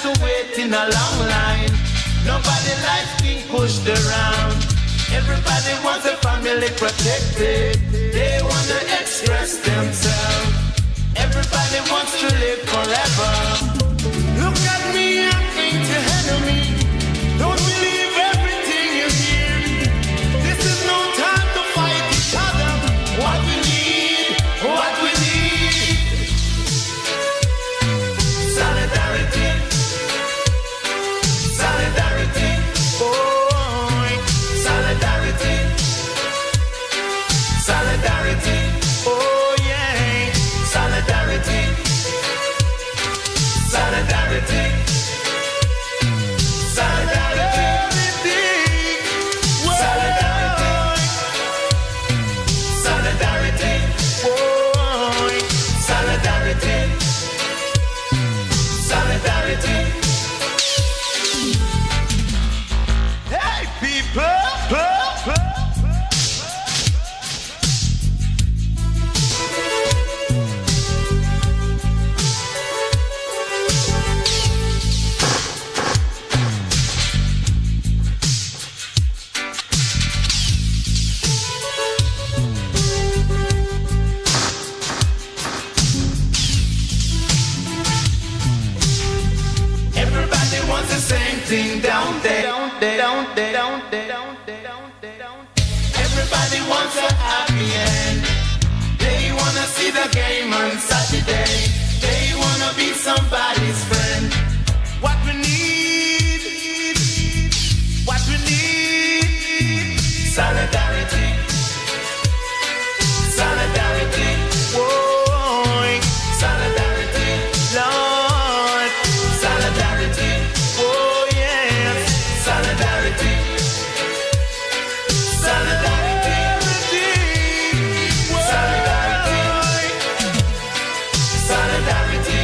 to wait in a long line. Nobody likes being pushed around. Everybody wants a family protected. They want to express themselves. Everybody wants to live forever. Look at me, I'm ain't ahead of me. Don't believe everything you hear. This is no time to fight each other. What we need, what we need. Solidarity. Solidarity. Oh, solidarity. Solidarity. Oh yeah. Solidarity. Solidarity. Solidarity. Solidarity. Solidarity. Solidarity. Solidarity. Hey people. Everybody wants the same thing down there. Everybody wants a happy end. They wanna see the game on Saturday. They wanna be somebody's friend. What we need, solidarity, solidarity, whoa, solidarity, Lord, solidarity, oh yes, solidarity, solidarity, solidarity, solidarity,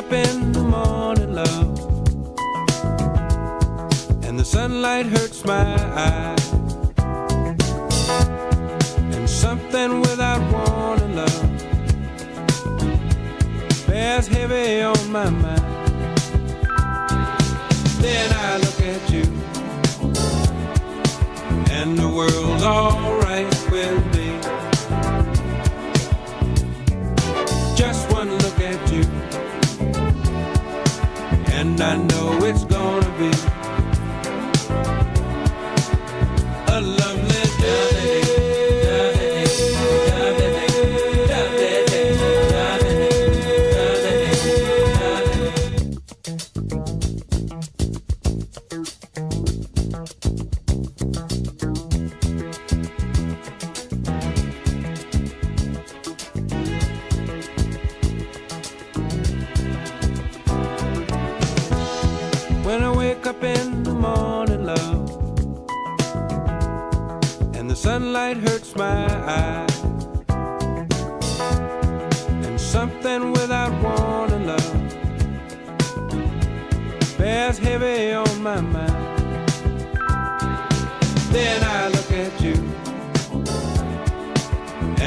up in the morning, love, and the sunlight hurts my eyes, and something without warning, love, bears heavy on my mind. Then I look at you, and the world's alright with me. Just one look at you, and I know it's gonna be a lovely day. When I wake up in the morning, love, and the sunlight hurts my eyes, and something without warning, love, bears heavy on my mind. Then I look at you,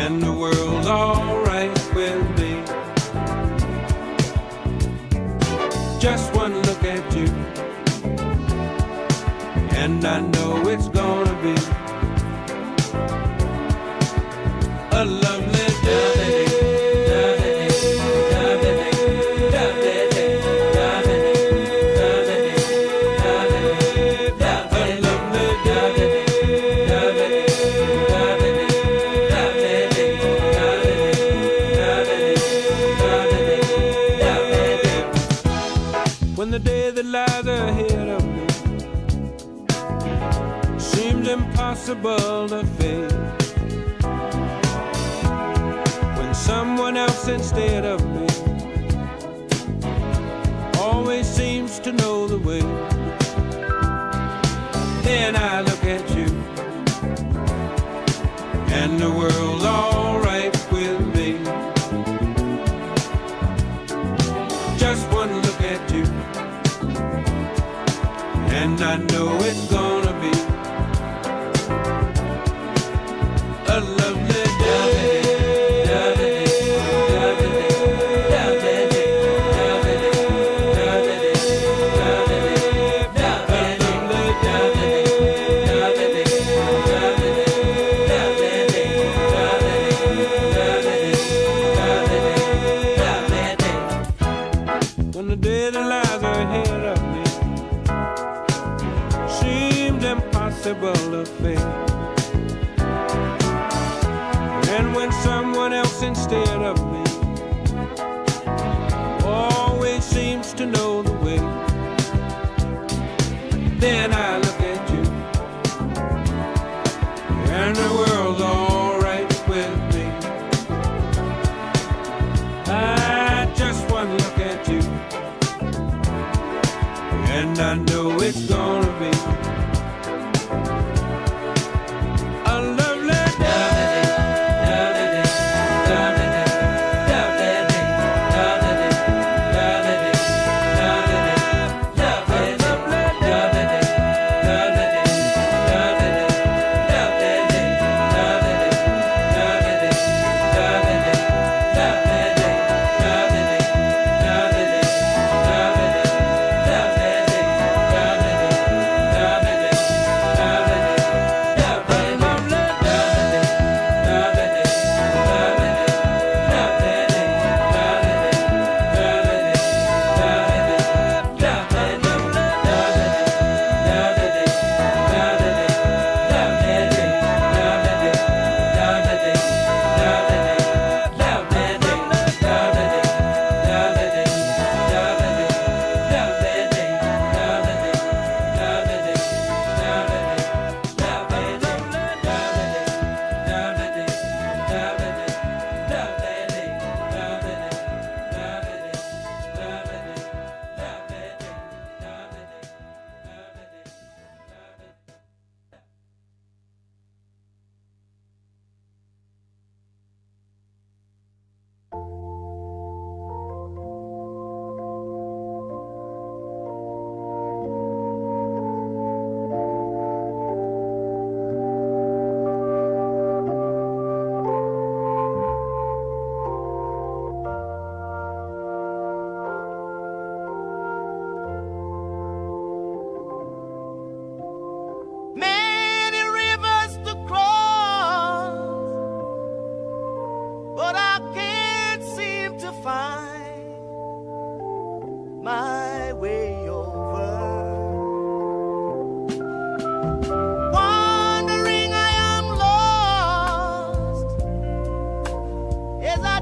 and the world's alright with me. Just one look at you, and I know it's gonna be a lovely day. When the day that lies ahead of me seems impossible to face, when someone else instead of me always seems to know the way, then I look at you, and the world's alright with me. Just one look at you, and I know it's gonna be a lovely day. When the day that lies ahead of me seems impossible to face, and when someone else instead of me always seems to know the way, then I look at you, and the world's alright with me. I just one look at you, and I know it's gonna be a lovely day.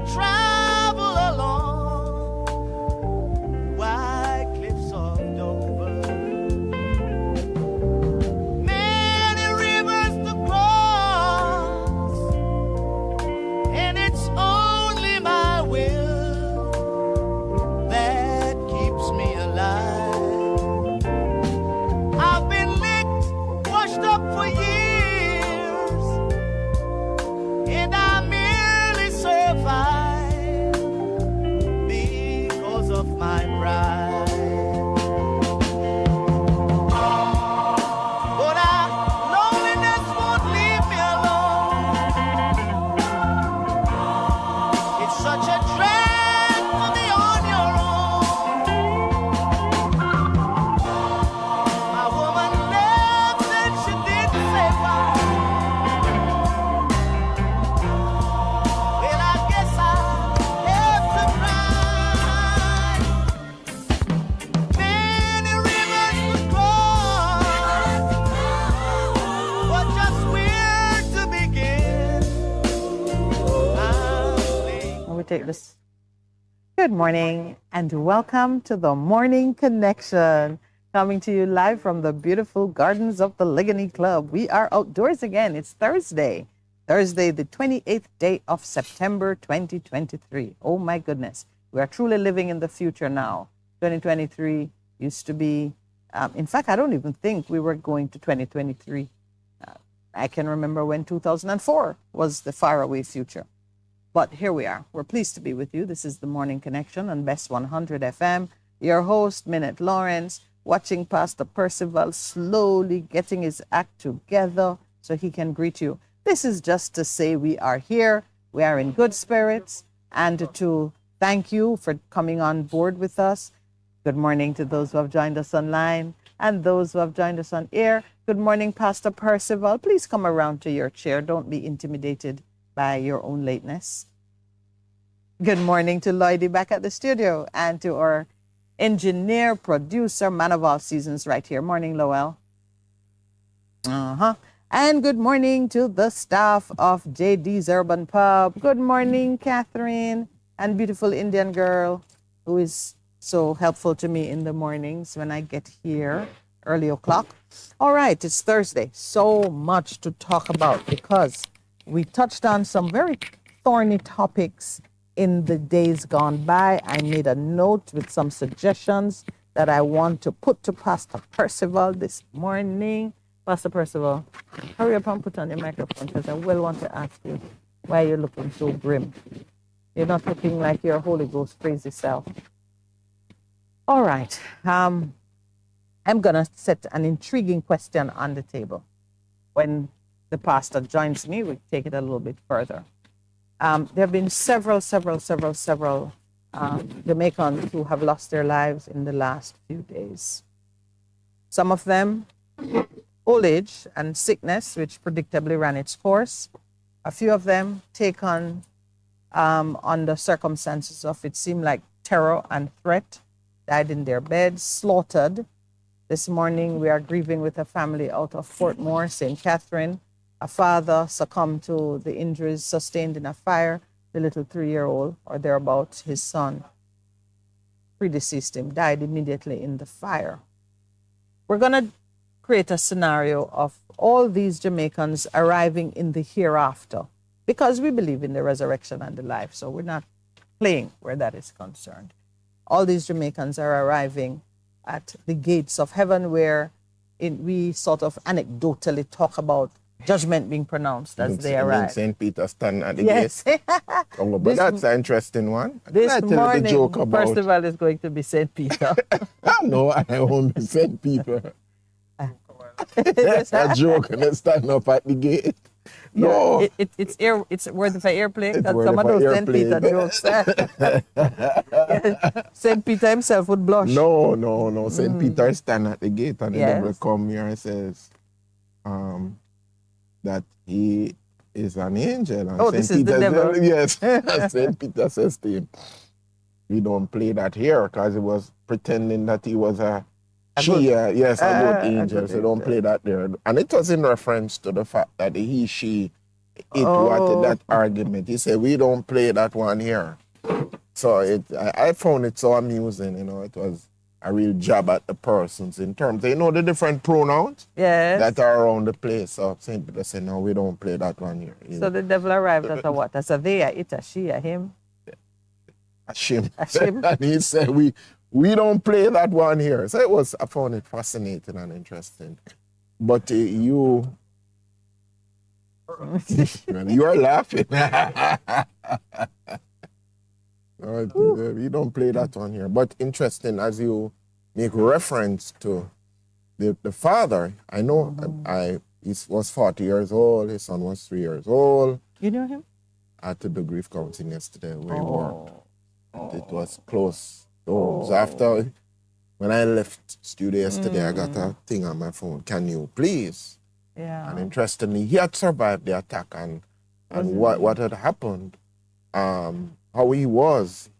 travel along wide cliffs of Dover, many rivers to cross, and it's only my will that keeps me alive. I've been licked, washed up for years, and I merely survive because of my pride. But loneliness won't leave me alone. It's such a drag to be on your own. My woman left and she didn't say why. Well, I guess I have to cry. Many rivers to cross, but just where to begin? We take this. Good morning and welcome to the Morning Connection, coming to you live from the beautiful gardens of the Ligony Club. We are outdoors again. It's Thursday, the 28th day of September 2023. Oh my goodness, we are truly living in the future now. 2023 used to be, in fact, I don't even think we were going to 2023. I can remember when 2004 was the faraway future. But here we are. We're pleased to be with you. This is the Morning Connection on BES 100 FM. Your host, Minett Lawrence, watching Pastor Percival slowly getting his act together so he can greet you. This is just to say we are here, we are in good spirits, and to thank you for coming on board with us. Good morning to those who have joined us online and those who have joined us on air. Good morning, Pastor Percival. Please come around to your chair. Don't be intimidated by your own lateness. Good morning to Lloydie back at the studio and to our engineer, producer, man of all seasons right here. Morning, Lowell. And good morning to the staff of JD's Urban Pub. Good morning, Catherine, and beautiful Indian girl who is so helpful to me in the mornings when I get here early o'clock. All right, it's Thursday. So much to talk about because we touched on some very thorny topics in the days gone by. I made a note with some suggestions that I want to put to Pastor Percival this morning. Pastor Percival, hurry up and put on your microphone because I will want to ask you why you're looking so grim. You're not looking like your Holy Ghost crazy self. All right. I'm going to set an intriguing question on the table. When the pastor joins me, we take it a little bit further. There have been several Jamaicans who have lost their lives in the last few days. Some of them, old age and sickness, which predictably ran its course. A few of them taken under circumstances of, it seemed like, terror and threat, died in their beds, slaughtered. This morning, we are grieving with a family out of Fort Moore, St. Catherine. A father succumbed to the injuries sustained in a fire. The little 3-year-old, or thereabouts, his son, predeceased him, died immediately in the fire. We're going to create a scenario of all these Jamaicans arriving in the hereafter because we believe in the resurrection and the life. So we're not playing where that is concerned. All these Jamaicans are arriving at the gates of heaven where we sort of anecdotally talk about judgment being pronounced as they arrive. St. Peter stand at the Yes. gate. But that's an interesting one. This morning, the joke about Percival is going to be St. Peter. No, I won't be St. Peter. That's a joke and they stand up at the gate. No. Yeah, it's word for airplay. It's That's word some of for those St. airplay. Peter jokes. St. Peter himself would blush. No. St. Peter stand at the gate and the Yes. devil come here and says that he is an angel. And Oh, this is the devil. Yes. St. Peter says to him, we don't play that here because he was pretending that he was a good angel. So don't play that there. And it was in reference to the fact that he, she that argument. He said, we don't play that one here. So I found it so amusing, it was a real jab at the persons in terms, the different pronouns that are around the place. So St. Peter said, no, we don't play that one here. So the devil arrived as a what? As a they, a it, a she, a him? A shim. And he said, we don't play that one here. So I found it fascinating and interesting. But you are laughing. We don't play that one here. But interesting, as you make reference to the father, I know he was 40 years old, his son was 3 years old. You know him? I did the grief counseling yesterday where he worked. And it was close to home. So after, when I left studio yesterday, I got a thing on my phone. Can you please? Yeah. And interestingly, he had survived the attack and what had happened, how he was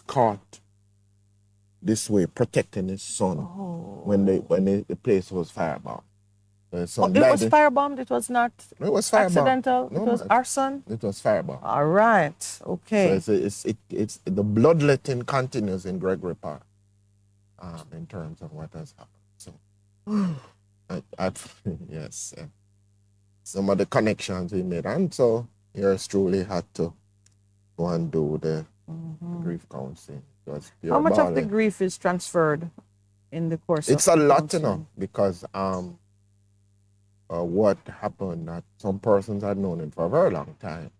caught this way, protecting his son when the place was firebombed. It was firebombed? It was not accidental? No, it was arson? It was firebombed. All right. Okay. So it's the bloodletting continues in Gregory Park in terms of what has happened. So, yes. Some of the connections we made. And so yours truly had to go and do the grief counseling. How much of the grief is transferred in the course it's of a lot, because what happened that some persons had known him for a very long time.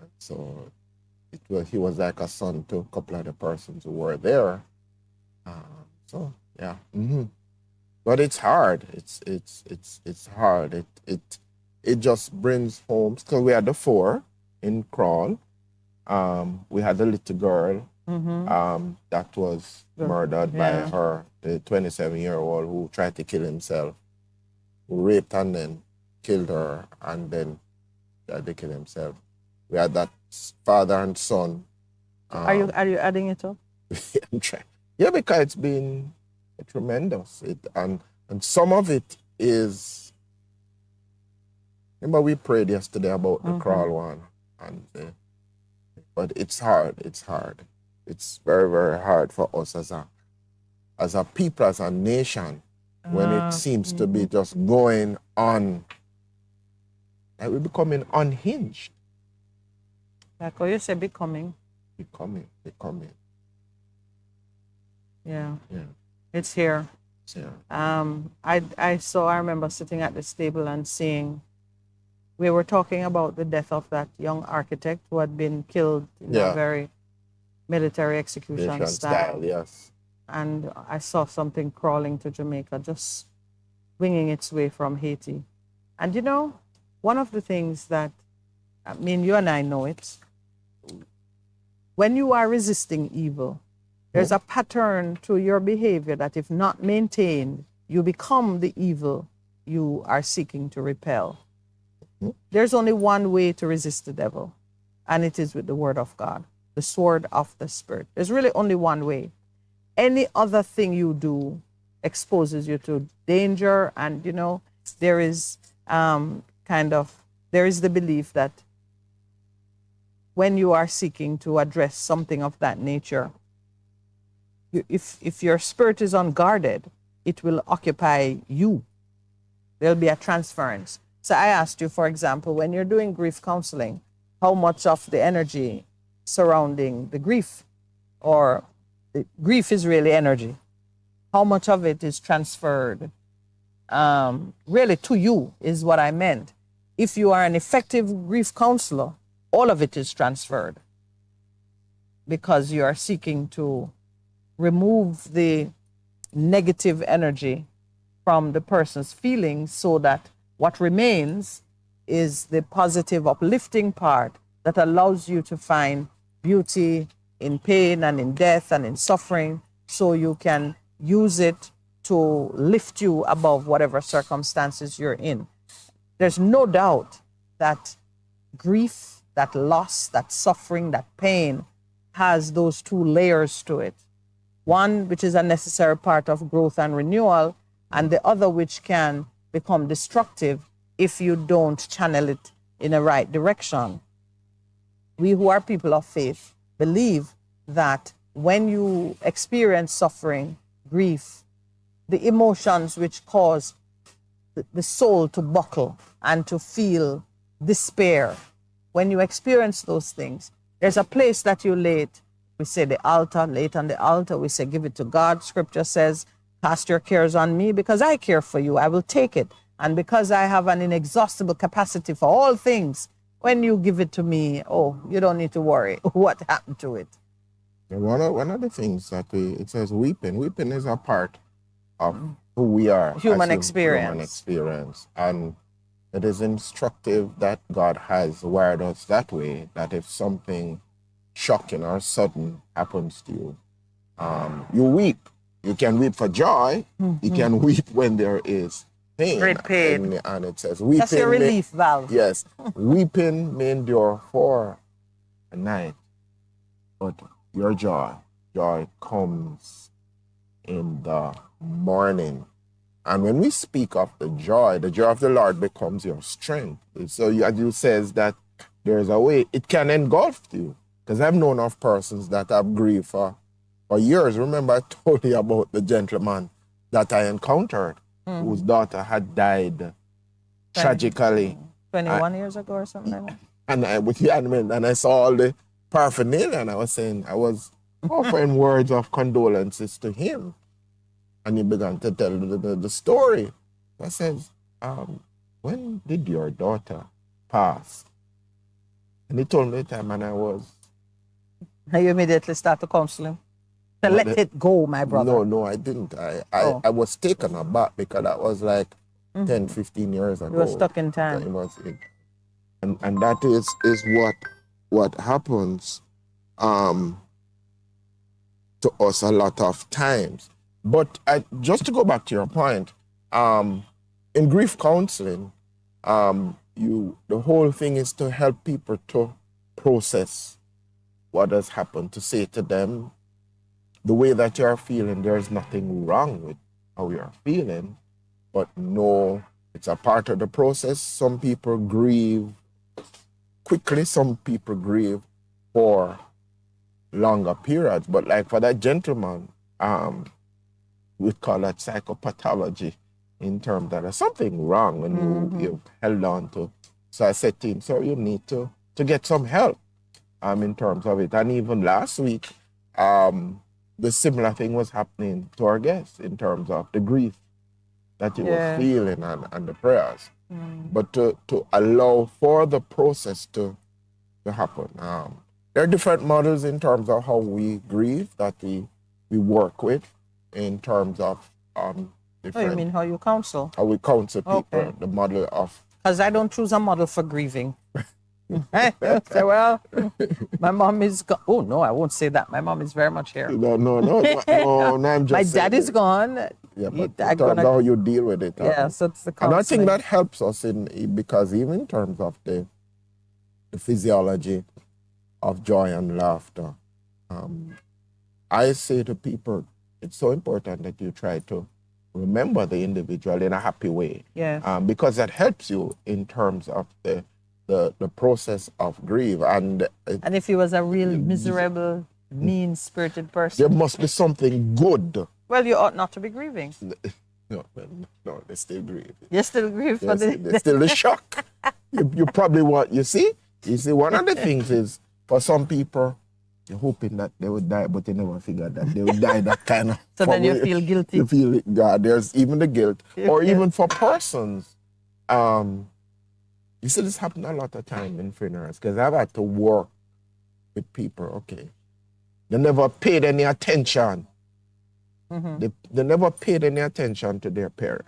And so he was like a son to a couple of the persons who were there. So yeah. But it's hard. It's hard. It just brings home, because we had the 4 in Crawl. We had the little girl that was murdered by her, the 27-year-old who tried to kill himself, who raped and then killed her, and then tried to kill himself. We had that father and son. Are you adding it up? I'm trying. Yeah, because it's been tremendous. And some of it is. Remember, we prayed yesterday about the Crawl one, but it's hard. It's hard. It's very, very hard for us as a people, as a nation, when it seems to be just going on. Like we're becoming unhinged. Like how you say, becoming. Becoming. Yeah. Yeah. It's here. It's here. I remember sitting at this table and seeing, we were talking about the death of that young architect who had been killed in a very military execution style. Yes. And I saw something crawling to Jamaica, just winging its way from Haiti. And one of the things that, you and I know it, when you are resisting evil, there's a pattern to your behavior that if not maintained, you become the evil you are seeking to repel. There's only one way to resist the devil, and it is with the word of God, the sword of the Spirit. There's really only one way. Any other thing you do exposes you to danger, and there is there is the belief that when you are seeking to address something of that nature, if your spirit is unguarded, it will occupy you. There'll be a transference. So I asked you, for example, when you're doing grief counseling, how much of the energy surrounding the grief, or the grief is really energy, how much of it is transferred really to you is what I meant. If you are an effective grief counselor, all of it is transferred because you are seeking to remove the negative energy from the person's feelings so that what remains is the positive, uplifting part that allows you to find beauty in pain and in death and in suffering, so you can use it to lift you above whatever circumstances you're in. There's no doubt that grief, that loss, that suffering, that pain has those 2 layers to it. One, which is a necessary part of growth and renewal, and the other, which can become destructive if you don't channel it in a right direction. We who are people of faith believe that when you experience suffering, grief, the emotions which cause the soul to buckle and to feel despair, when you experience those things, there's a place that you lay it. We say the altar, lay it on the altar. We say give it to God. Scripture says, cast your cares on me because I care for you. I will take it. And because I have an inexhaustible capacity for all things, when you give it to me, oh, you don't need to worry what happened to it. One of the things that it says weeping. Weeping is a part of who we are. Human as experience. Human experience. And it is instructive that God has wired us that way, that if something shocking or sudden happens to you, you weep. You can weep for joy. You can weep when there is pain. Great pain. And it says weeping. That's your relief valve. Yes. Weeping may endure for a night, but your joy comes in the morning. And when we speak of the joy of the Lord becomes your strength. So as you says that there's a way, it can engulf you. Because I've known of persons that have grieved for years. Remember I told you about the gentleman that I encountered, whose daughter had died tragically. 21 years ago or something like that. And I saw all the paraphernalia, and I was offering words of condolences to him. And he began to tell the story. I said, when did your daughter pass? And he told me the time, and I was... And you immediately start to counsel him? To let it go, my brother. No, I didn't. I was taken aback because that was like 10, 15 years ago. You were stuck in time. And that is what happens to us a lot of times. But just to go back to your point, in grief counseling, the whole thing is to help people to process what has happened, to say to them, the way that you are feeling, there's nothing wrong with how you are feeling, but no, it's a part of the process. Some people grieve quickly, some people grieve for longer periods. But like for that gentleman, we call that psychopathology, in terms that there's something wrong when you've held on to. So I said to him, so you need to get some help in terms of it. And even last week, the similar thing was happening to our guest in terms of the grief that he was feeling and the prayers. But to allow for the process to happen. There are different models in terms of how we grieve that we work with, in terms of different... Oh, you mean how you counsel? How we counsel people, Okay. the model of... Because I don't choose a model for grieving. I say, well, my mom is gone. Oh, no, I won't say that. My mom is very much here. No, I'm just My saying dad is it. gone. Yeah, but I'm in terms of how you deal with it. Yeah, so it's the And I counseling. think that helps us because even in terms of the physiology of joy and laughter, I say to people, it's so important that you try to remember the individual in a happy way. Yes. Because that helps you in terms of the process of grief. And And if he was a real miserable, mean-spirited person, there must be something good. well, you ought not to be grieving. No, they still grieve. You still grieve for There's still the shock. You probably want, you see, one of the things is, for some people, you're hoping that they would die, but they never figured that they would die that kind of... So then you feel guilty. You feel, yeah, there's even the guilt. Or Yeah. even for persons, you see this happen a lot of time in funerals, because I've had to work with people, okay, they never paid any attention. They never paid any attention to their parent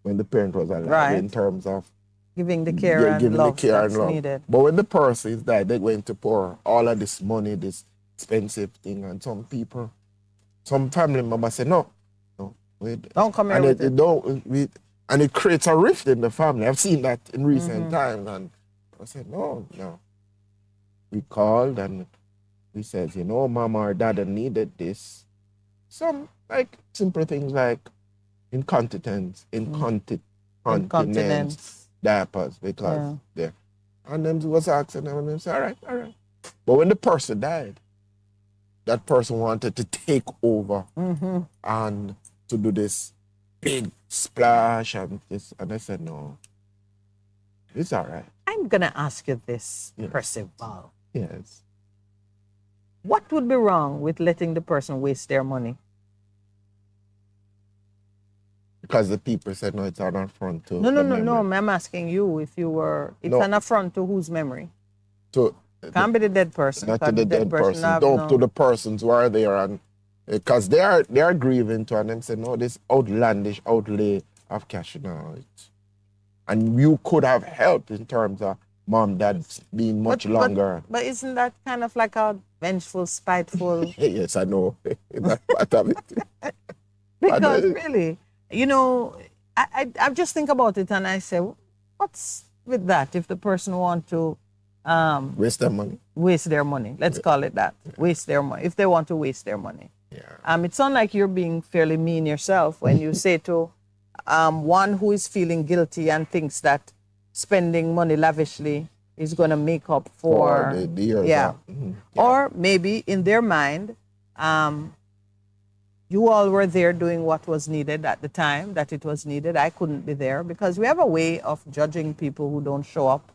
when the parent was alive, Right. in terms of Giving the care and giving love the care that's and love. needed. But when the person is died, they're going to pour all of this money, this expensive thing, and some people, some family members say, no, wait. Don't come here And with it. And it creates a rift in the family. I've seen that in recent times. And I said, no. We called and we said, mama or dad needed this. Some like simple things like incontinence, diapers, because And them was asking them, and them say, all right, all right. But when the person died, that person wanted to take over and to do this big splash and this. And I said, no, it's all right. I'm going to ask you this, Yes. Percival. Yes. What would be wrong with letting the person waste their money? Because the people said, no, it's an affront to No, the no. memory. I'm asking you if you were, it's No. an affront to whose memory? To, Can't be the dead person. not to Can't the be dead person. have No, to the persons who are there. And because they are grieving to, and them say, no, this outlandish outlay of cash now. And you could have helped in terms of mom, dad being much longer. But isn't that kind of like a vengeful, spiteful? Yes, I know. That's part of it. Because really, you know, I just think about it and I say, what's with that if the person want to Waste their money. waste their money? Let's call it that. Waste their money. If they want to waste their money. Yeah. It sounds like you're being fairly mean yourself when you say to one who is feeling guilty and thinks that spending money lavishly is going to make up for the years. yeah. Yeah. Or maybe in their mind, you all were there doing what was needed at the time that it was needed. I couldn't be there because we have a way of judging people who don't show up.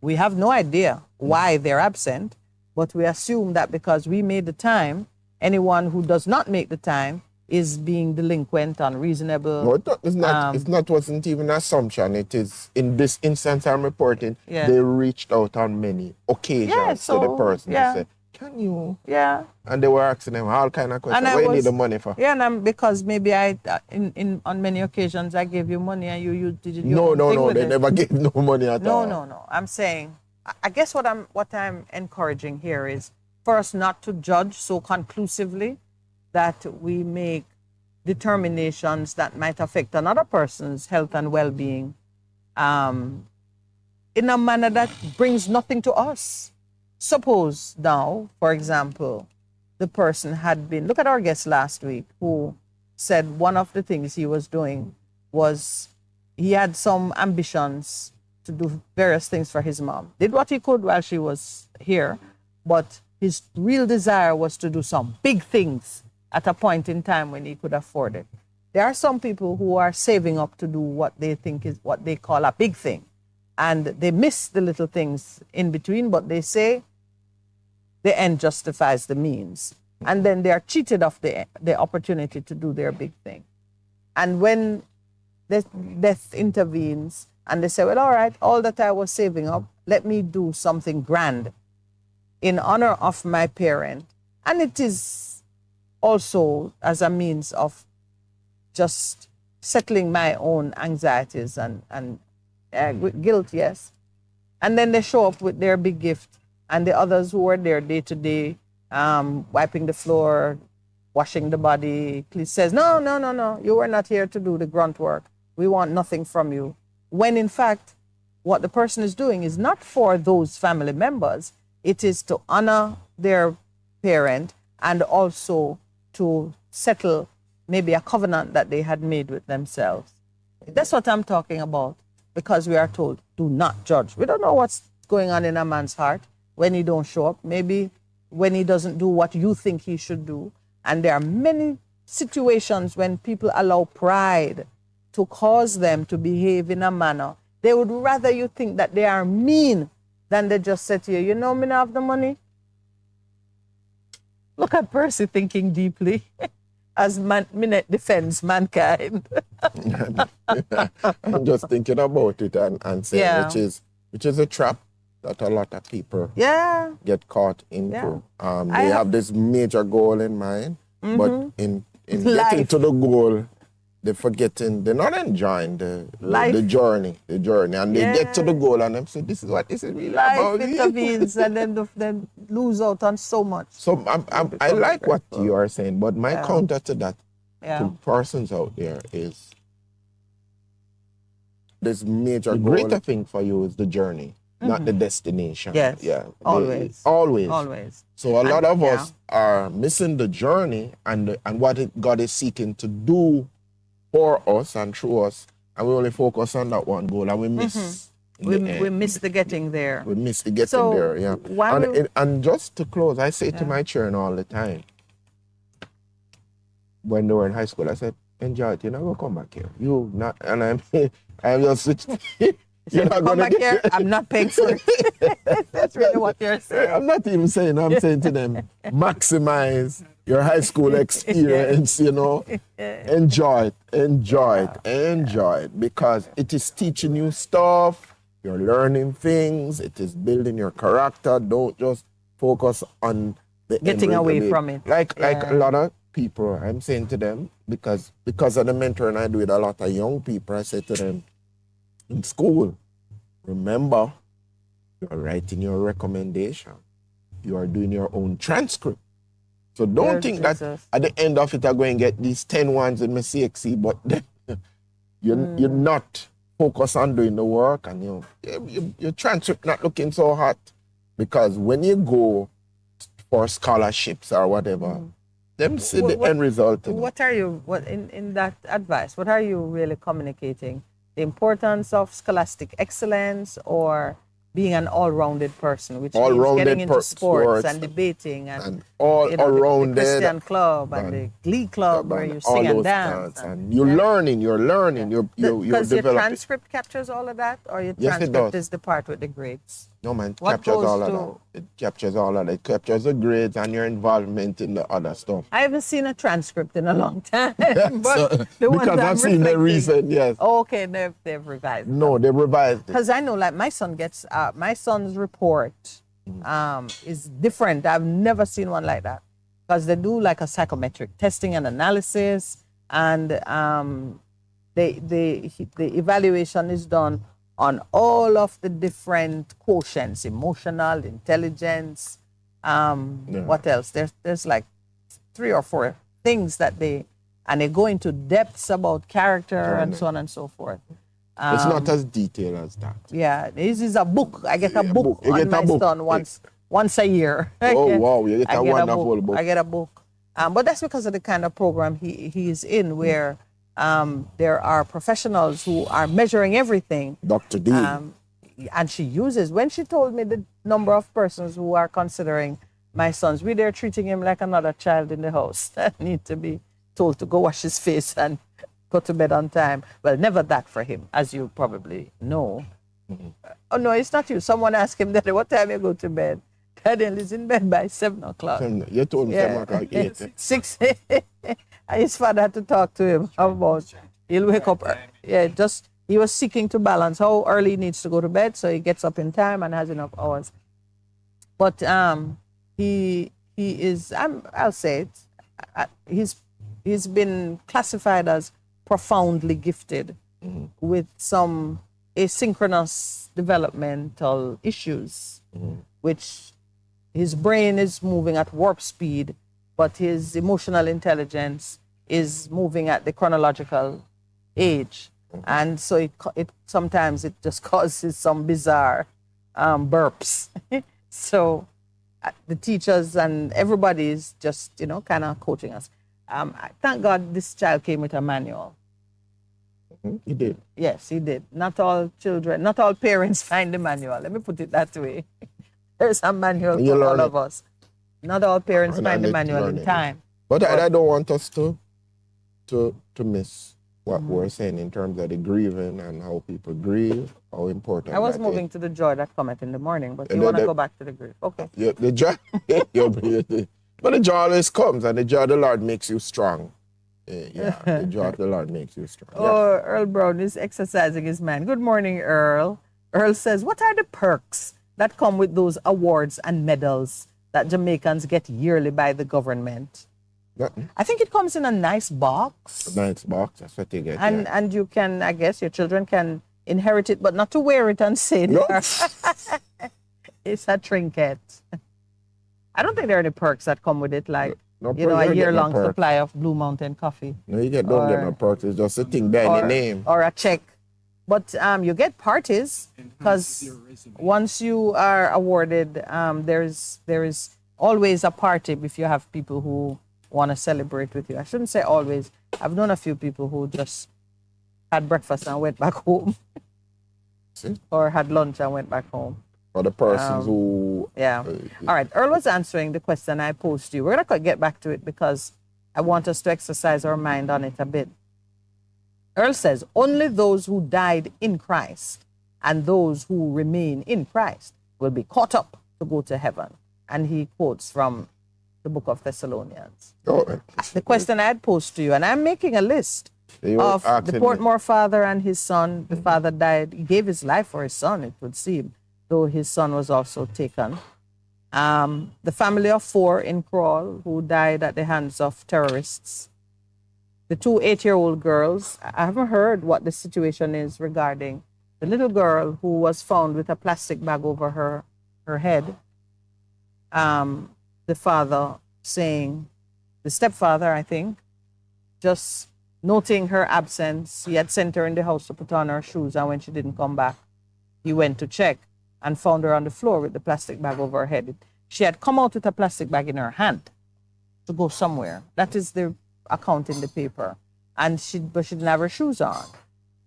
We have no idea why they're absent, but we assume that because we made the time, anyone who does not make the time is being delinquent, unreasonable. No, it's not. It's not. Wasn't even an assumption. It is in this instance I'm reporting. Yeah. They reached out on many occasions Yeah, to the so, person yeah. and said, "Can you?" Yeah. And they were asking them all kind of questions. And What you need the money for? Yeah, and because maybe in on many occasions I gave you money and you did your No, own no, thing no. with They it. never gave no money at all. No. I'm saying, I guess what I'm encouraging here is for us not to judge so conclusively that we make determinations that might affect another person's health and well-being in a manner that brings nothing to us. Suppose now, for example, the person had been, look at our guest last week who said one of the things he was doing was he had some ambitions to do various things for his mom. Did what he could while she was here, but his real desire was to do some big things at a point in time when he could afford it. There are some people who are saving up to do what they think is what they call a big thing. And they miss the little things in between, but they say the end justifies the means. And then they are cheated of the opportunity to do their big thing. And when death intervenes and they say, well, all right, all that I was saving up, let me do something grand in honor of my parent. And it is also as a means of just settling my own anxieties and guilt, yes. And then they show up with their big gift, and the others who were there day to day, wiping the floor, washing the body, please says, no, you were not here to do the grunt work. We want nothing from you. When in fact, what the person is doing is not for those family members. It is to honor their parent and also to settle maybe a covenant that they had made with themselves. That's what I'm talking about, because we are told, do not judge. We don't know what's going on in a man's heart when he don't show up, maybe when he doesn't do what you think he should do. And there are many situations when people allow pride to cause them to behave in a manner. They would rather you think that they are mean than they just say to you, you know me not have the money? Look at Percy thinking deeply as Minett defends mankind. I'm just thinking about it and saying, Yeah. which is a trap that a lot of people Yeah. get caught into. Yeah. They have this major goal in mind, but in getting Life. to the goal, they're not enjoying the journey, and they get to the goal and they say, this is what this is really Life about. intervenes and then lose out on so much. So I like what you are saying, but my Yeah. counter to that, Yeah. to persons out there, is this major The the goal. greater thing for you is the journey, not the destination. Yes. Yeah. Always. Always. Always. So a lot of yeah. us are missing the journey and what God is seeking to do for us and through us, and we only focus on that one goal and we miss in We, the we end. missed the getting there. We miss the getting So, there, yeah. while we- And just to close, I say to Yeah. my children all the time, when they were in high school, I said, enjoy it, you're not gonna come back here. You not, and I'm just switched. You're not Come gonna back here, I'm not paying for it. That's really what you're saying. I'm not even saying, I'm saying to them, maximize your high school experience, you know. Enjoy it, because it is teaching you stuff, you're learning things, it is building your character. Don't just focus on the Getting end away result. from it. Like Yeah. a lot of people, I'm saying to them, because of the mentoring I do with a lot of young people, I say to them, in school, remember, you're writing your recommendation. You are doing your own transcript. So don't Dear think that Jesus. at the end of it, I'm going to get these 10 ones in my CXC, but then you're not focused on doing the work, and your transcript not looking so hot. Because when you go for scholarships or whatever, them see the end result. What are you, in that advice, what are you really communicating? The importance of scholastic excellence, or being an all-rounded person, which means All-rounded getting into sports sports and debating and all you know, around the Christian club and the Glee club where you sing and dance. And you're learning, you're Because your developing. transcript captures all of that, or your Yes, it transcript does. is the part with the grades? No, man, it What captures goes all of to- that. It captures all of that. It captures the grades and your involvement in the other stuff. I haven't seen a transcript in a long time. But the ones Because I'm I've seen the reflecting- recent, yes. Oh, okay, they've revised. No, they revised it. Because I know, like, my son gets my son's report is different. I've never seen one like that, because they do like a psychometric testing and analysis, and the evaluation is done on all of the different quotients: emotional, intelligence. What else? There's like 3 or 4 things that they go into depths about character and so on and so forth. It's not as detailed as that. Yeah, this is a book. I get a Yeah, book book. You on get a my book. son once a year. Oh, wow, you get I a wonderful book. I get a book. But that's because of the kind of program he is in, where there are professionals who are measuring everything. Dr. D. And she uses, when she told me the number of persons who are considering my son's, they're treating him like another child in the house that need to be told to go wash his face and go to bed on time. Well, never that for him, as you probably know. Oh, no, it's not you. Someone asked him, Daddy, what time you go to bed? Daddy is in bed by 7 o'clock. You told me 7 o'clock, 8. 6. His father had to talk to him about, he'll wake up. He was seeking to balance how early he needs to go to bed, so he gets up in time and has enough hours. But he is, I'll say it, he's been classified as profoundly gifted with some asynchronous developmental issues, which his brain is moving at warp speed, but his emotional intelligence is moving at the chronological age. And so it sometimes it just causes some bizarre burps. So the teachers and everybody is just, kind of coaching us. Thank God this child came with a manual. He did. Yes, he did. Not all parents find the manual. Let me put it that way. There's a manual You for all learn of us. Not all parents find the manual in learning. time. But I don't want us to miss what we're saying in terms of the grieving and how people grieve, how important I was that moving is. to the joy that cometh in the morning, but And you want to the- go back to the grief. Okay. Yeah, the joy, but the joy always comes, and the joy of the Lord makes you strong. Yeah, the joy of the Lord makes you strong. Yeah. Oh, Earl Brown is exercising his mind. Good morning, Earl. Earl says, what are the perks that come with those awards and medals that Jamaicans get yearly by the government? Nothing. I think it comes in a nice box. A nice box, that's what you get. And yeah. and you can, I guess, your children can inherit it, but not to wear it and say No. it's a trinket. I don't think there are any perks that come with it, like, No a perks, you don't get no year-long perks. supply of Blue Mountain coffee. No, you don't get no perks. It's just a thing there in your name. Or a check. But you get parties, because once you are awarded, there is always a party if you have people who want to celebrate with you. I shouldn't say always. I've known a few people who just had breakfast and went back home. See? or had lunch and went back home. For the persons who... Yeah. All right. Earl was answering the question I posed to you. We're going to get back to it because I want us to exercise our mind on it a bit. Earl says, only those who died in Christ and those who remain in Christ will be caught up to go to heaven. And he quotes from the book of Thessalonians. Oh, The question I had posed to you, and I'm making a list of the Portmore father and his son. The father died. He gave his life for his son, it would seem, though his son was also taken. The family of 4 in Crawl who died at the hands of terrorists. The 2 8-year-old girls. I haven't heard what the situation is regarding the little girl who was found with a plastic bag over her head. The father saying, the stepfather, I think, just noting her absence. He had sent her in the house to put on her shoes, and when she didn't come back, he went to check and found her on the floor with the plastic bag over her head. She had come out with a plastic bag in her hand to go somewhere. That is the account in the paper. But she didn't have her shoes on.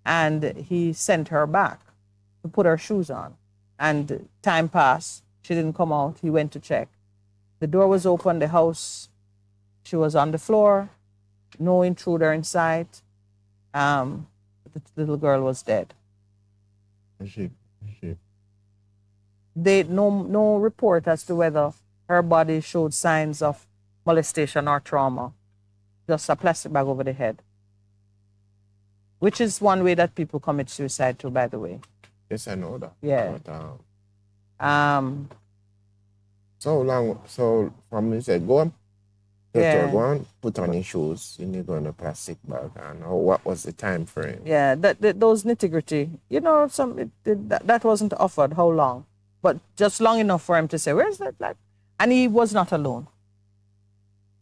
And he sent her back to put her shoes on. And time passed. She didn't come out. He went to check. The door was open, the house, she was on the floor, no intruder in sight. The little girl was dead. No report as to whether her body showed signs of molestation or trauma. Just a plastic bag over the head. Which is one way that people commit suicide too, by the way. Yes, I know that. Yeah. But, so from you said, go on, go on, put on your shoes, and you go in a plastic bag, and what was the time frame? Yeah, those nitty-gritty, that wasn't offered, how long, but just long enough for him to say, where's that bag? And he was not alone,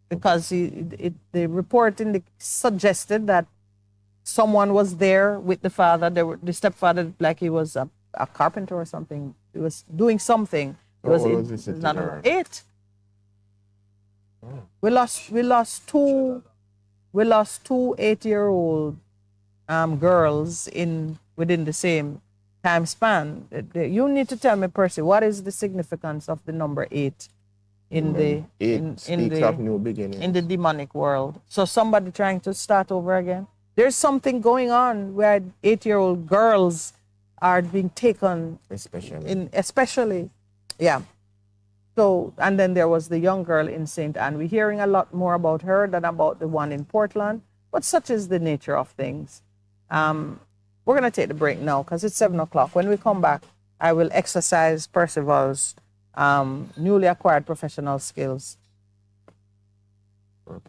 because the report suggested that someone was there with the father. The stepfather, like he was a carpenter or something. He was doing something. It was not alone. 8. Oh. We lost two 8-year-old girls within the same time span. You need to tell me, Percy, what is the significance of the number 8 in the new beginnings in the demonic world? So somebody trying to start over again. There's something going on where 8-year-old girls are being taken, especially. Yeah. So, and then there was the young girl in St. Anne. We're hearing a lot more about her than about the one in Portland, but such is the nature of things. We're going to take the break now because it's 7 o'clock. When we come back, I will exercise Percival's newly acquired professional skills. A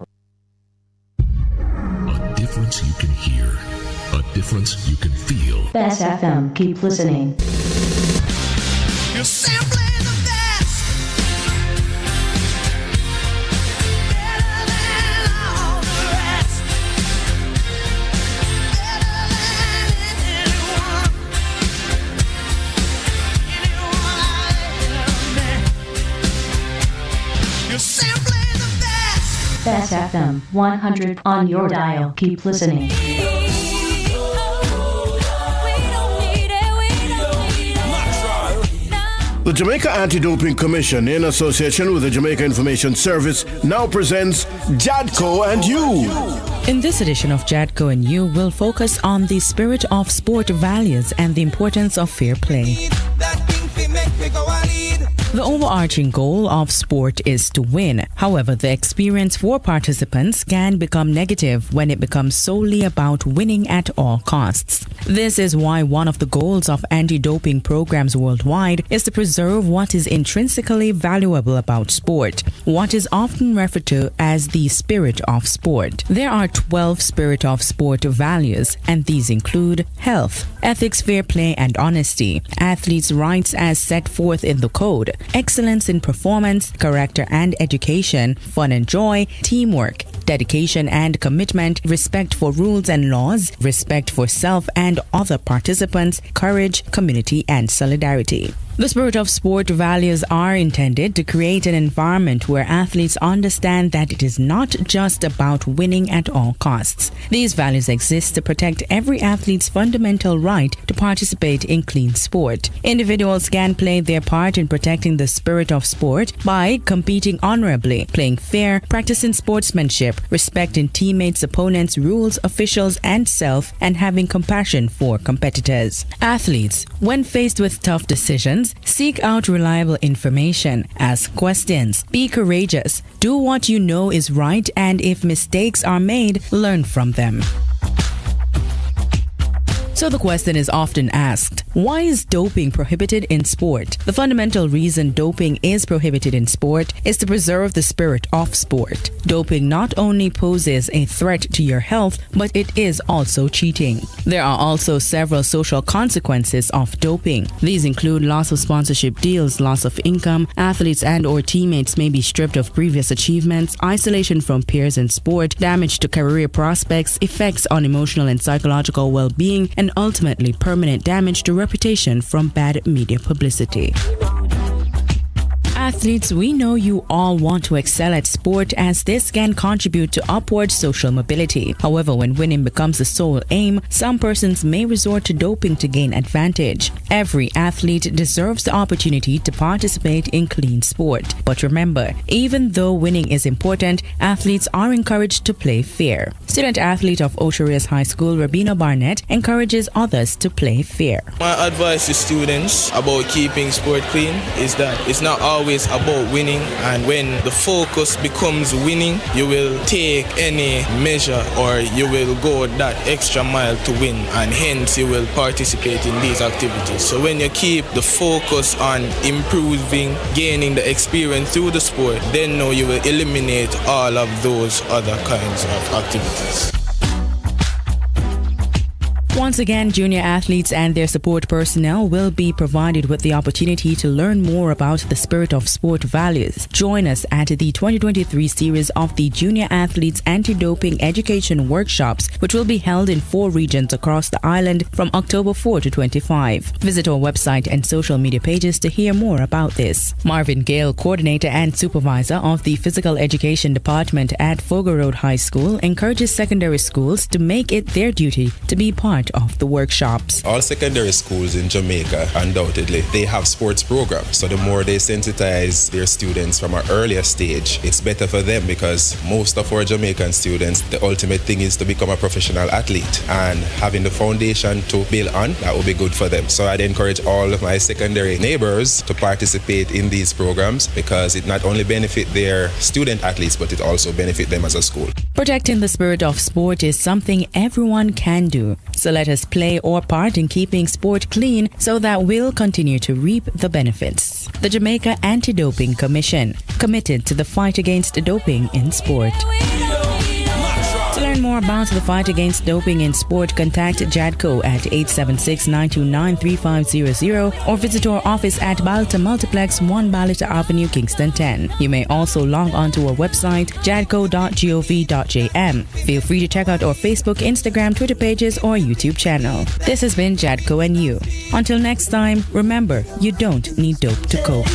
difference you can hear, a difference you can feel. Bess FM, keep listening. You're simply the best, better than all the rest, better than anyone I've met. You're simply the best. Bess FM, 100 on your dial. Keep listening. The Jamaica Anti-Doping Commission, in association with the Jamaica Information Service, now presents Jadco and You. In this edition of Jadco and You, we'll focus on the spirit of sport values and the importance of fair play. The overarching goal of sport is to win. However, the experience for participants can become negative when it becomes solely about winning at all costs. This is why one of the goals of anti-doping programs worldwide is to preserve what is intrinsically valuable about sport, what is often referred to as the spirit of sport. There are 12 spirit of sport values, and these include health, ethics, fair play, and honesty, athletes' rights as set forth in the code, excellence in performance, character and education, fun and joy, teamwork, dedication and commitment, respect for rules and laws, respect for self and other participants, courage, community, and solidarity. The spirit of sport values are intended to create an environment where athletes understand that it is not just about winning at all costs. These values exist to protect every athlete's fundamental right to participate in clean sport. Individuals can play their part in protecting the spirit of sport by competing honorably, playing fair, practicing sportsmanship, respecting teammates, opponents, rules, officials, and self, and having compassion for competitors. Athletes, when faced with tough decisions, seek out reliable information, ask questions, be courageous, do what you know is right, and if mistakes are made, learn from them. So the question is often asked, why is doping prohibited in sport? The fundamental reason doping is prohibited in sport is to preserve the spirit of sport. Doping not only poses a threat to your health, but it is also cheating. There are also several social consequences of doping. These include loss of sponsorship deals, loss of income, athletes and or teammates may be stripped of previous achievements, isolation from peers in sport, damage to career prospects, effects on emotional and psychological well-being, and ultimately permanent damage to reputation from bad media publicity. Athletes, we know you all want to excel at sport as this can contribute to upward social mobility. However, when winning becomes the sole aim, some persons may resort to doping to gain advantage. Every athlete deserves the opportunity to participate in clean sport. But remember, even though winning is important, athletes are encouraged to play fair. Student athlete of Osherias High School, Rabina Barnett, encourages others to play fair. My advice to students about keeping sport clean is that it's not always about winning, and when the focus becomes winning, you will take any measure or you will go that extra mile to win, and hence you will participate in these activities. So when you keep the focus on improving, gaining the experience through the sport, then now you will eliminate all of those other kinds of activities. Once again, junior athletes and their support personnel will be provided with the opportunity to learn more about the spirit of sport values. Join us at the 2023 series of the Junior Athletes Anti-Doping Education Workshops, which will be held in 4 regions across the island from October 4 to 25. Visit our website and social media pages to hear more about this. Marvin Gale, coordinator and supervisor of the Physical Education Department at Fogo Road High School, encourages secondary schools to make it their duty to be part of the workshops. All secondary schools in Jamaica, undoubtedly, they have sports programs. So the more they sensitize their students from an earlier stage, it's better for them, because most of our Jamaican students, the ultimate thing is to become a professional athlete, and having the foundation to build on, that will be good for them. So I'd encourage all of my secondary neighbors to participate in these programs, because it not only benefits their student athletes, but it also benefits them as a school. Protecting the spirit of sport is something everyone can do. So let us play our part in keeping sport clean so that we'll continue to reap the benefits. The Jamaica Anti-Doping Commission, committed to the fight against doping in sport. To learn more about the fight against doping in sport, contact JADCO at 876-929-3500 or visit our office at Balta Multiplex, 1 Balata Avenue, Kingston 10. You may also log on to our website, jadco.gov.jm. Feel free to check out our Facebook, Instagram, Twitter pages, or YouTube channel. This has been JADCO and you. Until next time, remember, you don't need dope to cope.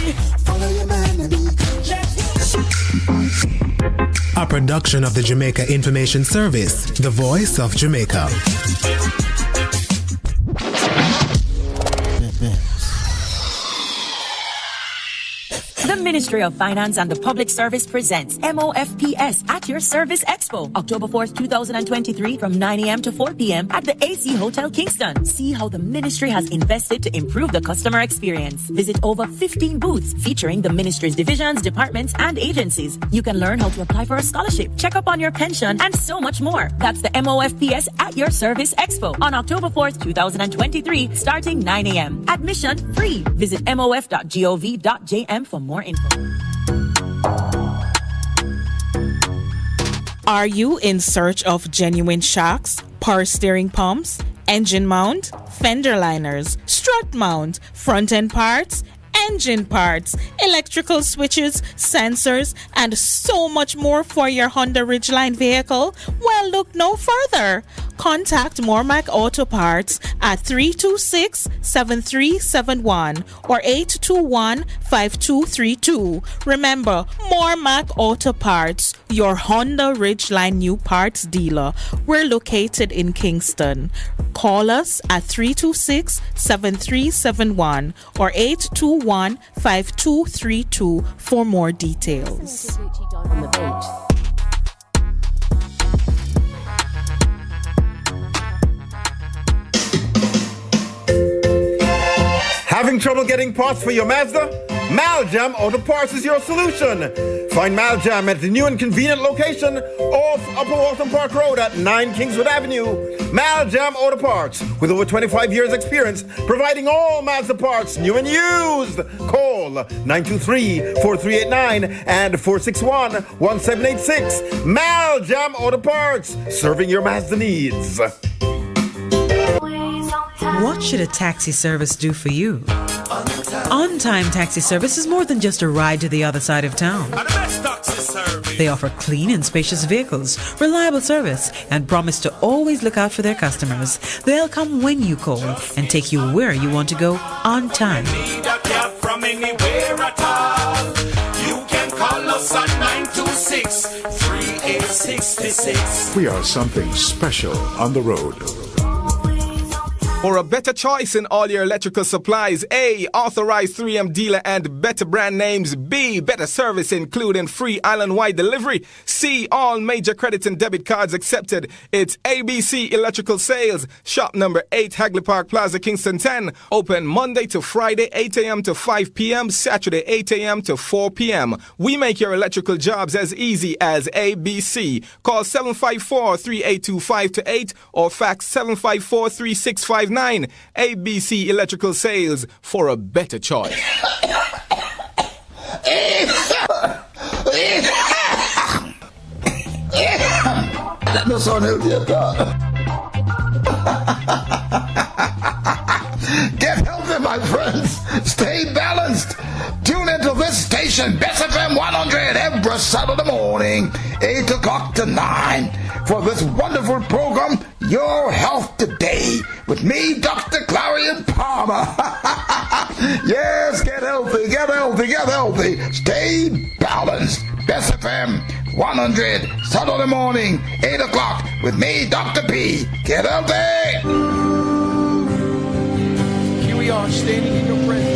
A production of the Jamaica Information Service, the voice of Jamaica. The Ministry of Finance and the Public Service presents MOFPS at Your Service Expo, October 4th, 2023 from 9 a.m. to 4 p.m. at the AC Hotel Kingston. See how the ministry has invested to improve the customer experience. Visit over 15 booths featuring the ministry's divisions, departments, and agencies. You can learn how to apply for a scholarship, check up on your pension, and so much more. That's the MOFPS at Your Service Expo on October 4th, 2023, starting 9 a.m. Admission free. Visit mof.gov.jm for more info. Are you in search of genuine shocks, power steering pumps, engine mount, fender liners, strut mount, front end parts, engine parts, electrical switches, sensors, and so much more for your Honda Ridgeline vehicle? Well, look no further. contact Mormac Auto Parts at 326-7371 or 821-5232. Remember, Mormac Auto Parts, your Honda Ridgeline new parts dealer. We're located in Kingston. Call us at 326-7371 or 821-5232 for more details. Having trouble getting parts for your Mazda? Maljam Auto Parts is your solution. Find Maljam at the new and convenient location off Upper Walton Park Road at 9 Kingswood Avenue. Maljam Auto Parts, with over 25 years experience, providing all Mazda parts, new and used. Call 923-4389 and 461-1786. Maljam Auto Parts, serving your Mazda needs. What should a taxi service do for you? On-Time Taxi Service is more than just a ride to the other side of town. They offer clean and spacious vehicles, reliable service, and promise to always look out for their customers. They'll come when you call and take you where you want to go on time. Need a cab from anywhere at all. You can call us at 926-3866. We are something special on the road. For a better choice in all your electrical supplies, A, authorized 3M dealer and better brand names. B, better service including free island-wide delivery. C, all major credit and debit cards accepted. It's ABC Electrical Sales. Shop number 8, Hagley Park Plaza, Kingston 10. Open Monday to Friday, 8 a.m. to 5 p.m. Saturday, 8 a.m. to 4 p.m. We make your electrical jobs as easy as ABC. Call 754-382-528 or fax 754-3659. ABC Electrical Sales, for a better choice. That no sound healthy at all. Get healthy, my friends. Stay balanced. Tune into this station, Bess FM 100, every Saturday morning, 8 o'clock to 9, for this wonderful program, Your Health Today, with me, Dr. Clarion Palmer. Yes, get healthy, get healthy, get healthy. Stay balanced. Bess FM 100, Saturday morning, 8 o'clock, with me, Dr. P. Get healthy. Here we are, standing in your presence.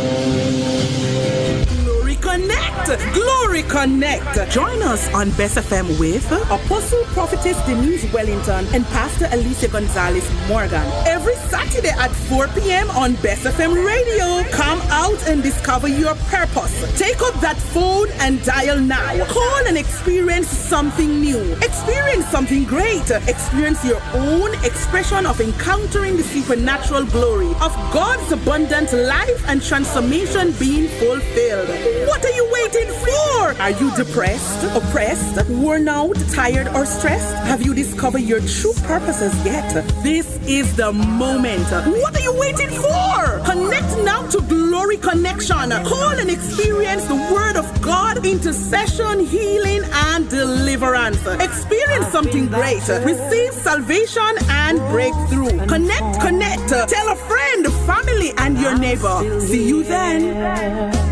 Glory Connect. Join us on Bess FM with Apostle Prophetess Denise Wellington and Pastor Alicia Gonzalez Morgan every Saturday at 4 p.m. on Bess FM Radio. Come out and discover your purpose. Take up that phone and dial now. Call and experience something new. Experience something great. Experience your own expression of encountering the supernatural glory of God's abundant life and transformation being fulfilled. What are you waiting for? Are you depressed, oppressed, worn out, tired, or stressed? Have you discovered your true purposes yet? This is the moment. What are you waiting for? Connect now to Glory Connection. Call and experience the Word of God, intercession, healing, and deliverance. Experience something great. Receive salvation and breakthrough. Connect. Tell a friend, family, and your neighbor. See you then.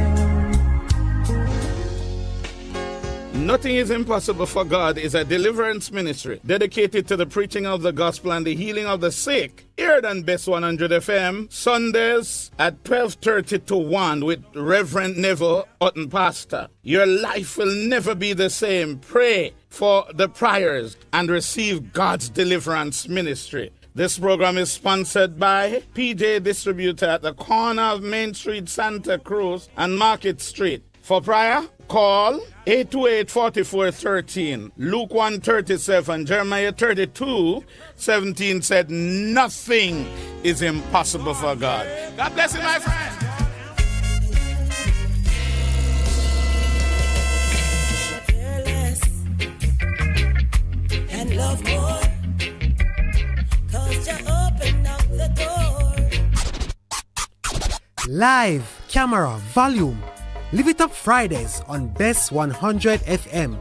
Nothing is Impossible for God is a deliverance ministry dedicated to the preaching of the gospel and the healing of the sick. Aired on Bess 100 FM, Sundays at 12:30 to 1 with Reverend Neville Otten Pastor. Your life will never be the same. Pray for the prayers and receive God's deliverance ministry. This program is sponsored by PJ Distributor at the corner of Main Street, Santa Cruz and Market Street. For prayer, call 828-4413. Luke 1:37, Jeremiah 32:17 said, nothing is impossible for God. God bless you, my friend. And love more, 'cause you open up the door. Live, camera, volume. Live It Up Fridays on Bess 100 FM,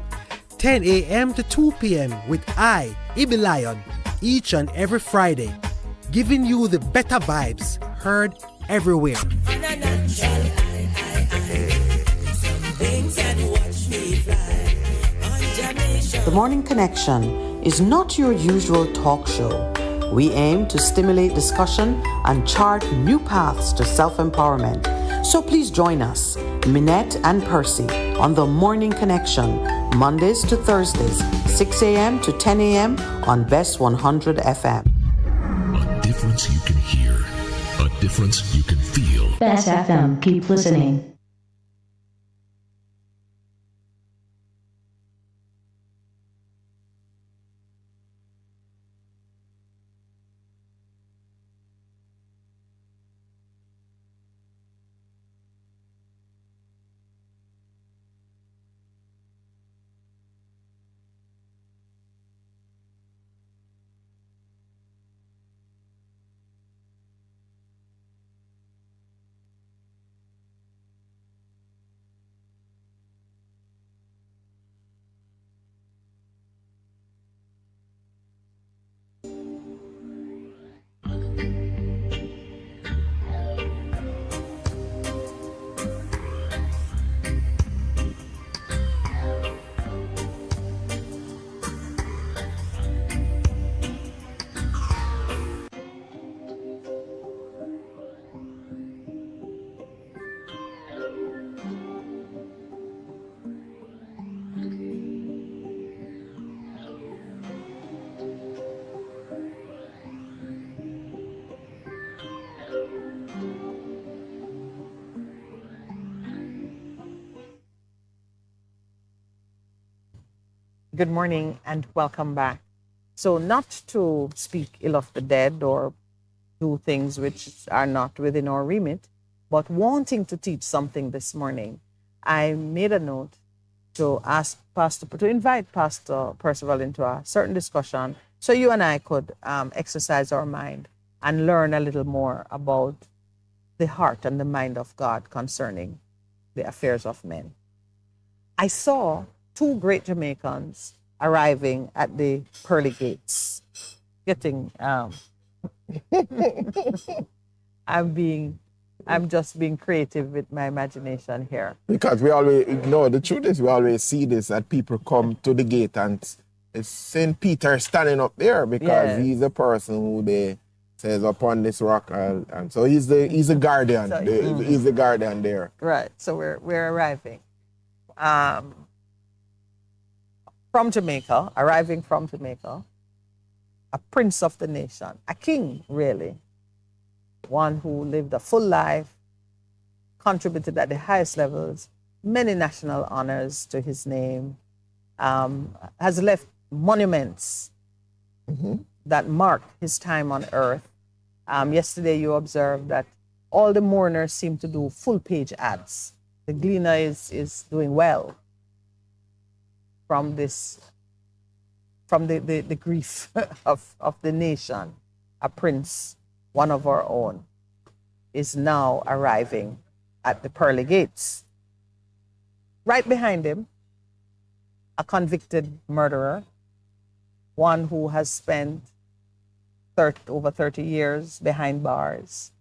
10 a.m. to 2 p.m. with I, Ibi Lion, each and every Friday, giving you the better vibes heard everywhere. The Morning Connection is not your usual talk show. We aim to stimulate discussion and chart new paths to self-empowerment. So please join us, Minett and Percy, on The Morning Connection, Mondays to Thursdays, 6 a.m. to 10 a.m. on Bess 100 FM. A difference you can hear, a difference you can feel. Bess FM, keep listening. Good morning and welcome back. So, not to speak ill of the dead or do things which are not within our remit, but wanting to teach something this morning, I made a note to ask to invite Pastor Percival into a certain discussion so you and I could exercise our mind and learn a little more about the heart and the mind of God concerning the affairs of men. I saw two great Jamaicans arriving at the pearly gates. I'm just being creative with my imagination here. Because the truth is we always see this, that people come to the gate and it's St. Peter standing up there because he's the person who they says upon this rock, and so he's the guardian. He's the guardian there. Right. So we're arriving. Arriving from Jamaica, a prince of the nation, a king, really, one who lived a full life, contributed at the highest levels, many national honors to his name, has left monuments that mark his time on earth. Yesterday you observed that all the mourners seem to do full-page ads. The Gleaner is doing well from the grief of the nation. A prince, one of our own, is now arriving at the pearly gates. Right behind him, a convicted murderer, one who has spent over 30 years behind bars.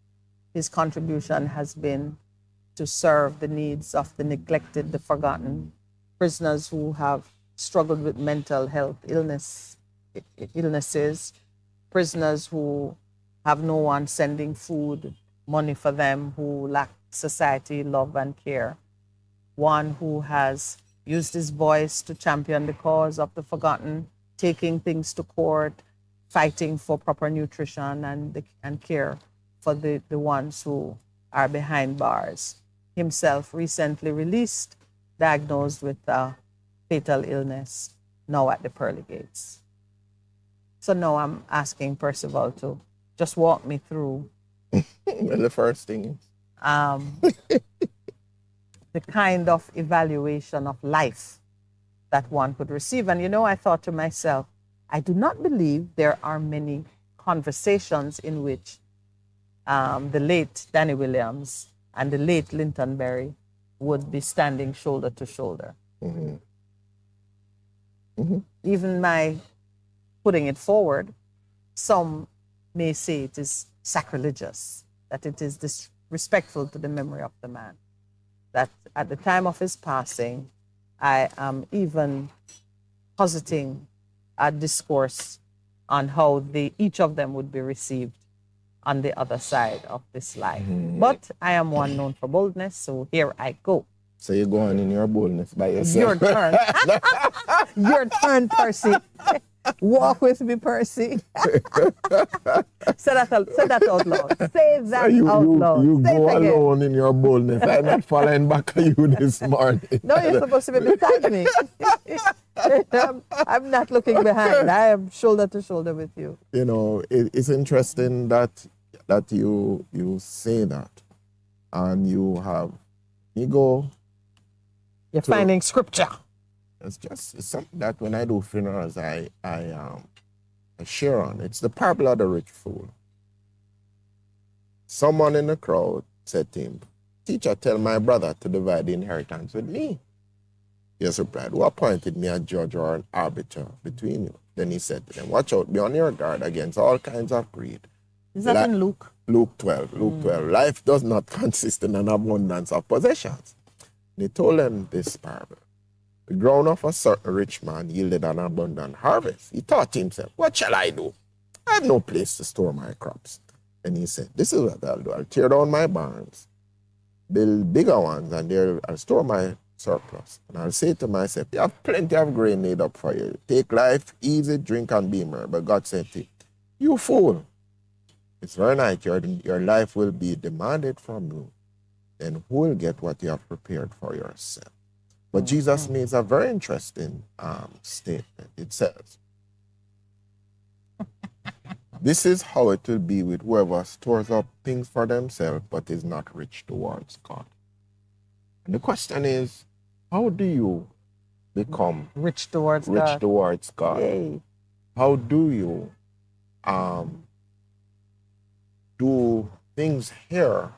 His contribution has been to serve the needs of the neglected, the forgotten, prisoners who have struggled with mental health illnesses, prisoners who have no one sending food, money for them, who lack society, love, and care. One who has used his voice to champion the cause of the forgotten, taking things to court, fighting for proper nutrition and care for the ones who are behind bars. Himself recently released, diagnosed with a fatal illness, now at the pearly gates. So now I'm asking Percival to just walk me through well, the first thing the kind of evaluation of life that one could receive. And I thought to myself, I do not believe there are many conversations in which the late Danny Williams and the late Linton Berry would be standing shoulder to shoulder. Even my putting it forward some may say it is sacrilegious, that it is disrespectful to the memory of the man. That at the time of his passing, I am even positing a discourse on how each of them would be received on the other side of this life. But I am one known for boldness, so here I go. So you're going in your boldness by yourself. Your turn. Your turn, Percy. Walk with me, Percy. Say that out loud. Say that out loud. You Say go it again. alone in your boldness. I'm not following back at you this morning. No, you're supposed to be beside me. I'm not looking behind. I am shoulder to shoulder with you. You know, it's interesting that you say that, and you go. You're finding scripture. It's something that when I do funerals, I share on. It's the parable of the rich fool. Someone in the crowd said to him, "Teacher, tell my brother to divide the inheritance with me." Jesus replied, "Who appointed me a judge or an arbiter between you?" Then he said to them, "Watch out, be on your guard against all kinds of greed." Is that in Luke? Luke 12. Luke 12. Life does not consist in an abundance of possessions. And he told them this parable. The ground of a certain rich man yielded an abundant harvest. He thought to himself, "What shall I do? I have no place to store my crops." And he said, "This is what I'll do. I'll tear down my barns, build bigger ones, and there I'll store my surplus. And I'll say to myself, you have plenty of grain laid up for you. Take life easy, drink, and be merry." But God said to him, "You fool. It's very night. Your life will be demanded from you. Then who will get what you have prepared for yourself?" But Jesus makes a very interesting statement. It says, "This is how it will be with whoever stores up things for themselves but is not rich towards God." And the question is, how do you become rich towards God? Yay. How do you do things here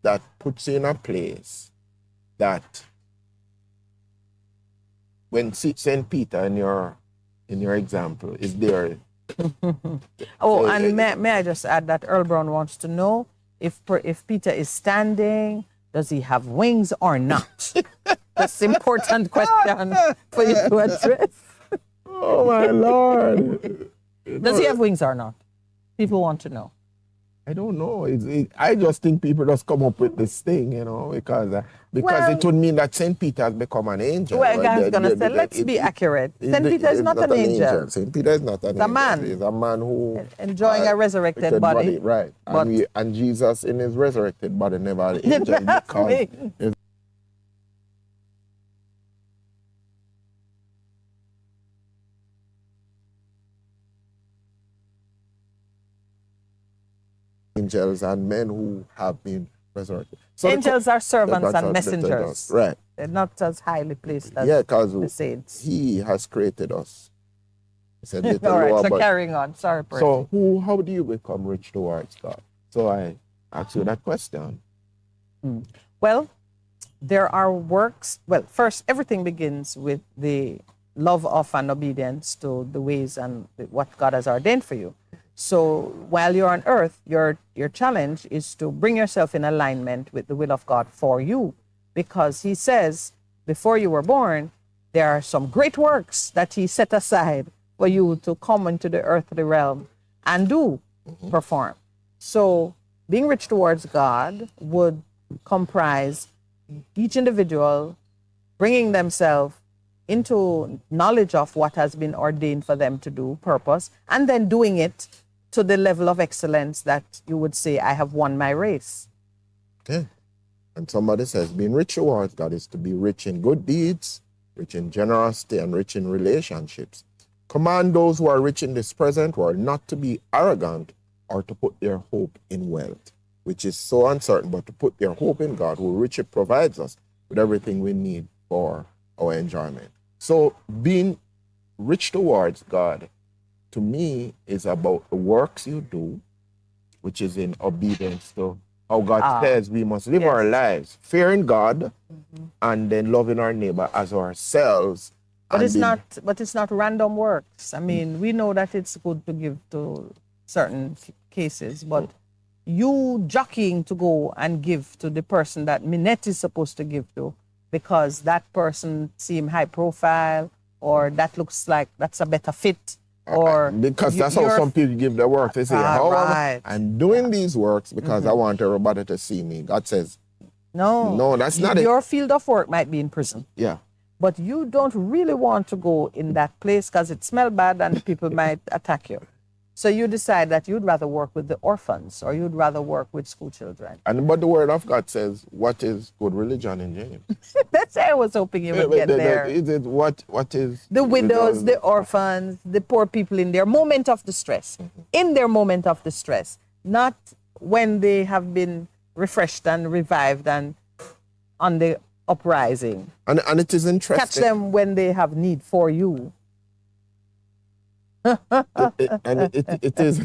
that puts you in a place that when St. Peter in your example is there. And may I just add that Earl Brown wants to know if Peter is standing, does he have wings or not? That's an important question for you to address. Oh my Lord. Does he have wings or not? People want to know. I don't know. I just think people just come up with this thing, because it would mean that St. Peter has become an angel. Well, I was going to say, let's be accurate. St. Peter is not an angel. St. Peter is not an angel. He's a man. He's a man who... enjoying a resurrected body. Right. And Jesus in his resurrected body never had an angel because... angels and men who have been resurrected. So angels are servants and messengers. Right. They're not as highly placed as the saints. He has created us. He said, all right, so carrying on. Sorry, Percy. So how do you become rich towards God? So I ask you that question. Well, there are works. Well, first, everything begins with the love of and obedience to the ways and what God has ordained for you. So while you're on earth, your challenge is to bring yourself in alignment with the will of God for you, because he says before you were born, there are some great works that he set aside for you to come into the earthly realm and perform. So being rich towards God would comprise each individual bringing themselves into knowledge of what has been ordained for them to do, purpose, and then doing it to the level of excellence that you would say, I have won my race. Okay. And somebody says being rich towards God is to be rich in good deeds, rich in generosity, and rich in relationships. Command those who are rich in this present world not to be arrogant or to put their hope in wealth, which is so uncertain, but to put their hope in God, who richly provides us with everything we need for our enjoyment. So being rich towards God, to me, is about the works you do, which is in obedience to how God says we must live our lives, fearing God, and then loving our neighbor as ourselves, But it's not random works. I mean, we know that it's good to give to certain cases, but you jockeying to go and give to the person that Minett is supposed to give to because that person seem high profile or that looks like that's a better fit. Or because that's how some people give their work. They say, I'm doing these works because I want everybody to see me. God says, no, that's not it. Your field of work might be in prison. Yeah. But you don't really want to go in that place because it smells bad and the people might attack you. So you decide that you'd rather work with the orphans or you'd rather work with school children. But the word of God says, what is good religion in James? That's why I was hoping you would get there. Is it what is the widows, the orphans, the poor people in their moment of distress. In their moment of distress. Not when they have been refreshed and revived and on the uprising. And it is interesting. Catch them when they have need for you. It is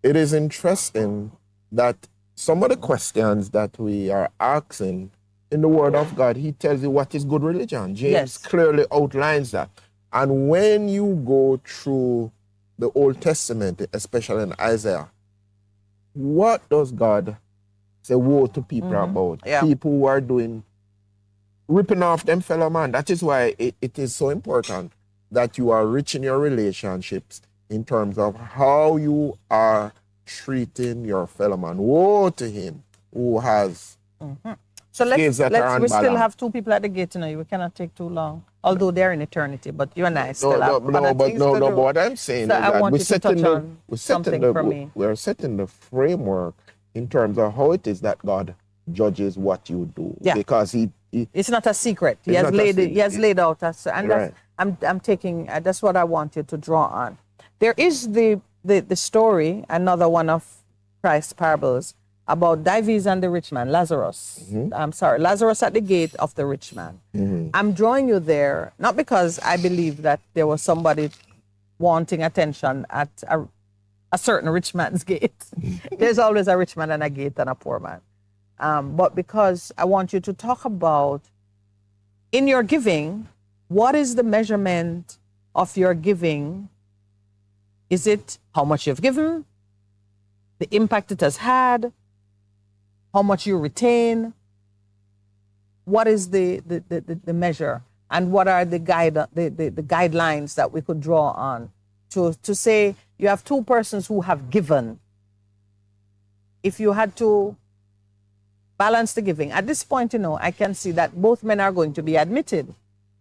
it is interesting that some of the questions that we are asking in the Word of God, He tells you what is good religion. James clearly outlines that. And when you go through the Old Testament, especially in Isaiah, what does God say woe to people about? People who are ripping off them fellow man. That is why it is so important that you are rich in your relationships in terms of how you are treating your fellow man. Woe to him who has So we still have two people at the gate tonight. We cannot take too long. Although they're in eternity, but you and I still have but what I'm saying so is that we're setting the framework in terms of how it is that God judges what you do. Yeah. Because it's not a secret. He has laid out us, and that's, I'm taking. That's what I want you to draw on. There is the story, another one of Christ's parables about Dives and the rich man, Lazarus. I'm sorry, Lazarus at the gate of the rich man. I'm drawing you there not because I believe that there was somebody wanting attention at a certain rich man's gate. There's always a rich man and a gate and a poor man. But because I want you to talk about, in your giving, what is the measurement of your giving? Is it how much you've given, the impact it has had, how much you retain? What is the measure? And what are the guidelines that we could draw on to say you have two persons who have given? If you had to balance the giving. At this point, I can see that both men are going to be admitted,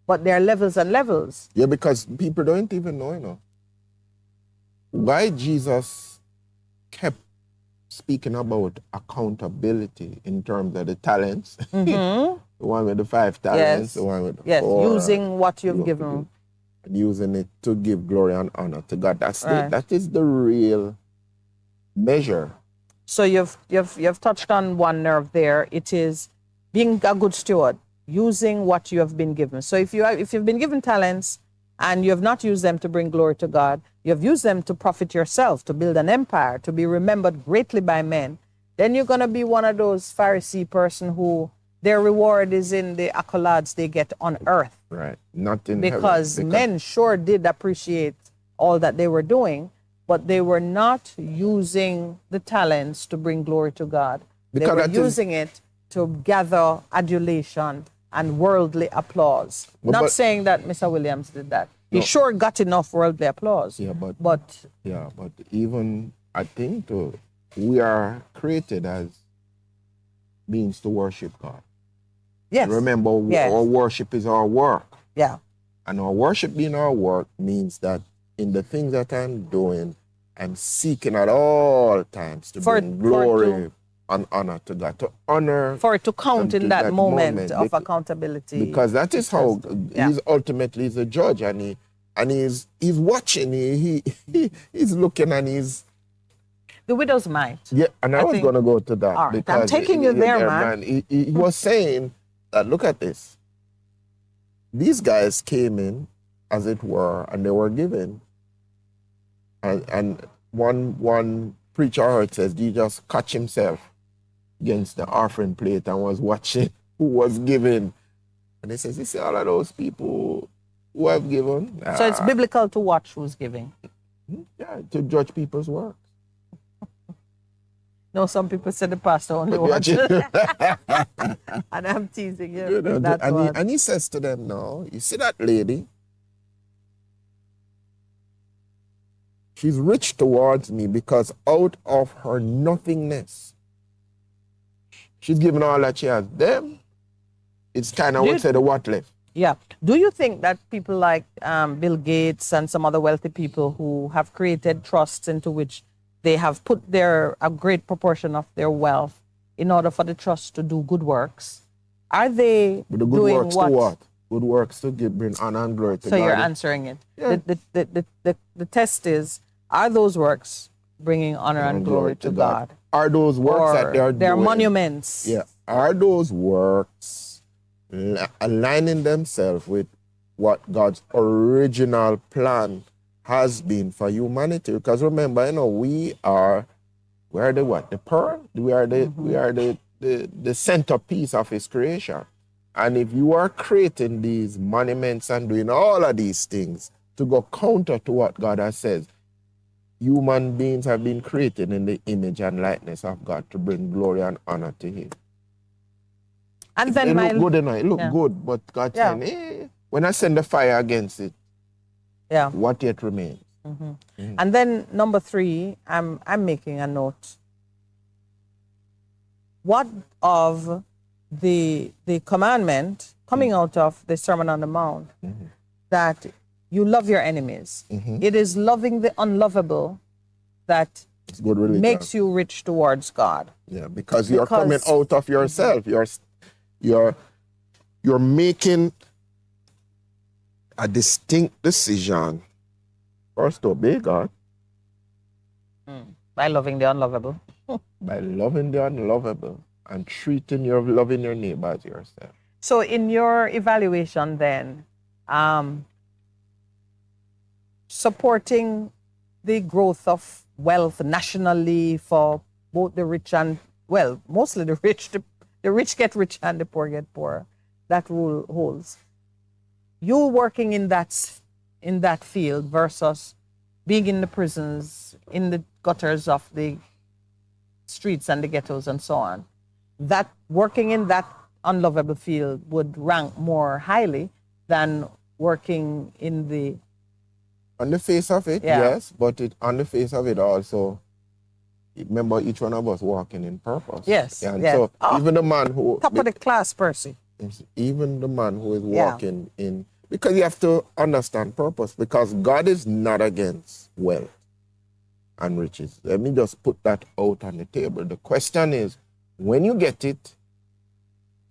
but there are levels and levels. Yeah, because people don't even know, why Jesus kept speaking about accountability in terms of the talents. The one with the 5 talents, the one with the 4. Using what you've given. And using it to give glory and honor to God. That is the real measure. So you've touched on one nerve there. It is being a good steward, using what you have been given. So if you've been given talents and you have not used them to bring glory to God, you have used them to profit yourself, to build an empire, to be remembered greatly by men, then you're going to be one of those Pharisee person who their reward is in the accolades they get on earth. Right, not in because heaven. Men sure did appreciate all that they were doing, but they were not using the talents to bring glory to God. They were using it to gather adulation and worldly applause. Not saying that Mr. Williams did that. He sure got enough worldly applause. Yeah, but even I think we are created as means to worship God. Yes. Remember, our worship is our work. Yeah. And our worship being our work means that in the things that I'm doing, I'm seeking at all times to bring glory and honor to God, to honor. For it to count in that moment of accountability. Because that is how he's ultimately the judge, and he's watching, he's looking, and he's. The widow's mite. Yeah, and I was going to go to that. All right, because I'm taking you there, man. He was saying that, look at this. These guys came in, as it were, and they were given. And one preacher heard says, he just catch himself against the offering plate and was watching who was giving. And he says, you see all of those people who have given. So it's biblical to watch who's giving. Yeah, to judge people's work. No, some people say the pastor only watches. And I'm teasing you. You know, That's and he says to them, no, you see that lady? She's rich towards me because out of her nothingness, she's given all that she has. Them, it's kind of what said the what left. Yeah. Do you think that people like Bill Gates and some other wealthy people who have created trusts into which they have put a great proportion of their wealth in order for the trust to do good works, are they But the good doing works to what? Good works to bring honor and glory to So God. you're answering it. Yeah. The test is, are those works bringing honor and glory to God? Are those works that they are they're doing? monuments? Yeah. Are those works aligning themselves with what God's original plan has been for humanity? Because remember, we are the what? The pearl? We are the centerpiece of his creation. And if you are creating these monuments and doing all of these things to go counter to what God has said, human beings have been created in the image and likeness of God to bring glory and honor to him. And then it look good, it look good, but God saying, when I send the fire against it, what yet remains? And then number 3, I'm making a note. What of the commandment coming out of the Sermon on the Mount that you love your enemies? It is loving the unlovable that makes you rich towards God. Yeah, because you're coming out of yourself. You're making a distinct decision first to obey God. By loving the unlovable. By loving the unlovable and loving your neighbor as yourself. So in your evaluation then, supporting the growth of wealth nationally for both the rich and, well, mostly the rich, the rich get rich and the poor get poor. That rule holds. You working in that field versus being in the prisons, in the gutters of the streets and the ghettos and so on, that working in that unlovable field would rank more highly than working in the... On the face of it, yes, but on the face of it also, remember each one of us walking in purpose. Yes, and so even the man who... Top of the class, Percy. Even the man who is walking in... Because you have to understand purpose, because God is not against wealth and riches. Let me just put that out on the table. The question is, when you get it...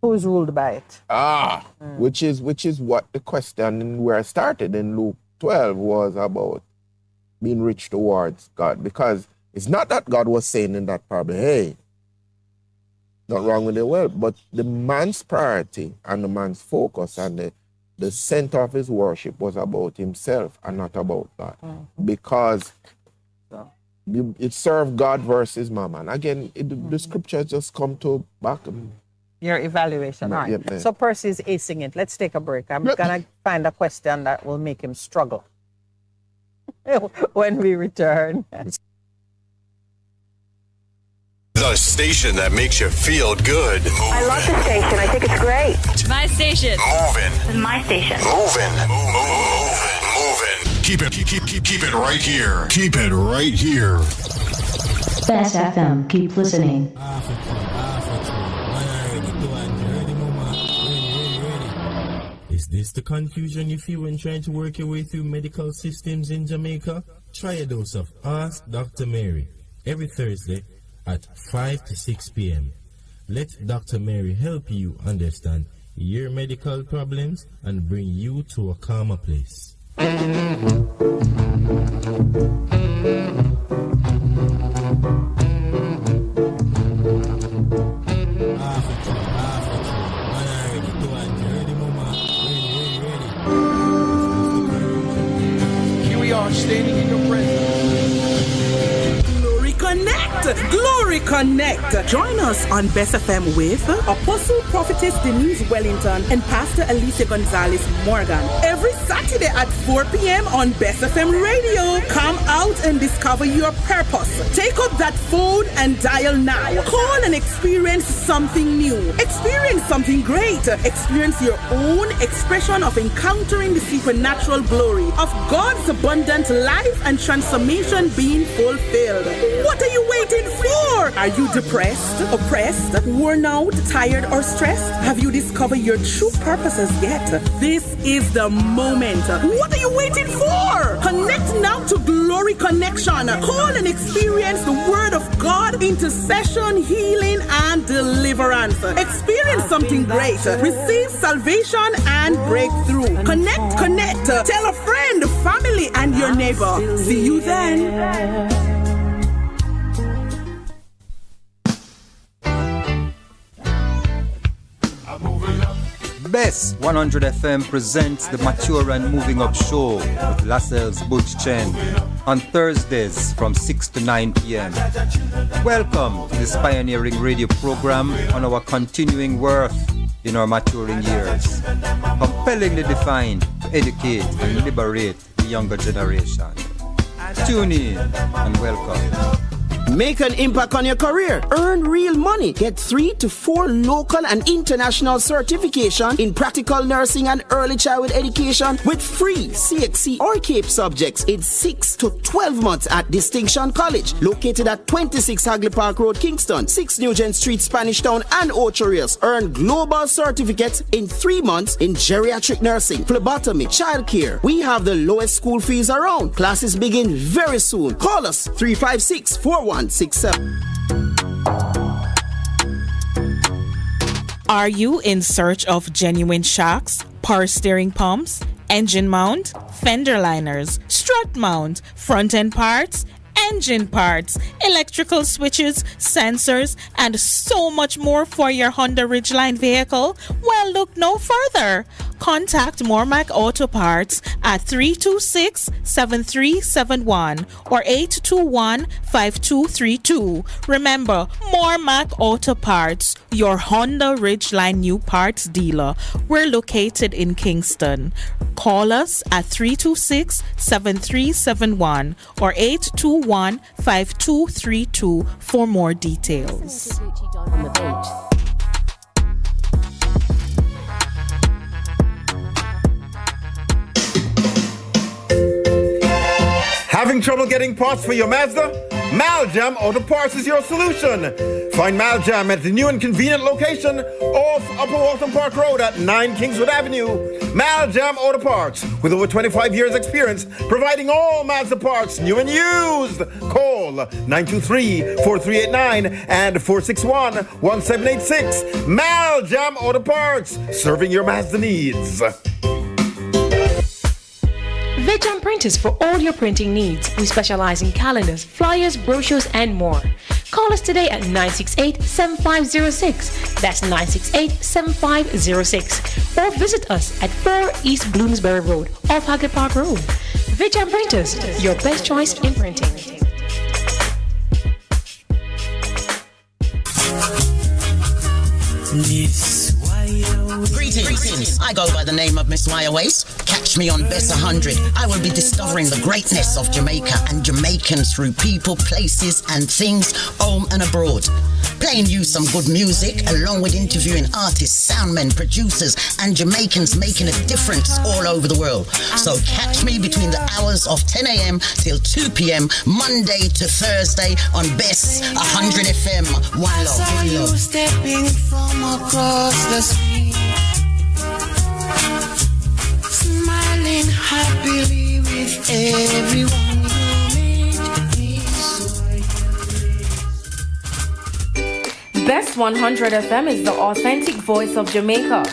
Who is ruled by it? Which is what the question where I started in Luke 12 was about being rich towards God. Because it's not that God was saying in that parable, hey, not wrong with the wealth, but the man's priority and the man's focus and the center of his worship was about himself and not about God. Because it served God versus mammon. Again, the scriptures just come to back. Your evaluation. All right. So Percy is acing it. Let's take a break. I'm going to find a question that will make him struggle when we return. The station that makes you feel good. I love the station. I think it's great. My station. Moving. My station. Moving. Keep it right here. Keep it right here. Bess FM. Keep listening. Is this the confusion you feel when trying to work your way through medical systems in Jamaica? Try a dose of Ask Dr. Mary every Thursday at 5 to 6 p.m. Let Dr. Mary help you understand your medical problems and bring you to a calmer place. Here we are standing in your presence. Glory Connect! Glory Glory Connect. Join us on Bess FM with Apostle Prophetess Denise Wellington and Pastor Alicia Gonzalez Morgan. Every Saturday at 4 p.m. on Bess FM Radio. Come out and discover your purpose. Take up that phone and dial now. Call and experience something new. Experience something great. Experience your own expression of encountering the supernatural glory of God's abundant life and transformation being fulfilled. What are you waiting for? Are you depressed, oppressed, worn out, tired, or stressed? Have you discovered your true purposes yet? This is the moment. What are you waiting for? Connect now to Glory Connection. Call and experience the Word of God, intercession, healing, and deliverance. Experience something great. Receive salvation and breakthrough. Connect. Tell a friend, family, and your neighbor. See you then. Bess 100 FM presents the Mature and Moving Up Show with Lascelles Butch Chen on Thursdays from 6 to 9 p.m. Welcome to this pioneering radio program on our continuing worth in our maturing years, compellingly defined to educate and liberate the younger generation. Tune in and welcome. Make an impact on your career. Earn real money. Get 3 to 4 local and international certification in practical nursing and early childhood education with free CXC or CAPE subjects in 6 to 12 months at Distinction College, located at 26 Hagley Park Road, Kingston, 6 Nugent Street, Spanish Town, and Ocho Rios. Earn global certificates in 3 months in geriatric nursing, phlebotomy, childcare. We have the lowest school fees around. Classes begin very soon. Call us 356-4167. Are you in search of genuine shocks, power steering pumps, engine mount, fender liners, strut mount, front end parts, engine parts, electrical switches, sensors, and so much more for your Honda Ridgeline vehicle? Well, look no further. Contact Mormac Auto Parts at 326-7371 or 821-5232. Remember, Mormac Auto Parts, your Honda Ridgeline new parts dealer. We're located in Kingston. Call us at 326-7371 or 821-5232 for more details. Having trouble getting parts for your Mazda? Maljam Auto Parts is your solution. Find Maljam at the new and convenient location off Upper Waltham Park Road at 9 Kingswood Avenue. Maljam Auto Parts, with over 25 years experience, providing all Mazda parts, new and used. Call 923-4389 and 461-1786. Maljam Auto Parts, serving your Mazda needs. Vijam Printers for all your printing needs. We specialize in calendars, flyers, brochures, and more. Call us today at 968-7506. That's 968-7506. Or visit us at 4 East Bloomsbury Road, off Hagley Park Road. Vijam Printers, your best choice in printing. Greetings. I go by the name of Miss Maya Waste. Catch me on Bess 100. I will be discovering the greatness of Jamaica and Jamaicans through people, places, and things, home and abroad. Playing you some good music, along with interviewing artists, soundmen, producers, and Jamaicans making a difference all over the world. So catch me between the hours of 10 a.m. till 2 p.m. Monday to Thursday on Bess 100 FM. One love. I saw you stepping from across the street, smiling happily with everyone you meet. Bess 100 FM is the authentic voice of Jamaica,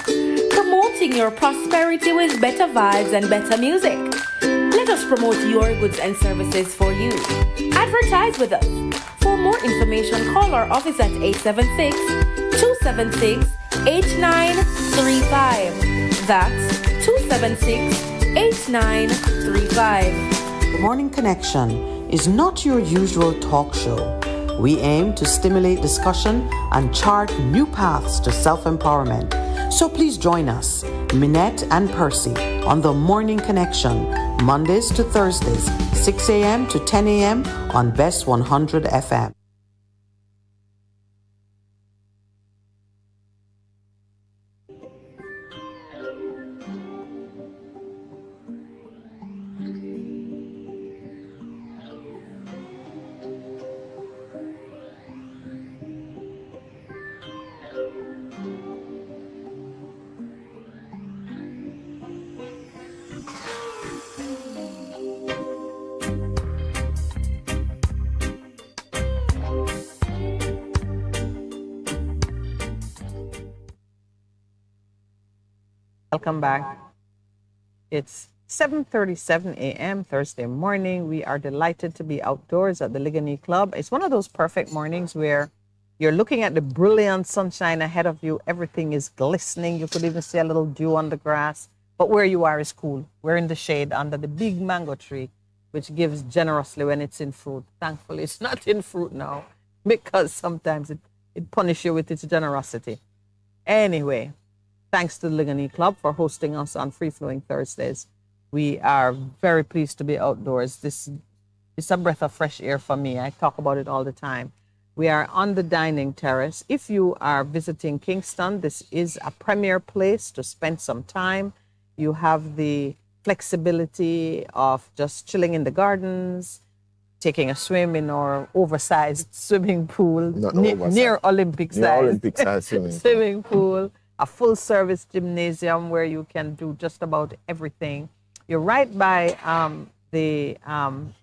promoting your prosperity with better vibes and better music. Let us promote your goods and services for you. Advertise with us. For more information, call our office at 876-276-8935. That's 276-8935. The Morning Connection is not your usual talk show. We aim to stimulate discussion and chart new paths to self-empowerment. So please join us, Minett and Percy, on the Morning Connection, Mondays to Thursdays, 6 a.m. to 10 a.m. on BES 100 FM. Welcome back. It's 7:37 a.m. Thursday morning. We are delighted to be outdoors at the Ligony Club. It's one of those perfect mornings where you're looking at the brilliant sunshine ahead of you. Everything is glistening. You could even see a little dew on the grass. But where you are is cool. We're in the shade under the big mango tree, which gives generously when it's in fruit. Thankfully, it's not in fruit now because sometimes it punishes you with its generosity. Anyway, thanks to the Ligony Club for hosting us on Free Flowing Thursdays. We are very pleased to be outdoors. This is a breath of fresh air for me. I talk about it all the time. We are on the dining terrace. If you are visiting Kingston, this is a premier place to spend some time. You have the flexibility of just chilling in the gardens, taking a swim in our oversized swimming pool near Olympic size. Near Olympic size swimming pool. A full-service gymnasium where you can do just about everything. You're right by the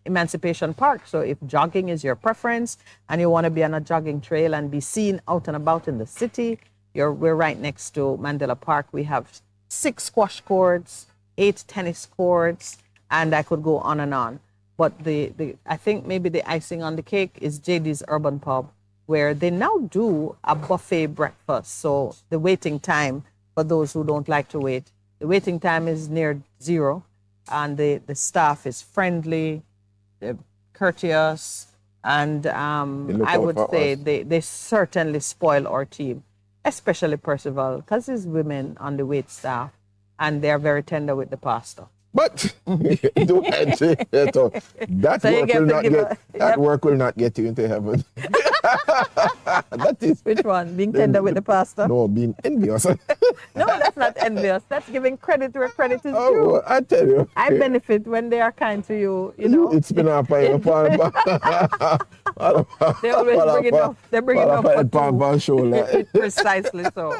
Emancipation Park, so if jogging is your preference and you want to be on a jogging trail and be seen out and about in the city, we're right next to Mandela Park. We have 6 squash courts, 8 tennis courts, and I could go on and on. But I think maybe the icing on the cake is JD's Urban Pub, where they now do a buffet breakfast. So the waiting time, for those who don't like to wait, the waiting time is near zero, and the staff is friendly, courteous, and I would say they certainly spoil our team, especially Percival, because there's women on the wait staff, and they're very tender with the pasta. But that work will not get you into heaven. That is which one? Being tender with the pastor? No, being envious. No, that's not envious. That's giving credit where credit is due. Oh, I tell you. I benefit when they are kind to you. You know. It's been up by They always bring it up. They bring it up for two. Precisely so.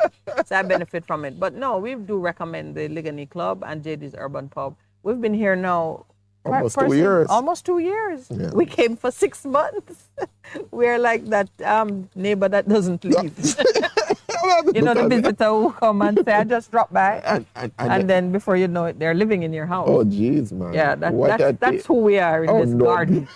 So I benefit from it. But no, we do recommend the Ligony Club and JD's Urban Pub. We've been here now almost 2 years. Almost 2 years. Yeah. We came for 6 months. We're like that neighbor that doesn't leave. You know, the visitor who come and say, I just dropped by. And then before you know it, they're living in your house. Oh, jeez, man. Yeah, that's who we are in this garden.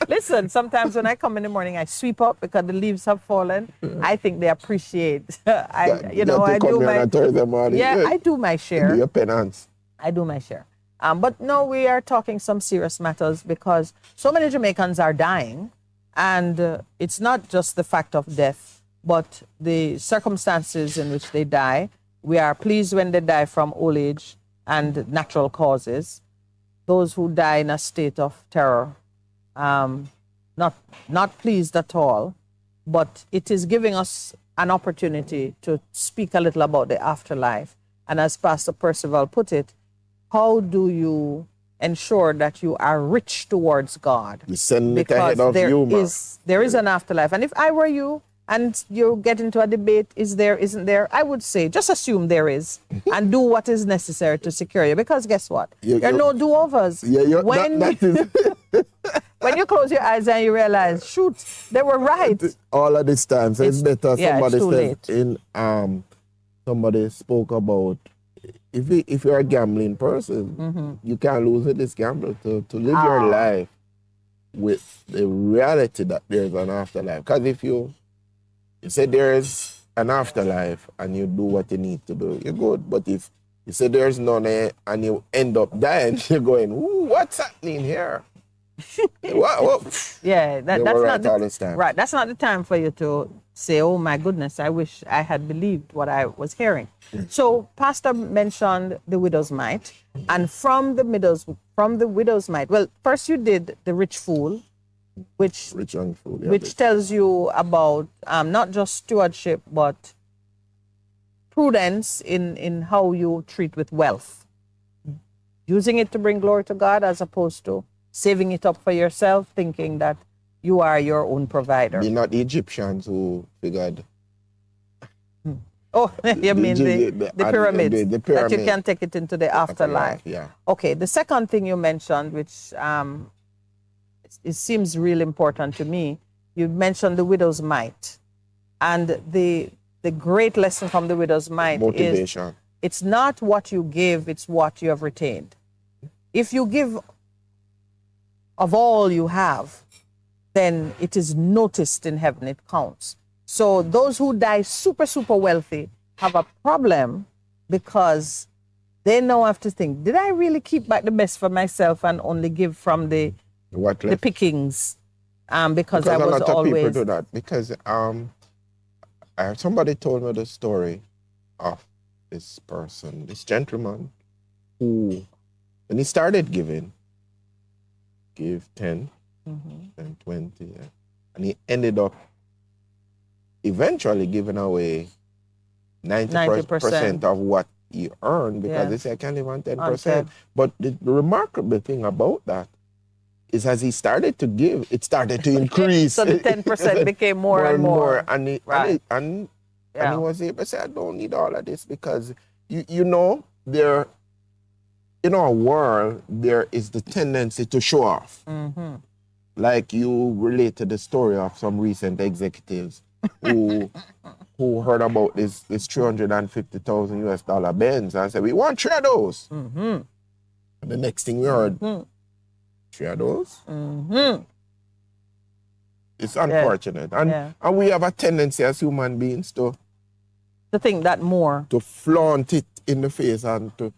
Listen, sometimes when I come in the morning, I sweep up because the leaves have fallen. I think they appreciate. I do my Thursday morning. Yeah, I do my share. Do your penance. I do my share. But no, we are talking some serious matters because so many Jamaicans are dying. And it's not just the fact of death, but the circumstances in which they die. We are pleased when they die from old age and natural causes. Those who die in a state of terror, not pleased at all. But it is giving us an opportunity to speak a little about the afterlife. And as Pastor Percival put it, how do you ensure that you are rich towards God? You send it ahead of you, man. There is an afterlife. And if I were you and you get into a debate, is there, isn't there, I would say just assume there is and do what is necessary to secure you. Because guess what? There are no do-overs. Yeah, when you close your eyes and you realize, shoot, they were right. All of this time. So it's better somebody said somebody spoke about if you're a gambling person, you can't lose with this gamble to live your life with the reality that there's an afterlife. Because if you say there's an afterlife and you do what you need to do, you're good. But if you say there's none and you end up dying, you're going, ooh, what's happening here? Yeah, They that's were not right all this time. right. That's not the time for you to say, "Oh my goodness, I wish I had believed what I was hearing." So, Pastor mentioned the widow's mite, and from the widow's mite. Well, first you did the rich fool, which Rich young fool, yeah, which tells you about not just stewardship but prudence in how you treat with wealth, using it to bring glory to God as opposed to saving it up for yourself, thinking that you are your own provider. You're not the Egyptians who figured. Oh, you mean the pyramids, the that pyramid. you can take it into the afterlife. Yeah. Okay, the second thing you mentioned, which it seems real important to me, you mentioned the widow's mite. And the great lesson from the widow's mite Motivation. is it's not what you give, it's what you have retained. If you give of all you have, then it is noticed in heaven, it counts. So those who die super, super wealthy have a problem because they now have to think, did I really keep back the best for myself and only give from the pickings? Because I was a lot of always... people do that. Because somebody told me the story of this person, this gentleman, who, when he started giving, gave 10 and 20, and he ended up eventually giving away 90% of what he earned because they say I can't live on 10%. But the remarkable thing about that is as he started to give, it started to increase. So the 10% became more and more. And he was able to say, I don't need all of this because, you know, there, in our world, there is the tendency to show off. Like you relate to the story of some recent executives who heard about this $350,000 US Benz and said, we want 3 of those. And the next thing we heard, 3 of those? It's unfortunate. And we have a tendency as human beings to think that more. To flaunt it in the face and to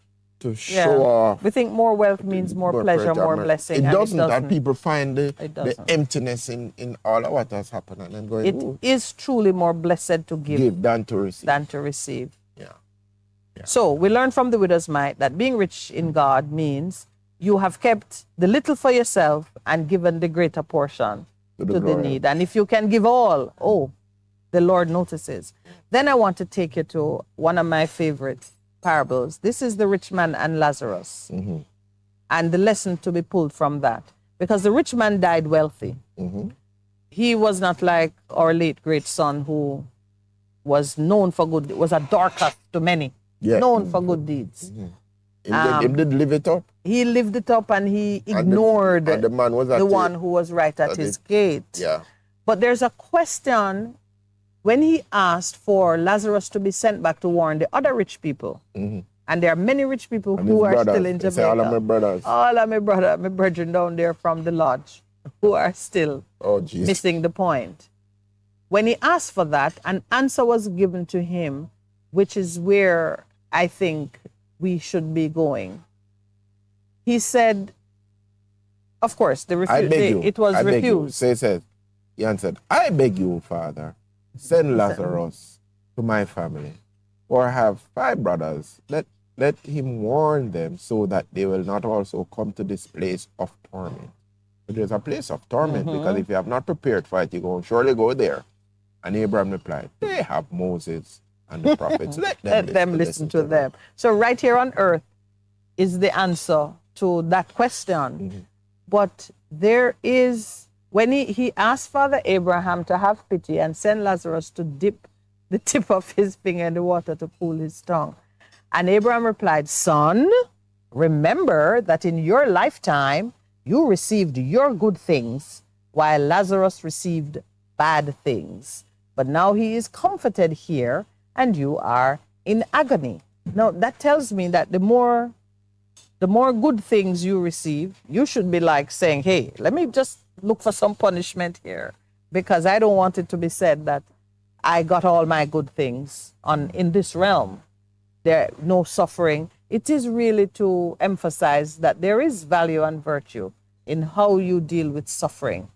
show off. We think more wealth means more pleasure, more blessing. It doesn't. And people find the emptiness in all of what has happened and then going, it is truly more blessed to give than to receive. Yeah. So we learn from the widow's mite that being rich in God means you have kept the little for yourself and given the greater portion to the need. And if you can give all, the Lord notices. Then I want to take you to one of my favorite parables. This is the rich man and Lazarus. And the lesson to be pulled from that. Because the rich man died wealthy. He was not like our late great son who was known for good, was a Dorcas to many, known for good deeds. He did live it up. He lived it up and he ignored and the man was the one who was right at his gate. Yeah. But there's a question when he asked for Lazarus to be sent back to warn the other rich people. And there are many rich people who are still in Jamaica. All of my brothers. All of my brethren down there from the lodge who are still missing the point. When he asked for that, an answer was given to him, which is where I think we should be going. He said, of course, it was refused. So he said, he answered, I beg you, Father, send Lazarus to my family, for I have 5 brothers. Let him warn them so that they will not also come to this place of torment. But there's a place of torment because if you have not prepared for it, you will surely go there. And Abraham replied, they have Moses and the prophets. Let them listen to them. So right here on earth is the answer to that question. But there is, when he asked Father Abraham to have pity and send Lazarus to dip the tip of his finger in the water to cool his tongue. And Abraham replied, son, remember that in your lifetime, you received your good things while Lazarus received bad things. But now he is comforted here and you are in agony. Now that tells me that the more good things you receive, you should be like saying, hey, let me just look for some punishment here because I don't want it to be said that I got all my good things in this realm. There no suffering. It is really to emphasize that there is value and virtue in how you deal with suffering.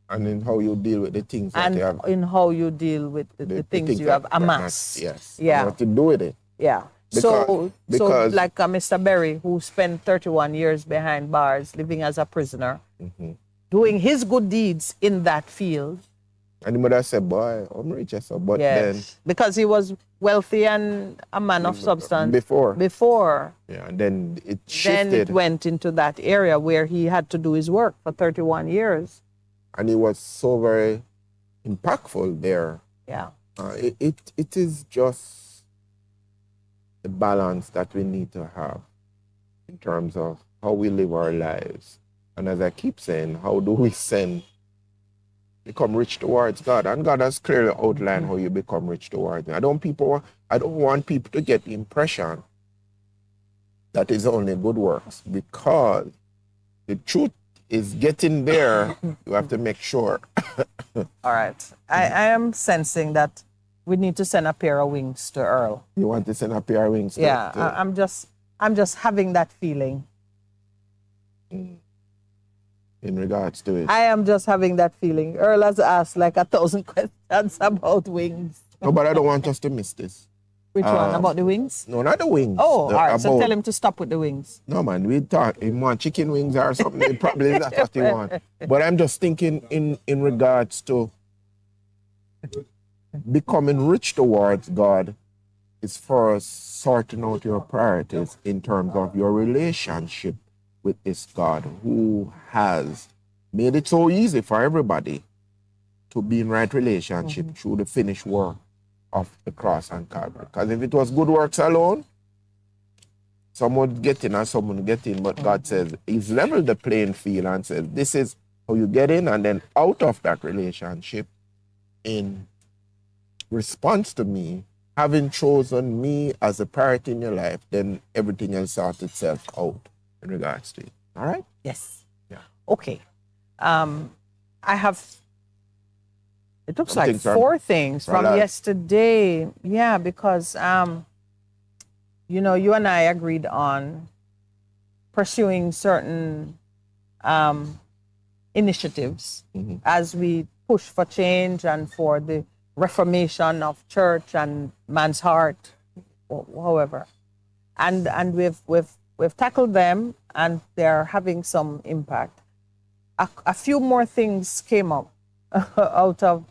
And in how you deal with the things that And you have. in how you deal with the things you have amassed. Yes. Yeah. And what to do with it. Yeah. So like Mr. Berry, who spent 31 years behind bars, living as a prisoner, doing his good deeds in that field. And he would have said, boy, I'm rich, so, but then... Because he was wealthy and a man of substance. Before. Yeah, and then it shifted. Then it went into that area where he had to do his work for 31 years. And he was so very impactful there. Yeah. It is just the balance that we need to have in terms of how we live our lives. And as I keep saying, how do we become rich towards God? And God has clearly outlined how you become rich towards Him. I don't want people to get the impression that it's only good works, because the truth is getting there. You have to make sure. All right. I am sensing that we need to send a pair of wings to Earl. You want to send a pair of wings to I'm just having that feeling. In regards to it. I am just having that feeling. Earl has asked like 1,000 questions about wings. No, but I don't want us to miss this. Which one? About the wings? No, not the wings. Oh, all right. So tell him to stop with the wings. No, man. We thought he want chicken wings or something. Probably that's what he want. But I'm just thinking in regards to becoming rich towards God is first sorting out your priorities in terms of your relationship with this God who has made it so easy for everybody to be in right relationship through the finished work of the cross and Calvary. Because if it was good works alone, some would get in and some would get in. But God says, He's leveled the playing field and says, this is how you get in, and then out of that relationship, in response to me, having chosen me as a priority in your life, then everything else sorts itself out in regards to it. All right? Yes. Yeah. Okay. I have, it looks like 4 things from yesterday. Yeah, because, you know, you and I agreed on pursuing certain initiatives as we push for change and for the reformation of church and man's heart, or however. And we've tackled them, and they're having some impact. A few more things came up out of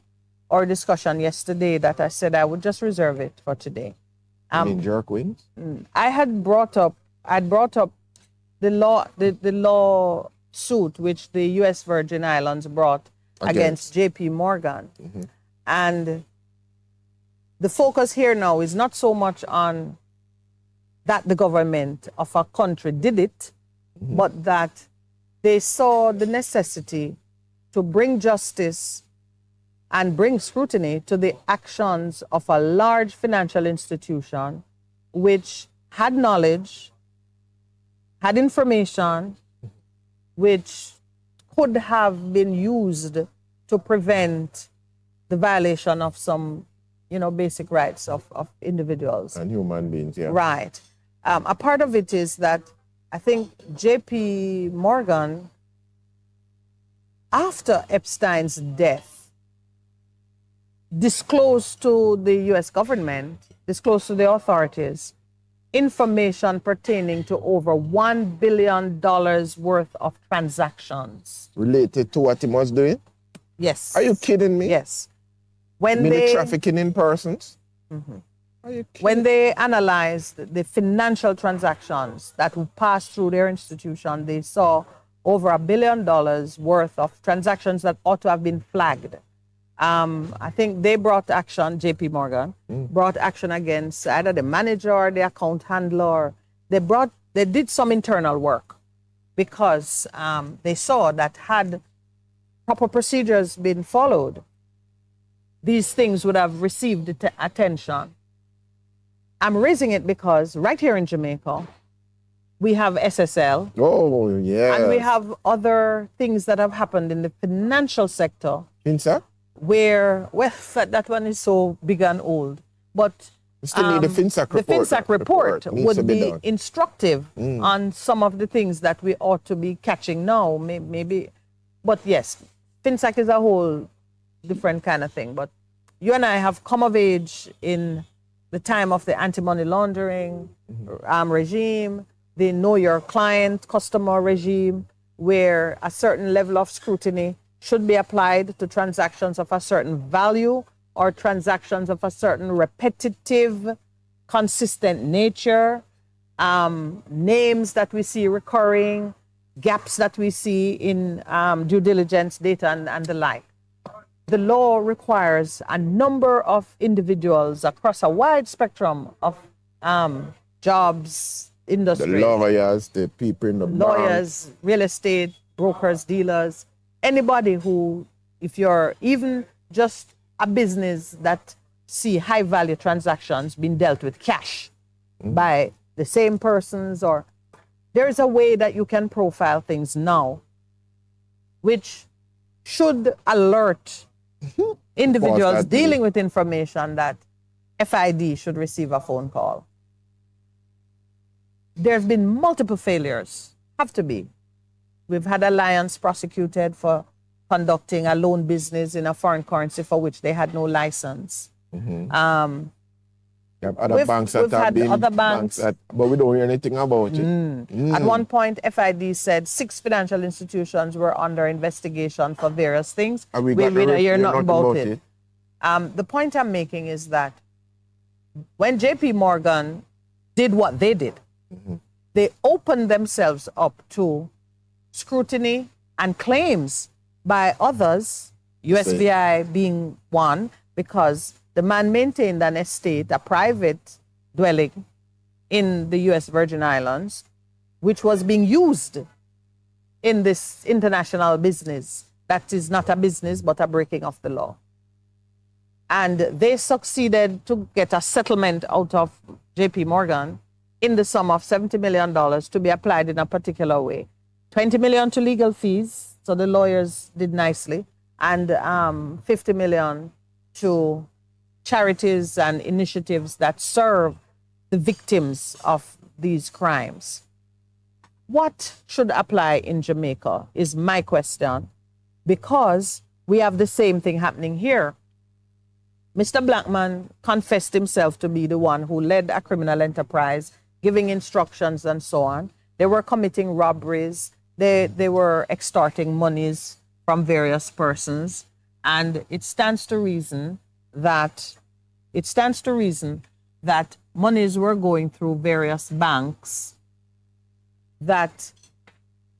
our discussion yesterday that I said I would just reserve it for today. You mean jerk wings? I had brought up the law suit which the U.S. Virgin Islands brought against J.P. Morgan. And the focus here now is not so much on that the government of a country did it, but that they saw the necessity to bring justice and bring scrutiny to the actions of a large financial institution which had knowledge, had information, which could have been used to prevent the violation of some, you know, basic rights of individuals. And human beings, yeah. Right. A part of it is that I think J.P. Morgan, after Epstein's death, disclosed to the U.S. government, disclosed to the authorities, information pertaining to over $1 billion worth of transactions. Related to what he was doing? Yes. Are you kidding me? Yes. Trafficking in persons? When they analyzed the financial transactions that would pass through their institution, they saw over $1 billion worth of transactions that ought to have been flagged. I think they brought action, J.P. Morgan, brought action against either the manager or the account handler. They did some internal work because they saw that had proper procedures been followed, these things would have received attention. I'm raising it because right here in Jamaica, we have SSL. Oh, yeah. And we have other things that have happened in the financial sector. Inside? Where, well, that one is so big and old. But Still need the FinSAC report. The FinSAC report needs would to be done. instructive on some of the things that we ought to be catching now. Maybe, but yes, FinSAC is a whole different kind of thing. But you and I have come of age in the time of the anti-money laundering regime, the know your client customer regime, where a certain level of scrutiny should be applied to transactions of a certain value or transactions of a certain repetitive, consistent nature, names that we see recurring, gaps that we see in due diligence data and the like. The law requires a number of individuals across a wide spectrum of jobs, industry. The lawyers, the people in the lawyers, bank. real estate, brokers, dealers, anybody who, if you're even just a business that see high value transactions being dealt with cash by the same persons, or there's a way that you can profile things now which should alert individuals dealing with information that FID should receive a phone call. There's been multiple failures, have to be. We've had Alliance prosecuted for conducting a loan business in a foreign currency for which they had no license. Other banks that have been other banks that, but we don't hear anything about it. At one point, FID said 6 financial institutions were under investigation for various things. We hear nothing about it. The point I'm making is that when JP Morgan did what they did, they opened themselves up to scrutiny and claims by others, USVI being one, because the man maintained an estate, a private dwelling in the US Virgin Islands, which was being used in this international business that is not a business but a breaking of the law. And they succeeded to get a settlement out of JP Morgan in the sum of $70 million to be applied in a particular way. $20 million to legal fees, so the lawyers did nicely, and $50 million to charities and initiatives that serve the victims of these crimes. What should apply in Jamaica is my question, because we have the same thing happening here. Mr. Blackman confessed himself to be the one who led a criminal enterprise, giving instructions and so on. They were committing robberies. They were extorting monies from various persons. And it stands to reason that monies were going through various banks that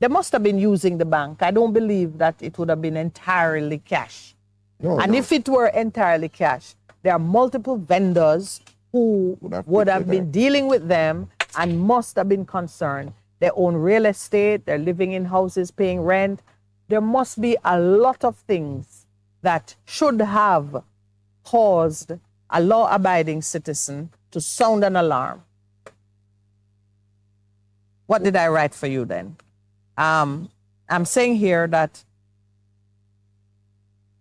they must have been using the bank. I don't believe that it would have been entirely cash. If it were entirely cash, there are multiple vendors who would have been dealing with them and must have been concerned. They own real estate, they're living in houses, paying rent. There must be a lot of things that should have caused a law-abiding citizen to sound an alarm. What did I write for you then? I'm saying here that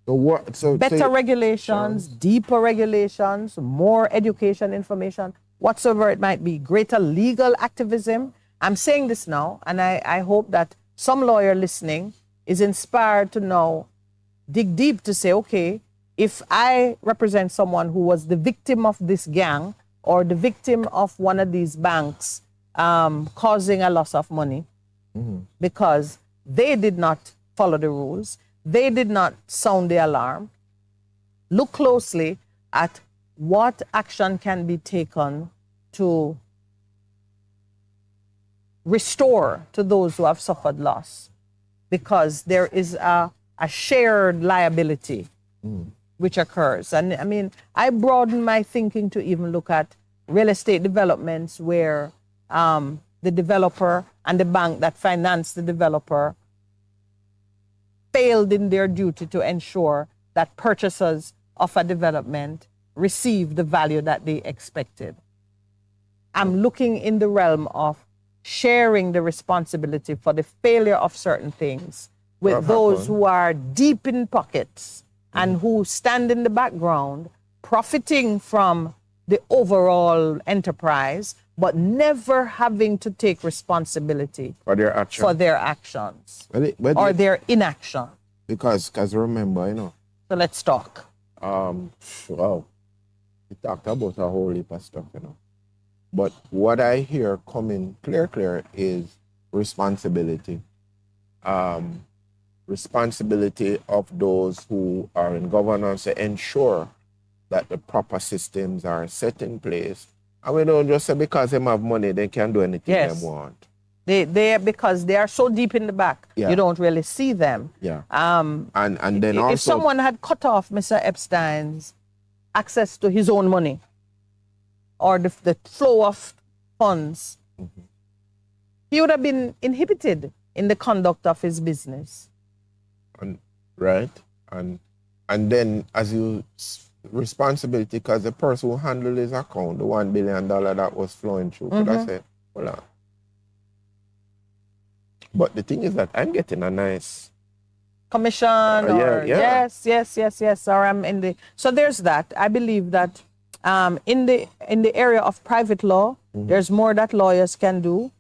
better regulations, deeper regulations, more education, information, whatsoever it might be, greater legal activism. I'm saying this now, and I hope that some lawyer listening is inspired to now dig deep to say, okay, if I represent someone who was the victim of this gang or the victim of one of these banks causing a loss of money because they did not follow the rules, they did not sound the alarm, look closely at what action can be taken to restore to those who have suffered loss, because there is a shared liability which occurs. And I mean, I broaden my thinking to even look at real estate developments where the developer and the bank that financed the developer failed in their duty to ensure that purchasers of a development receive the value that they expected. I'm looking in the realm of sharing the responsibility for the failure of certain things with those who are deep in pockets and who stand in the background, profiting from the overall enterprise, but never having to take responsibility for their actions. Or their inaction. Because remember, you know. So let's talk. Wow. We talked about a whole heap of stuff, you know. But what I hear coming clear is responsibility. Responsibility of those who are in governance to ensure that the proper systems are set in place. And we don't just say because they have money, they can do anything they want. They because they are so deep in the back, you don't really see them. Yeah. And then also, if someone had cut off Mr. Epstein's access to his own money or the flow of funds, he would have been inhibited in the conduct of his business. Right. And then as you responsibility, because the person who handled his account, the $1 billion that was flowing through, could I say, well, but the thing is that I'm getting a nice commission yes, or I'm in the, so there's that. I believe that in the area of private law, there's more that lawyers can do,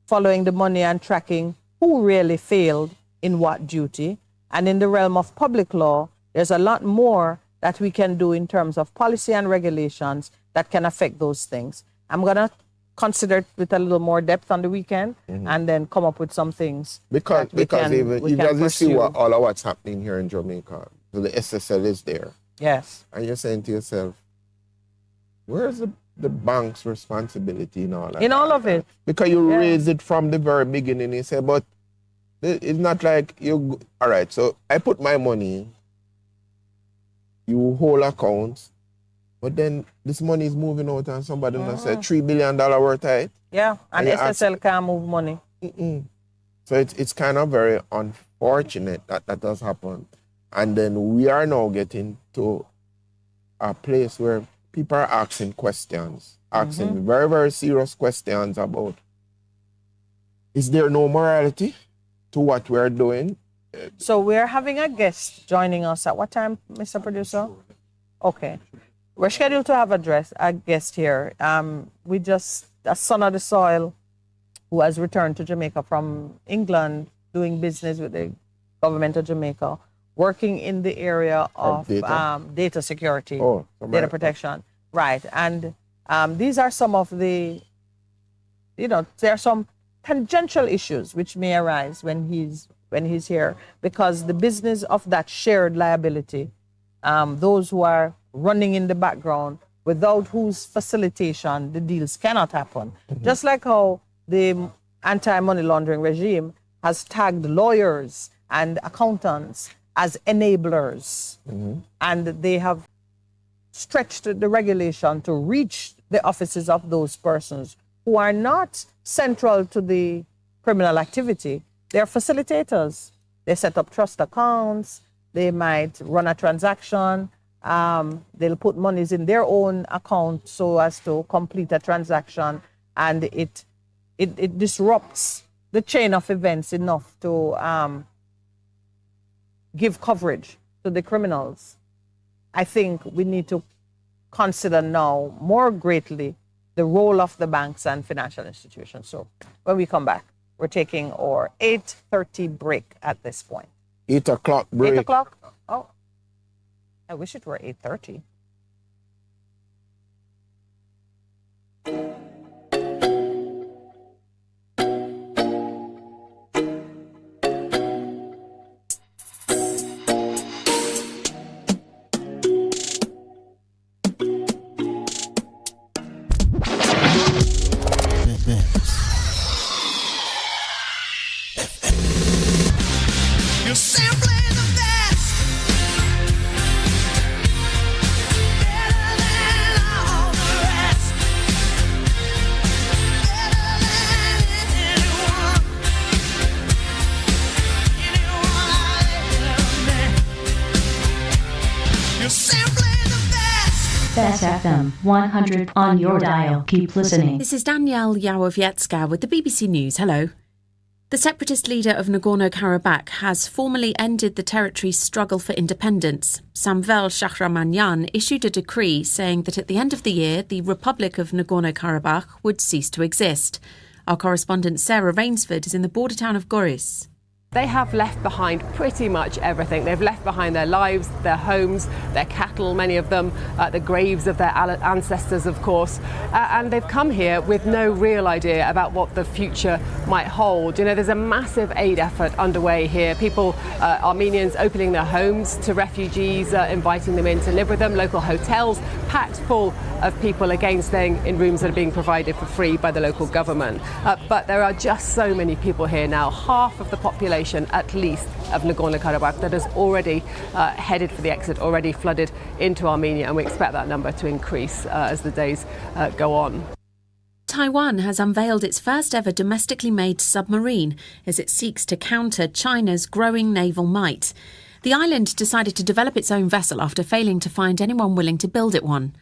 following the money and tracking who really failed in what duty. And in the realm of public law, there's a lot more that we can do in terms of policy and regulations that can affect those things. I'm going to consider it with a little more depth on the weekend and then come up with some things. Because even you see all of what's happening here in Jamaica, so the SSL is there. Yes. And you're saying to yourself, where's the bank's responsibility in all of all of it? Because you raised it from the very beginning. You say, but it's not like you, all right, so I put my money, you hold accounts, but then this money is moving out and somebody will say $3 billion worth of it. Yeah, and SSL can't move money. So it's kind of very unfortunate that does happen. And then we are now getting to a place where people are asking questions, asking very, very serious questions about, is there no morality to what we're doing? So we're having a guest joining us at what time, Mr. Producer? Okay. We're scheduled to have a guest here. A son of the soil who has returned to Jamaica from England, doing business with the government of Jamaica, working in the area of data security, data protection. Right. And these are some of the, there are some tangential issues which may arise when he's here, because the business of that shared liability, those who are running in the background, without whose facilitation the deals cannot happen. Just like how the anti-money laundering regime has tagged lawyers and accountants as enablers, and they have stretched the regulation to reach the offices of those persons who are not central to the criminal activity. They're facilitators. They set up trust accounts. They might run a transaction. They'll put monies in their own account so as to complete a transaction, and it disrupts the chain of events enough to give coverage to the criminals. I think we need to consider now more greatly the role of the banks and financial institutions. So when we come back, we're taking our 8:30 break at this point. 8 o'clock break. 8 o'clock? Oh, I wish it were 8:30. You're simply the best, better than all the rest, better than anyone I've ever met. You're simply the best. Bess FM 100 on your dial. Keep listening. This is Danielle Yawowiecka with the BBC News. Hello. The separatist leader of Nagorno-Karabakh has formally ended the territory's struggle for independence. Samvel Shahramanyan issued a decree saying that at the end of the year, the Republic of Nagorno-Karabakh would cease to exist. Our correspondent Sarah Rainsford is in the border town of Goris. They have left behind pretty much everything. They've left behind their lives, their homes, their cattle, many of them, the graves of their ancestors, of course. And they've come here with no real idea about what the future might hold. You know, there's a massive aid effort underway here. People, Armenians opening their homes to refugees, inviting them in to live with them. Local hotels packed full of people, again, staying in rooms that are being provided for free by the local government. But there are just so many people here now. Half of the population, at least, of Nagorno-Karabakh that has already headed for the exit, already flooded into Armenia, and we expect that number to increase as the days go on. Taiwan has unveiled its first ever domestically made submarine as it seeks to counter China's growing naval might. The island decided to develop its own vessel after failing to find anyone willing to build it one.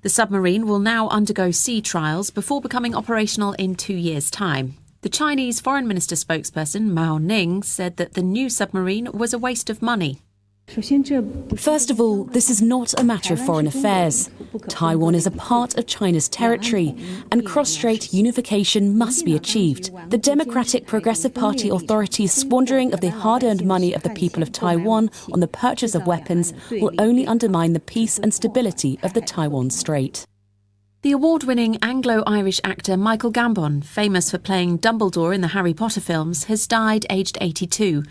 The submarine will now undergo sea trials before becoming operational in 2 years' time. The Chinese Foreign Minister spokesperson Mao Ning said that the new submarine was a waste of money. First of all, this is not a matter of foreign affairs. Taiwan is a part of China's territory, and cross-strait unification must be achieved. The Democratic Progressive Party authorities' squandering of the hard-earned money of the people of Taiwan on the purchase of weapons will only undermine the peace and stability of the Taiwan Strait. The award-winning Anglo-Irish actor Michael Gambon, famous for playing Dumbledore in the Harry Potter films, has died aged 82.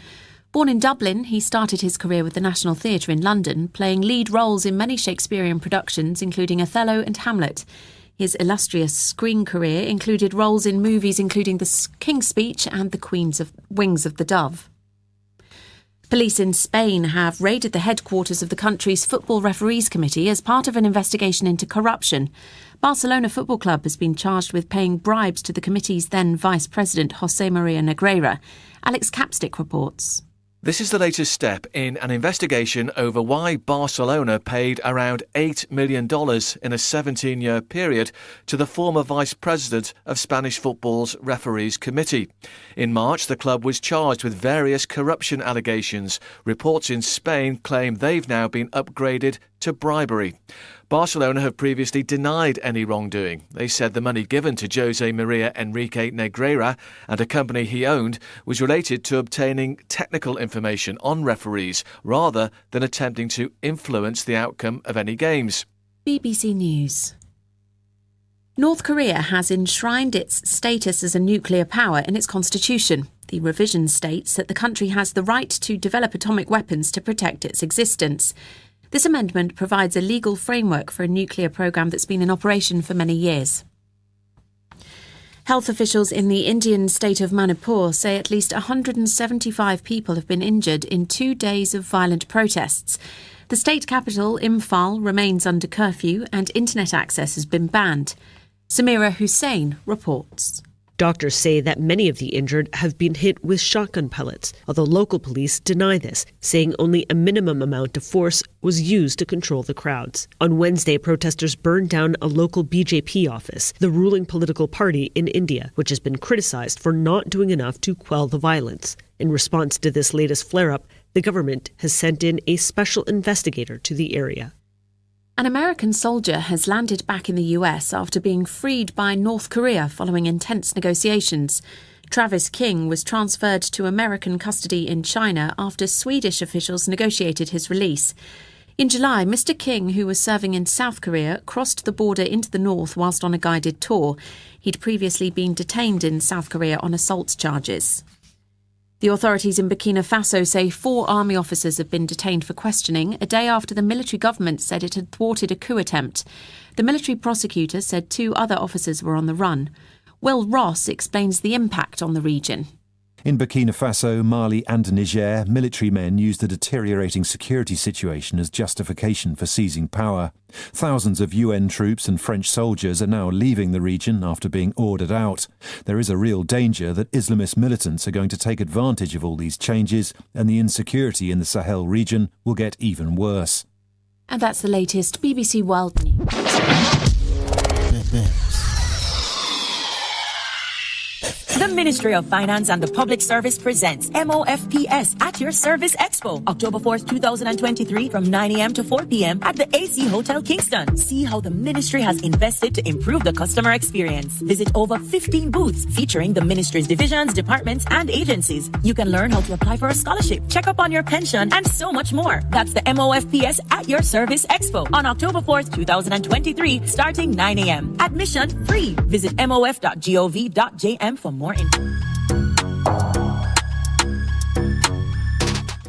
Born in Dublin, he started his career with the National Theatre in London, playing lead roles in many Shakespearean productions, including Othello and Hamlet. His illustrious screen career included roles in movies including The King's Speech and The Wings of the Dove. Police in Spain have raided the headquarters of the country's Football Referees Committee as part of an investigation into corruption. Barcelona Football Club has been charged with paying bribes to the committee's then Vice President José María Negreira. Alex Capstick reports. This is the latest step in an investigation over why Barcelona paid around $8 million in a 17-year period to the former vice president of Spanish football's referees committee. In March, the club was charged with various corruption allegations. Reports in Spain claim they've now been upgraded to bribery. Barcelona have previously denied any wrongdoing. They said the money given to José María Enrique Negreira and a company he owned was related to obtaining technical information on referees rather than attempting to influence the outcome of any games. BBC News. North Korea has enshrined its status as a nuclear power in its constitution. The revision states that the country has the right to develop atomic weapons to protect its existence. This amendment provides a legal framework for a nuclear program that's been in operation for many years. Health officials in the Indian state of Manipur say at least 175 people have been injured in 2 days of violent protests. The state capital, Imphal, remains under curfew and internet access has been banned. Samira Hussain reports. Doctors say that many of the injured have been hit with shotgun pellets, although local police deny this, saying only a minimum amount of force was used to control the crowds. On Wednesday, protesters burned down a local BJP office, the ruling political party in India, which has been criticized for not doing enough to quell the violence. In response to this latest flare-up, the government has sent in a special investigator to the area. An American soldier has landed back in the US after being freed by North Korea following intense negotiations. Travis King was transferred to American custody in China after Swedish officials negotiated his release. In July, Mr. King, who was serving in South Korea, crossed the border into the north whilst on a guided tour. He'd previously been detained in South Korea on assault charges. The authorities in Burkina Faso say 4 army officers have been detained for questioning a day after the military government said it had thwarted a coup attempt. The military prosecutor said 2 other officers were on the run. Will Ross explains the impact on the region. In Burkina Faso, Mali and Niger, military men used the deteriorating security situation as justification for seizing power. Thousands of UN troops and French soldiers are now leaving the region after being ordered out. There is a real danger that Islamist militants are going to take advantage of all these changes, and the insecurity in the Sahel region will get even worse. And that's the latest BBC World News. The Ministry of Finance and the Public Service presents MOFPS at Your Service Expo, October 4th, 2023 from 9 a.m. to 4 p.m. at the AC Hotel Kingston. See how the ministry has invested to improve the customer experience. Visit over 15 booths featuring the ministry's divisions, departments, and agencies. You can learn how to apply for a scholarship, check up on your pension, and so much more. That's the MOFPS at Your Service Expo on October 4th, 2023, starting 9 a.m. Admission free. Visit mof.gov.jm for more info.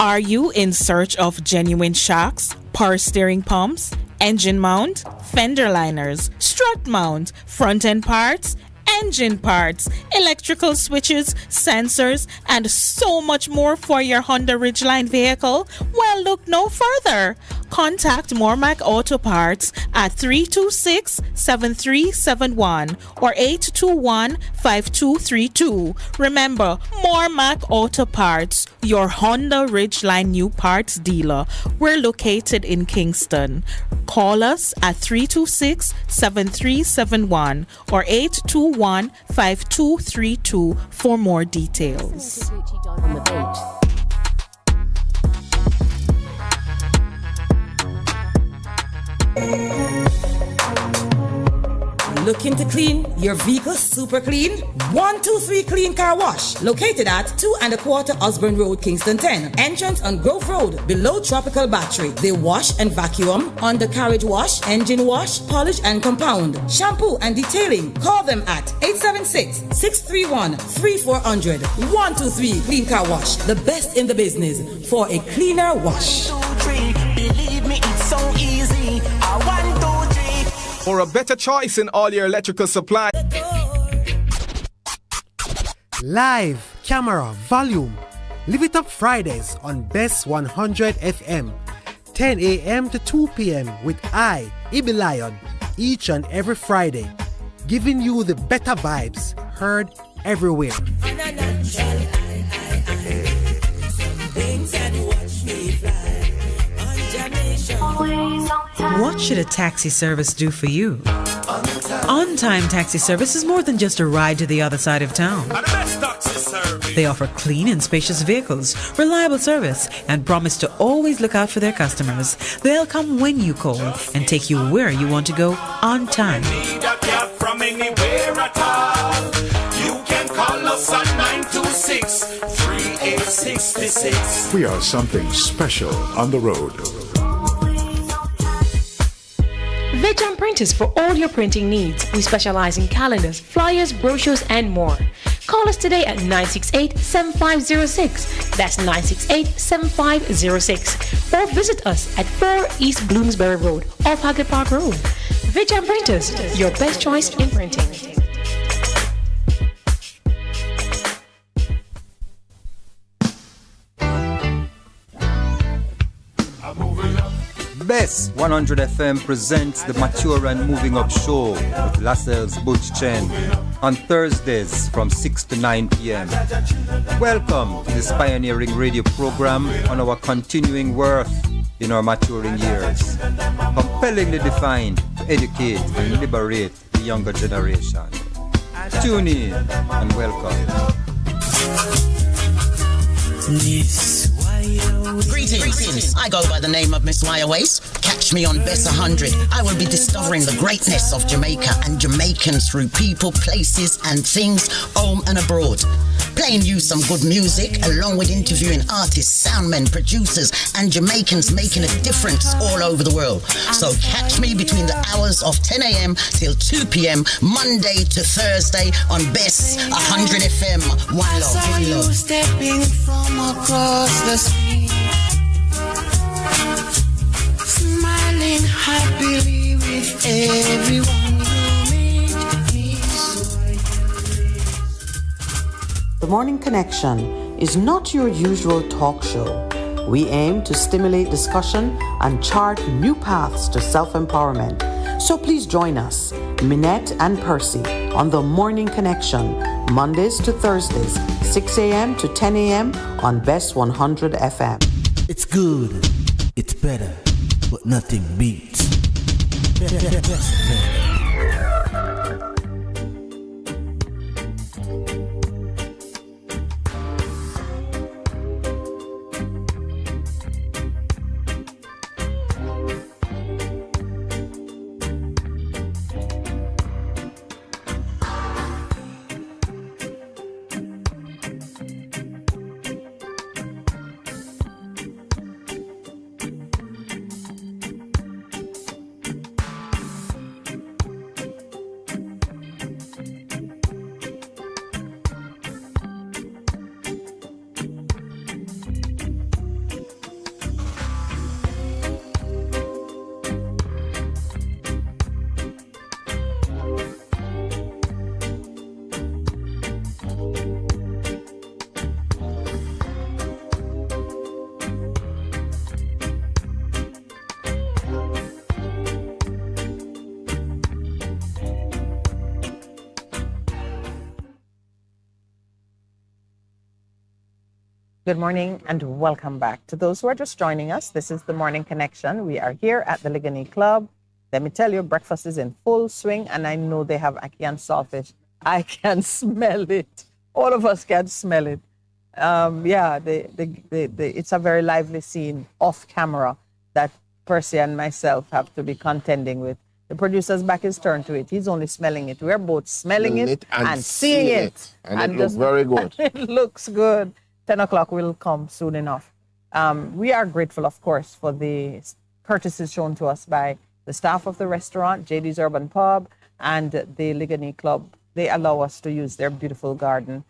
Are you in search of genuine shocks, power steering pumps, engine mount, fender liners, strut mount, front end parts, engine parts, electrical switches, sensors, and so much more for your Honda Ridgeline vehicle? Well, look no further. Contact Mormac Auto Parts at 326-7371 or 821-5232. Remember, Mormac Auto Parts, your Honda Ridgeline new parts dealer. We're located in Kingston. Call us at 326-7371 or 821-5232 for more details. Looking to clean your vehicle super clean? 123 Clean Car Wash, located at 2 1/4 Osborne Road, Kingston 10. Entrance on Grove Road, below Tropical Battery. They wash and vacuum, undercarriage wash, engine wash, polish and compound, shampoo and detailing. Call them at 876-631-3400. 123 Clean Car Wash, the best in the business for a cleaner wash. 1, 2, 3, believe me, it's so easy. 1, 2, 3. For a better choice in all your electrical supply. Live, camera, volume. Live it up Fridays on Bess 100 FM. 10 a.m. to 2 p.m. with I, Ibi Lion, each and every Friday. Giving you the better vibes, heard everywhere. What should a taxi service do for you? On-Time Taxi Service is more than just a ride to the other side of town. They offer clean and spacious vehicles, reliable service, and promise to always look out for their customers. They'll come when you call and take you where you want to go on time. From anywhere at all. You can call us at 926-3866. We are something special on the road. Vejan Printers for all your printing needs. We specialize in calendars, flyers, brochures, and more. Call us today at 968-7506. That's 968-7506. Or visit us at 4 East Bloomsbury Road, off Hagley Park Road. Vejan Printers, your best choice in printing. Bess 100 FM presents the Mature and Moving Up Show with Lascelles Butch Chen on Thursdays from 6 to 9 p.m. Welcome to this pioneering radio program on our continuing worth in our maturing years, compellingly defined to educate and liberate the younger generation. Tune in and welcome. Greetings. I go by the name of Miss Wire Waist. Catch me on Bess 100. I will be discovering the greatness of Jamaica and Jamaicans through people, places, and things, home and abroad. Playing you some good music, along with interviewing artists, soundmen, producers, and Jamaicans making a difference all over the world. So catch me between the hours of 10 a.m. till 2 p.m. Monday to Thursday on Bess 100 FM. One love, one love. Stepping from across the street, smiling happily with everyone you meet. The Morning Connection is not your usual talk show. We aim to stimulate discussion and chart new paths to self-empowerment. So please join us, Minett and Percy, on The Morning Connection, Mondays to Thursdays, 6 a.m. to 10 a.m. on Bess 100 FM. It's good, it's better, but nothing beats. Good morning and welcome back. To those who are just joining us, this is the Morning Connection. We are here at the Ligani Club. Let me tell you, breakfast is in full swing, and I know they have ackee and saltfish. I can smell it. All of us can smell it. It's a very lively scene off camera that Percy and myself have to be contending with. The producer's back is turned to it. He's only smelling it. We're both smelling it and seeing it. And it looks very good. It looks good. 10 o'clock will come soon enough. We are grateful, of course, for the courtesies shown to us by the staff of the restaurant, JD's Urban Pub, and the Ligani Club. They allow us to use their beautiful garden.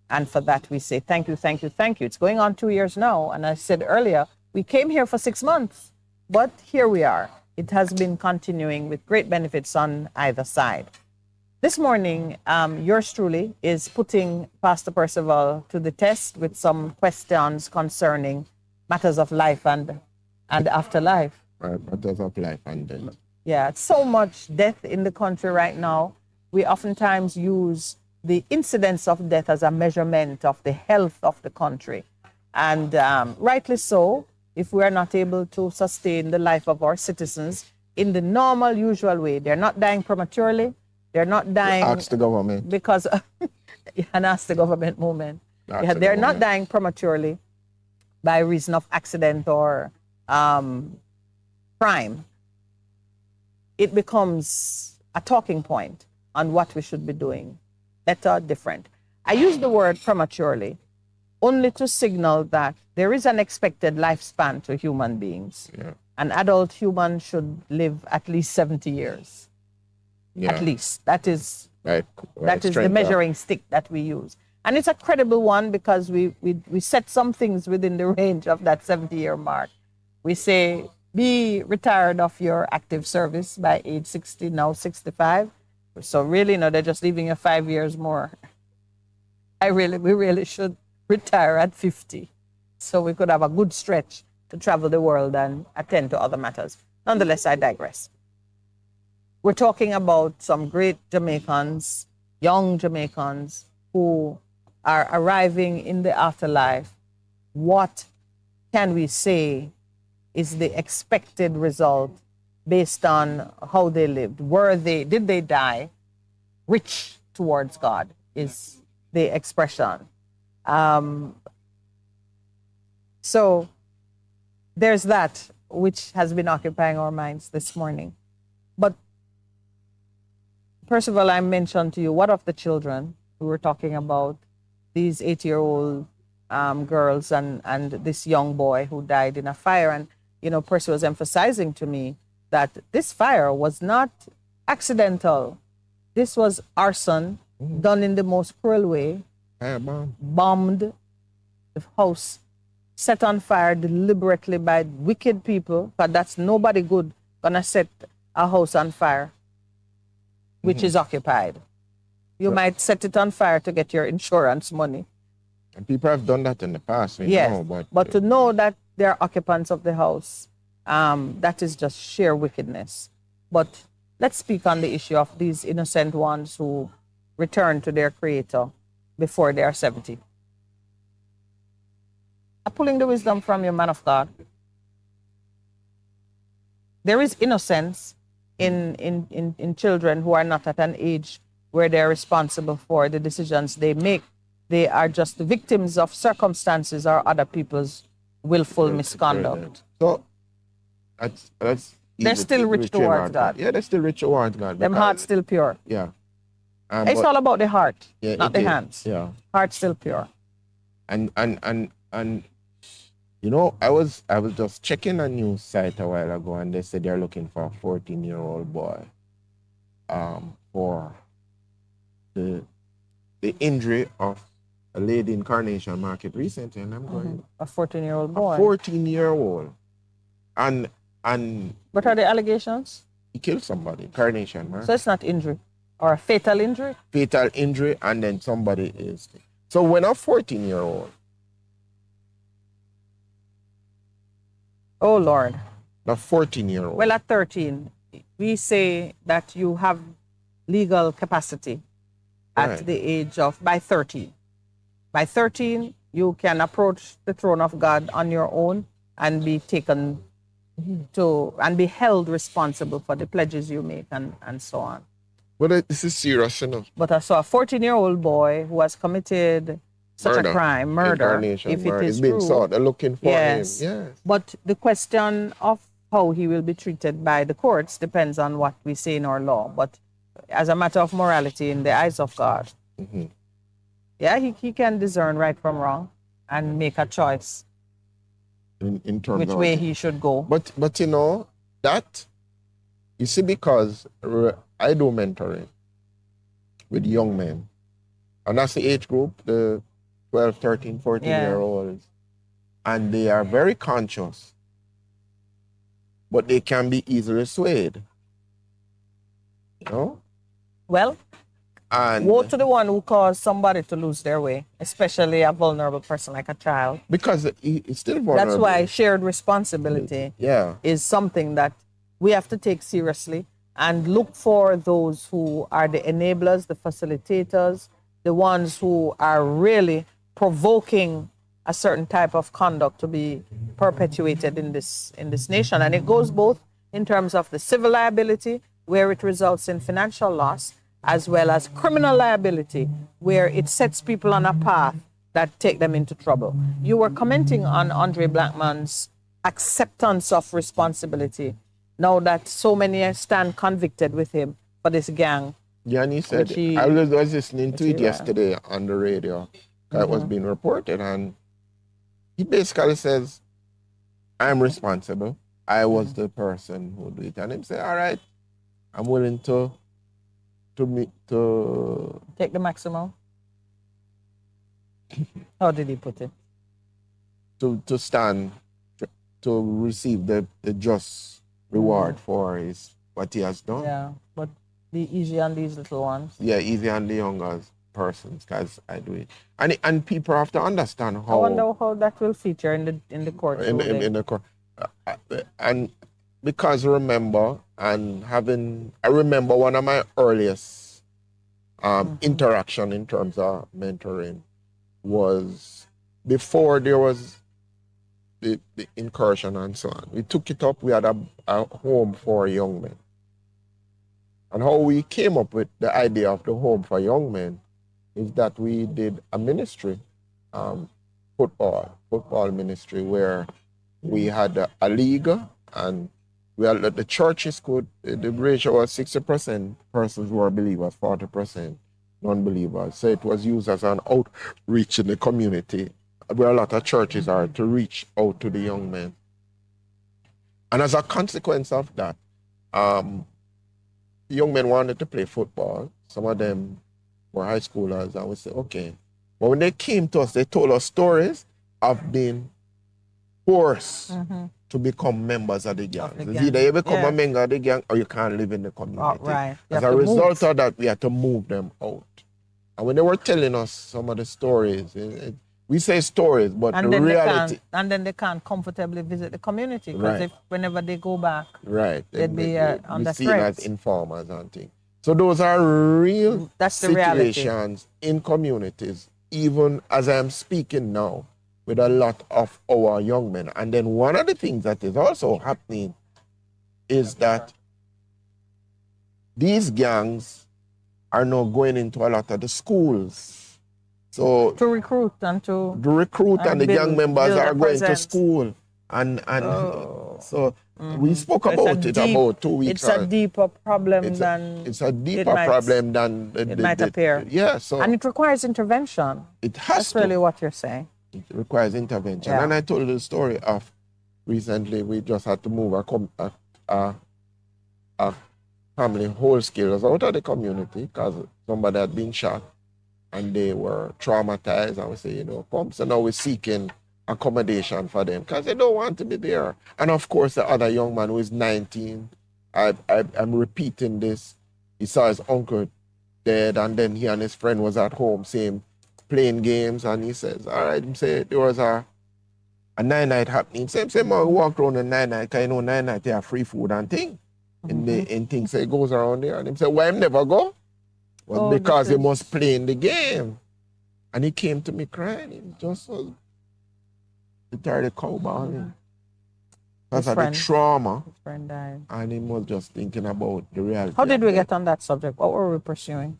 And for that, we say thank you, thank you, thank you. It's going on 2 years now. And I said earlier, we came here for 6 months, but here we are. It has been continuing with great benefits on either side. This morning, yours truly is putting Pastor Percival to the test with some questions concerning matters of life and afterlife. Right, matters of life and death. Yeah, so much death in the country right now. We oftentimes use the incidence of death as a measurement of the health of the country. And rightly so, if we are not able to sustain the life of our citizens in the normal, usual way. They're not dying prematurely. They're not dying... Ask the government. Because... and ask the government moment. Yeah, they're not dying prematurely by reason of accident or crime. It becomes a talking point on what we should be doing. Better, different. I use the word prematurely only to signal that there is an expected lifespan to human beings. Yeah. An adult human should live at least 70 years. Yeah. At least. That is right, that is the measuring stick that we use. And it's a credible one because we set some things within the range of that 70-year mark. We say, be retired of your active service by age 60, now 65. So really, no, they're just leaving you 5 years more. We really should retire at 50. So we could have a good stretch to travel the world and attend to other matters. Nonetheless, I digress. We're talking about some great Jamaicans, young Jamaicans, who are arriving in the afterlife. What can we say is the expected result based on how they lived? Did they die rich towards God is the expression. So there's that which has been occupying our minds this morning. But Percival, I mentioned to you, what of the children? We were talking about these 8-year-old girls and this young boy who died in a fire. And, you know, Percy was emphasizing to me that this fire was not accidental. This was arson done in the most cruel way. Bombed the house, set on fire deliberately by wicked people, but that's nobody good gonna set a house on fire, which is occupied. You might set it on fire to get your insurance money. And people have done that in the past. Yes, but to know that they're occupants of the house, that is just sheer wickedness. But let's speak on the issue of these innocent ones who return to their Creator before they are 70. I'm pulling the wisdom from you, man of God. There is innocence in children who are not at an age where they're responsible for the decisions they make. They are just victims of circumstances or other people's willful misconduct. So they're still rich towards God. Yeah, they're still rich towards God. Them heart's still pure. Yeah. It's all about the heart, yeah, not the hands. Yeah. Heart's still pure. And you know, I was just checking a news site a while ago, and they said they're looking for a 14-year-old boy for the injury of a lady in Carnation Market recently, and I'm going a 14-year-old boy. A 14-year-old. And what are the allegations? He killed somebody, Carnation Market. So it's not injury or a fatal injury? Fatal injury, and then somebody is. So when a 14-year-old. Oh, Lord. A 14-year-old. Well, at 13, we say that you have legal capacity at the age of, by 13. By 13, you can approach the throne of God on your own and be taken to and be held responsible for the pledges you make and so on. But this is serious enough. But I saw a 14-year-old boy who has committed such a crime, murder, if it is it's been true. sought. They're looking for him. Yes. But the question of how he will be treated by the courts depends on what we say in our law. But as a matter of morality in the eyes of God, he can discern right from wrong and make a choice in terms which of way he should go. But you know, that, you see, because I do mentoring with young men, and that's the age group, the 12, 13, 14-year-olds, and they are very conscious, but they can be easily swayed. You know? Well, and woe to the one who caused somebody to lose their way, especially a vulnerable person like a child. Because it's still vulnerable. That's why shared responsibility is something that we have to take seriously and look for those who are the enablers, the facilitators, the ones who are really provoking a certain type of conduct to be perpetuated in this nation. And it goes both in terms of the civil liability, where it results in financial loss, as well as criminal liability, where it sets people on a path that take them into trouble. You were commenting on Andre Blackman's acceptance of responsibility, now that so many stand convicted with him for this gang. Yeah, and he said, I was listening to it yesterday on the radio. It was being reported, and he basically says, I'm responsible. I was the person who did it. And him say, all right, I'm willing to take the maximum. How did he put it? To stand, to receive the just reward for what he has done. Yeah, but be easy on these little ones. Yeah, easy on the younger persons, because I do it. And people have to understand how. I wonder how that will feature in the court. In the court. And because I remember one of my earliest interaction in terms of mentoring was before there was the incursion and so on. We took it up, we had a home for young men. And how we came up with the idea of the home for young men is that we did a ministry, football ministry, where we had a league, and we had the churches the ratio was 60% persons who were believers, 40% non-believers. So it was used as an outreach in the community, where a lot of churches are, to reach out to the young men. And as a consequence of that, the young men wanted to play football. Some of them were high schoolers, and we said, okay. But when they came to us, they told us stories of being forced to become members of the gang. It's either you become a member of the gang or you can't live in the community. Right. As a result of that, we had to move them out. And when they were telling us some of the stories, we say stories, but and the reality... then they can't comfortably visit the community, because whenever they go back, they'd be under seen threat. as informers and things. So those are real situations in communities, even as I'm speaking now, with a lot of our young men. And then one of the things that is also happening is that these gangs are now going into a lot of the schools. So to recruit and the gang members are going to school. And so we spoke about it about 2 weeks ago. It's a deeper problem than it might appear. Yeah, so and it requires intervention. It has That's really what you're saying. It requires intervention. Yeah. And I told you the story of recently we just had to move a family whole scale out of the community because somebody had been shot and they were traumatized, and we say, come. So now we're seeking accommodation for them because they don't want to be there. And of course, the other young man who is 19, I'm repeating this. He saw his uncle dead, and then he and his friend was at home, playing games, and he says, all right, he said there was a 9-night happening. Say, man, we walk around the 9-night, because 9-night they have free food and things. In things, so he goes around there, and he said, why him never go? Well, because he must play in the game. And he came to me crying. He just was, he started cowballing. Because of the trauma. His friend died. And he was just thinking about the reality. How did we get on that subject? What were we pursuing?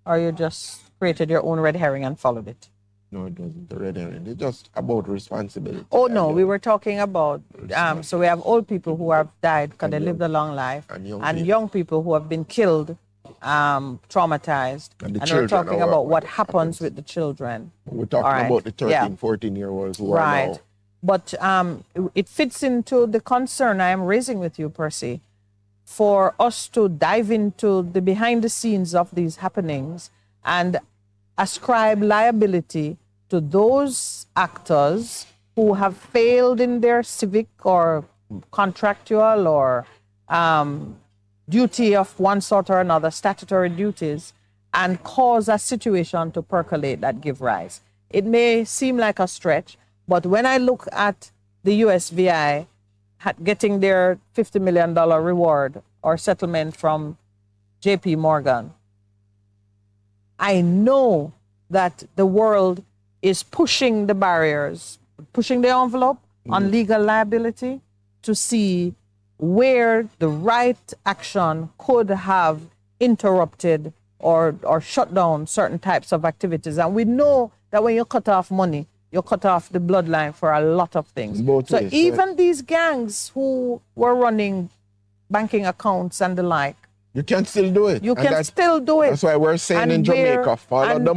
Or you just created your own red herring and followed it? No, it wasn't the red herring. It's just about responsibility. Oh, no, we were talking about, so we have old people who have died because they lived a long life, and young people who have been killed, traumatized, and we're talking about what happens with the children. We're talking about the 13, 14-year-olds who are now. But it fits into the concern I am raising with you, Percy, for us to dive into the behind the scenes of these happenings and ascribe liability to those actors who have failed in their civic or contractual or duty of one sort or another, statutory duties, and cause a situation to percolate that give rise. It may seem like a stretch, but when I look at the USVI getting their $50 million reward or settlement from JP Morgan, I know that the world is pushing the barriers, pushing the envelope on legal liability to see where the right action could have interrupted or shut down certain types of activities. And we know that when you cut off money, you cut off the bloodline for a lot of things. So even these gangs who were running banking accounts and the like, you can still do it. You can still do it. That's why we're saying in Jamaica, follow the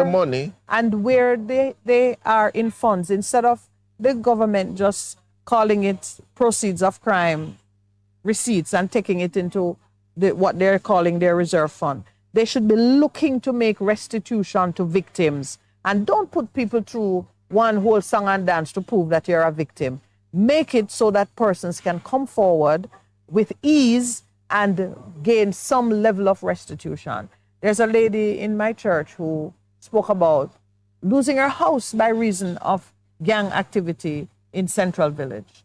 money. And where they are in funds, instead of the government just calling it proceeds of crime receipts and taking it into what they're calling their reserve fund, they should be looking to make restitution to victims. And don't put people through one whole song and dance to prove that you're a victim. Make it so that persons can come forward with ease and gain some level of restitution. There's a lady in my church who spoke about losing her house by reason of gang activity in Central Village.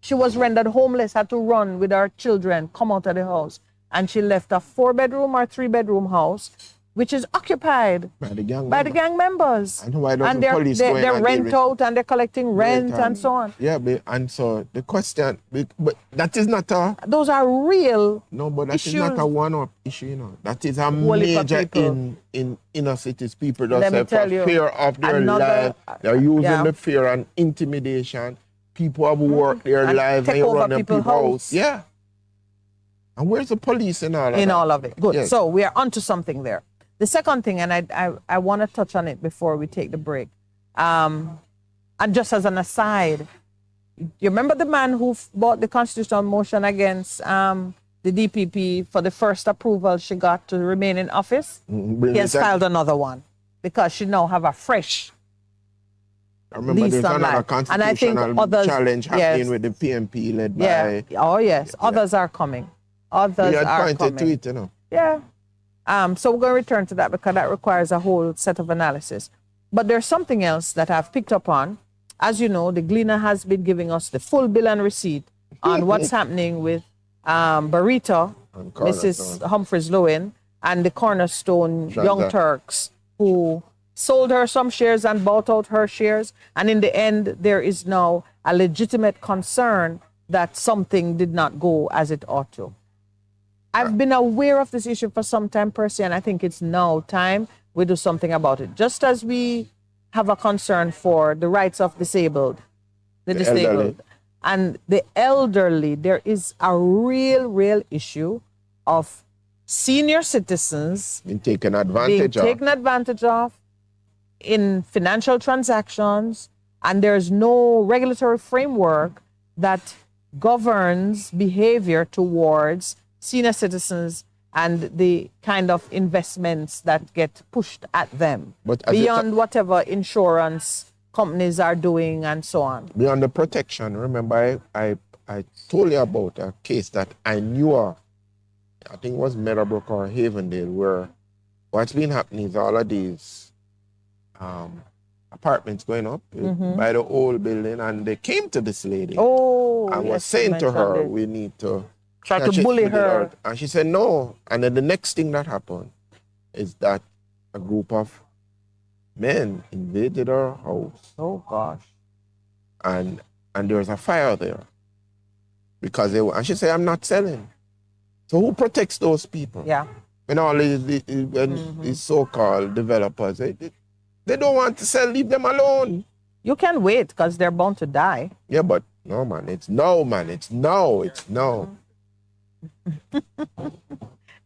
She was rendered homeless, had to run with her children, come out of the house, and she left a 4-bedroom or 3-bedroom house, which is occupied by the gang members. And why doesn't the police go in they and rent out and they're collecting rent and so on. Yeah, and so the question, but that is not a... Those are real No, but that issues. is not a one-off issue, you know. That is a major in inner cities. People just have fear of their life. They're using the fear and intimidation. People have worked their lives and you run them people's house. Yeah. And where's the police in all of in that? all of it. Good. Yes. So we are onto something there. The second thing, and I want to touch on it before we take the break, and just as an aside, you remember the man who bought the constitutional motion against the DPP for the first approval she got to remain in office? He has filed another one because she now have a fresh I remember there's another constitutional challenge happening with the PMP led by... Oh, yes. Others are coming. Others are pointed coming. to it, you know. Yeah. So we're going to return to that because that requires a whole set of analysis. But there's something else that I've picked up on. As you know, the Gleaner has been giving us the full bill and receipt on what's happening with Barita, Mrs. Humphreys Lewin, and the Cornerstone Young Turks, who sold her some shares and bought out her shares. And in the end, there is now a legitimate concern that something did not go as it ought to. I've been aware of this issue for some time, Percy, and I think it's now time we do something about it. Just as we have a concern for the rights of the disabled, and the elderly, there is a real issue of senior citizens being taken advantage of in financial transactions, and there's no regulatory framework that governs behavior towards senior citizens and the kind of investments that get pushed at them beyond whatever insurance companies are doing and so on. Beyond the protection, remember I told you about a case that I knew of. I think it was Meadowbrook or Havendale, where what's been happening is all of these apartments going up by the old building, and they came to this lady and was saying to her, we need to try to bully her. And she said no. And then the next thing that happened is that a group of men invaded her house. Oh gosh. And there was a fire there. Because and she said, I'm not selling. So who protects those people? Yeah. When all these so-called developers, they don't want to sell, leave them alone. You can wait because they're bound to die. Yeah, but no, man. It's no, man. It's no. It's no.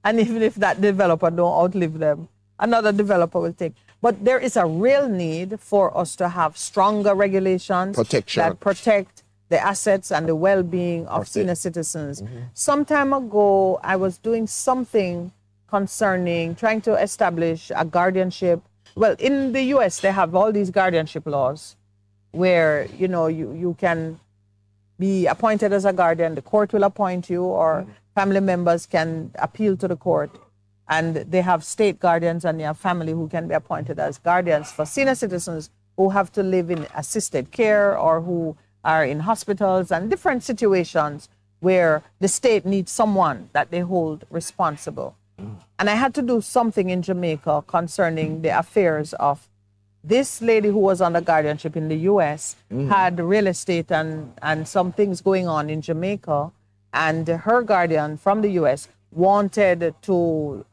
And even if that developer don't outlive them, another developer will take. But there is a real need for us to have stronger regulations that protect the assets and the well-being of senior citizens. Some time ago, I was doing something concerning trying to establish a guardianship. Well, in the US, they have all these guardianship laws where, you know, you can be appointed as a guardian, the court will appoint you, or family members can appeal to the court. And they have state guardians and they have family who can be appointed as guardians for senior citizens who have to live in assisted care or who are in hospitals and different situations where the state needs someone that they hold responsible. And I had to do something in Jamaica concerning the affairs of this lady who was under guardianship in the US, had real estate and some things going on in Jamaica. And her guardian from the US wanted to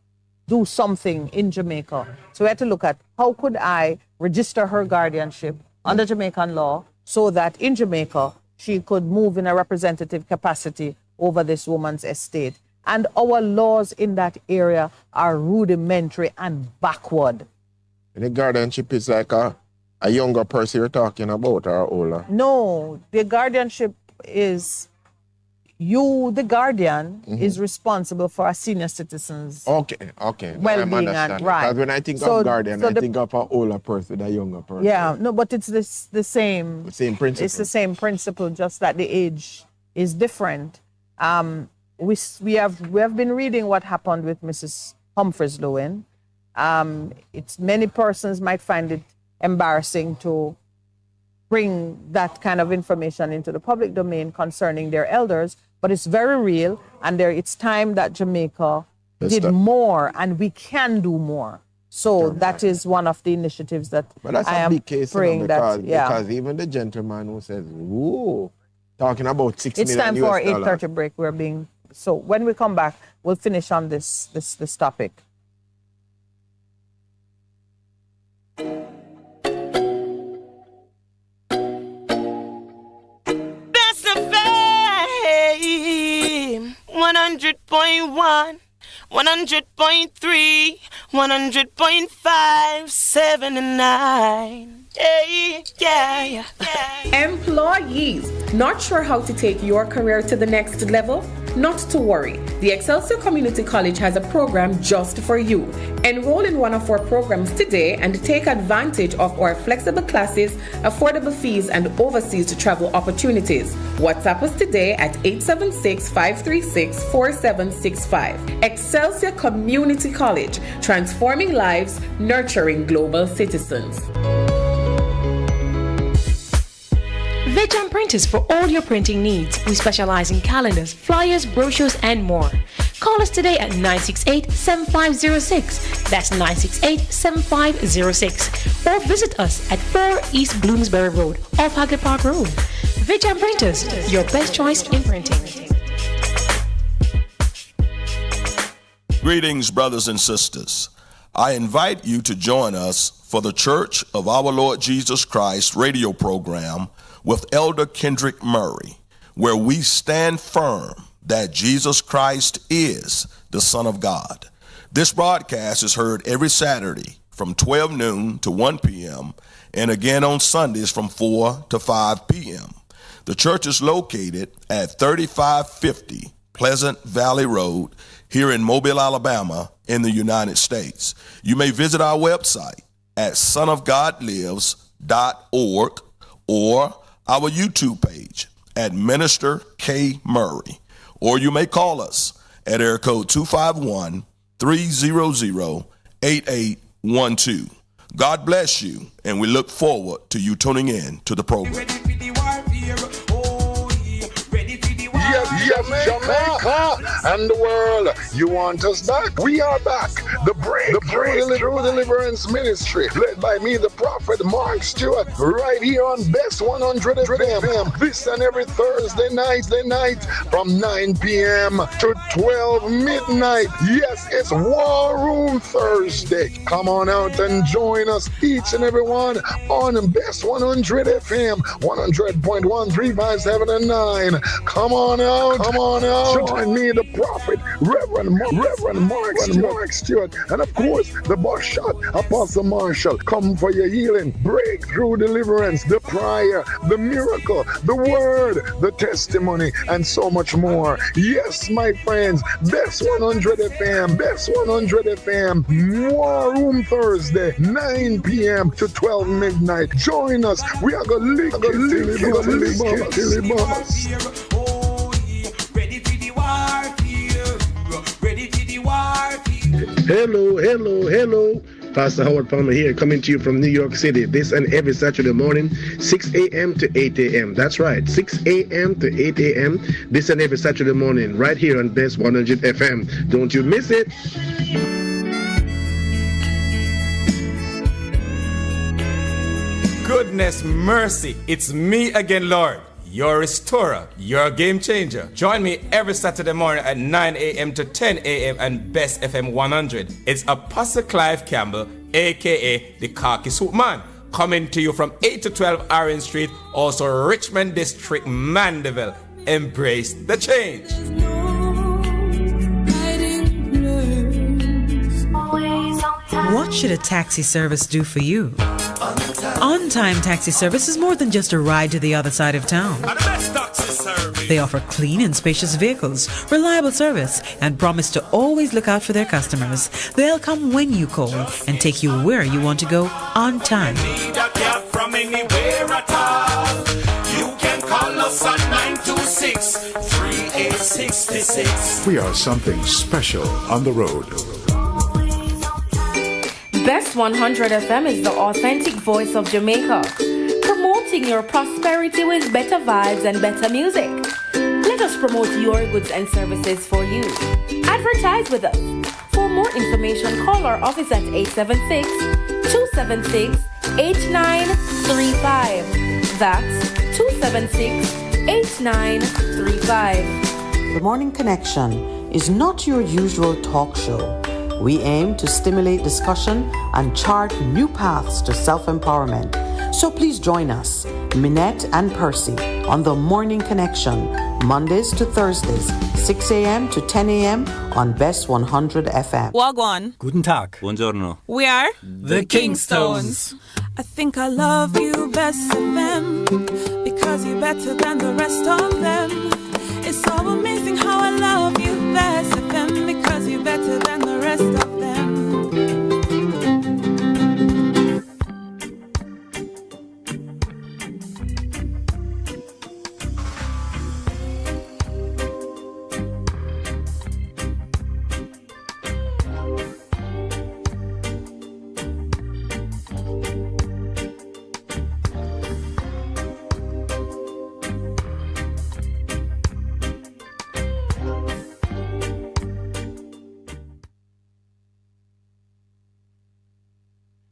do something in Jamaica. So we had to look at how could I register her guardianship under Jamaican law so that in Jamaica she could move in a representative capacity over this woman's estate. And our laws in that area are rudimentary and backward. And the guardianship is like a younger person you're talking about, or older? No, the guardianship is you, the guardian, is responsible for a senior citizen's well-being and right. Because when I think of guardian, I think of an older person, a younger person. Yeah, no, but it's the same. The same principle. It's the same principle, just that the age is different. We have been reading what happened with Mrs. Humphreys Lewin. Many persons might find it embarrassing to bring that kind of information into the public domain concerning their elders, but it's very real, and it's time that Jamaica did more, and we can do more. So that is one of the initiatives that I am praying that. Because even the gentleman who says, "Whoa," talking about $6 million. It's time for $8:30 break. So when we come back, we'll finish on this topic. Best of fame, 100.1, 100.3, 100.5, 7 and 9. Yeah. Employees, not sure how to take your career to the next level? Not to worry. The Excelsior Community College has a program just for you. Enroll in one of our programs today and take advantage of our flexible classes, affordable fees, and overseas travel opportunities. WhatsApp us today at 876-536-4765. Excelsior Community College, transforming lives, nurturing global citizens. Vejan Printers for all your printing needs. We specialize in calendars, flyers, brochures, and more. Call us today at 968-7506. That's 968-7506. Or visit us at 4 East Bloomsbury Road, off Hagley Park Road. Vejan Printers, your best choice in printing. Greetings, brothers and sisters. I invite you to join us for the Church of Our Lord Jesus Christ radio program with Elder Kendrick Murray, where we stand firm that Jesus Christ is the Son of God. This broadcast is heard every Saturday from 12 noon to 1 p.m. and again on Sundays from 4 to 5 p.m. The church is located at 3550 Pleasant Valley Road here in Mobile, Alabama in the United States. You may visit our website at sonofgodlives.org or our YouTube page at Minister K. Murray, or you may call us at area code 251-300-8812. God bless you, and we look forward to you tuning in to the program. Yes, Jamaica and the world. You want us back? We are back. the Breakthrough Deliverance Ministry, led by me, the prophet Mark Stewart, right here on Best 100 FM. This and every Thursday night from 9 p.m. to 12 midnight. Yes, it's War Room Thursday. Come on out and join us, each and every one, on Best 100 FM, 100.1, 3, 5, 7, and 9. Come on out. Join me, the prophet, Reverend Mark Stewart, and of course, the boss shot, Apostle Marshall. Come for your healing, breakthrough, deliverance, the prayer, the miracle, the word, the testimony, and so much more. Yes, my friends, Best 100 FM, Best 100 FM, War Room Thursday, 9 p.m. to 12 midnight. Join us. We are going to lick it till it busts. Hello. Pastor Howard Palmer here, coming to you from New York City, this and every Saturday morning, 6 a.m. to 8 a.m. That's right, 6 a.m. to 8 a.m. this and every Saturday morning, right here on Best 100 FM. Don't you miss it. Goodness mercy, it's me again, Lord, your restorer, your game changer. Join me every Saturday morning at 9 a.m. to 10 a.m. and Best FM 100. It's Apostle Clive Campbell, aka the Khaki Suit Man, coming to you from 8 to 12 Orange Street, also Richmond District, Mandeville. Embrace the change. What should a taxi service do for you? On-time taxi service is more than just a ride to the other side of town. They offer clean and spacious vehicles, reliable service, and promise to always look out for their customers. They'll come when you call and take you where you want to go on time. From anywhere at all. You can call us at 926-3866. We are something special on the road. Best 100 FM is the authentic voice of Jamaica, promoting your prosperity with better vibes and better music. Let us promote your goods and services for you. Advertise with us. For more information, call our office at 876-276-8935. That's 276-8935. The Morning Connection is not your usual talk show. We aim to stimulate discussion and chart new paths to self-empowerment. So please join us, Minett and Percy, on The Morning Connection, Mondays to Thursdays, 6 a.m. to 10 a.m. on Best 100 FM. Wagwan. Guten Tag. Buongiorno. We are The Kingstones. I think I love you, Best FM, because you're better than the rest of them. It's so amazing how I love you, Best FM, because you're better than the rest of them.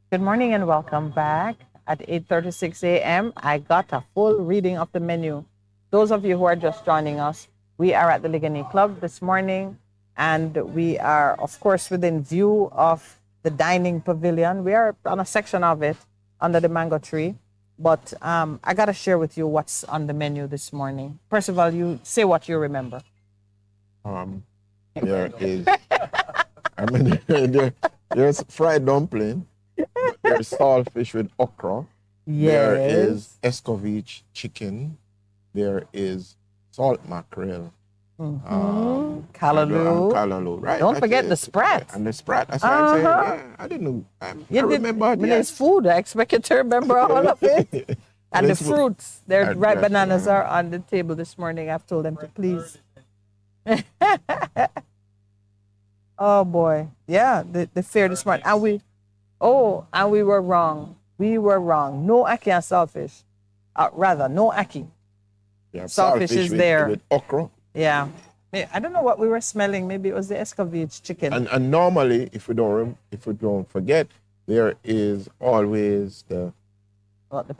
Good morning and welcome back. At 8:36 a.m., I got a full reading of the menu. Those of you who are just joining us, we are at the Ligani Club this morning, and we are, of course, within view of the dining pavilion. We are on a section of it under the mango tree, but I got to share with you what's on the menu this morning. Percival, you say what you remember. There is, there's fried dumpling. There's saltfish with okra. Yes. There is escovitch chicken. There is salt mackerel. Callaloo. Right. Don't forget the sprat. And the sprat. That's what I'm saying. Yeah, I didn't know. I remember. There's food. I expect you to remember all of it. And the fruits. Their ripe bananas are on the table this morning. I've told them to please. Oh boy. Yeah, the fair this morning. And we were wrong. We were wrong. No ackee and saltfish. No ackee. Yeah, saltfish is there. With okra. Yeah. I don't know what we were smelling. Maybe it was the escovitch chicken. And normally, if we don't forget, there is always the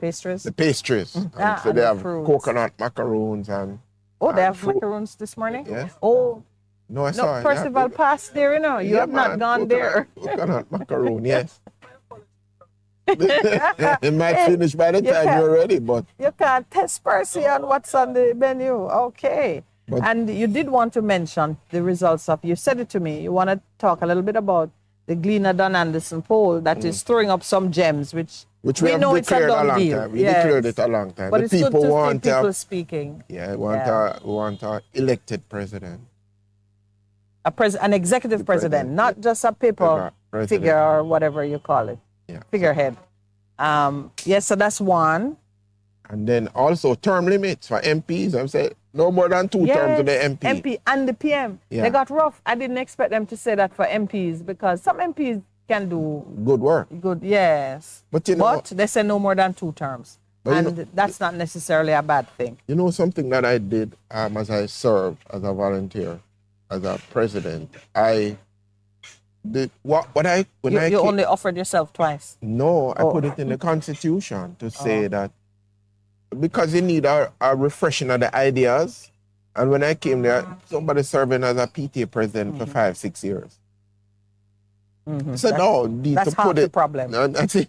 pastries. The pastries. Mm. And so And they the have fruits. coconut macaroons and. They have fruit. macaroons this morning. Yes. Oh. No, I saw it. Percival passed there. You know, you have not gone there. Coconut macaroon, yes. It might finish by the time you're ready, but you can't test Percy on what's on the menu. Okay. And you did want to mention the results of, you said it to me, you want to talk a little bit about the Gleaner Don Anderson poll that is throwing up some gems, which we know have it's a declared a done long deal. time. We declared it a long time. But The it's good people to see want people speaking. Yeah, we want our elected president. An executive president, not just a paper figure or whatever you call it. Yeah. Figurehead. Yes, so that's one. And then also term limits for MPs. I'm saying no more than 2 terms of the MP. MP and the PM. Yeah. They got rough. I didn't expect them to say that for MPs because some MPs can do good work. Good, yes. But you know, they say no more than 2 terms. And that's not necessarily a bad thing. You know something that I did as I served as a volunteer, as a president, I did you only offered yourself twice. No, I put it in the Constitution to say that because you need a refreshing of the ideas. And when I came there, somebody serving as a PTA president for 5-6 years. I said, no, you need that's to put the it. problem. I said,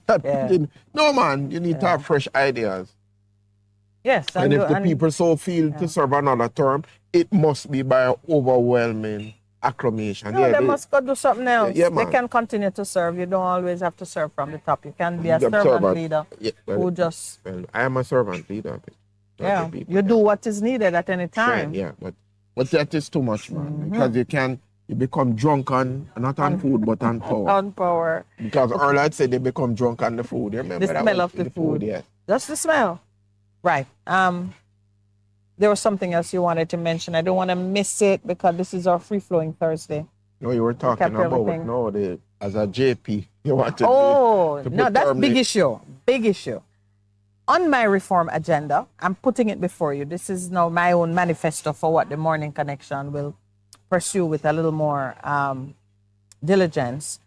no, man, you need to have fresh ideas. Yes. And if the people so feel to serve another term, it must be by overwhelming acclamation. No, they must go do something else. Yeah, they can continue to serve. You don't always have to serve from the top. You can be a servant leader who just... Well, I am a servant leader. Yeah, you do what is needed at any time. Yeah, but that is too much, man. Because you become drunk not on food, but on power. On power. Because earlier I'd say they become drunk on the food. You remember the smell of the food. Yeah. Just the smell. Right. There was something else you wanted to mention. I don't want to miss it because this is our free-flowing Thursday. No, you were talking about as a JP. You want to no, that's big issue. Big issue. On my reform agenda, I'm putting it before you. This is now my own manifesto for what the Morning Connection will pursue with a little more diligence.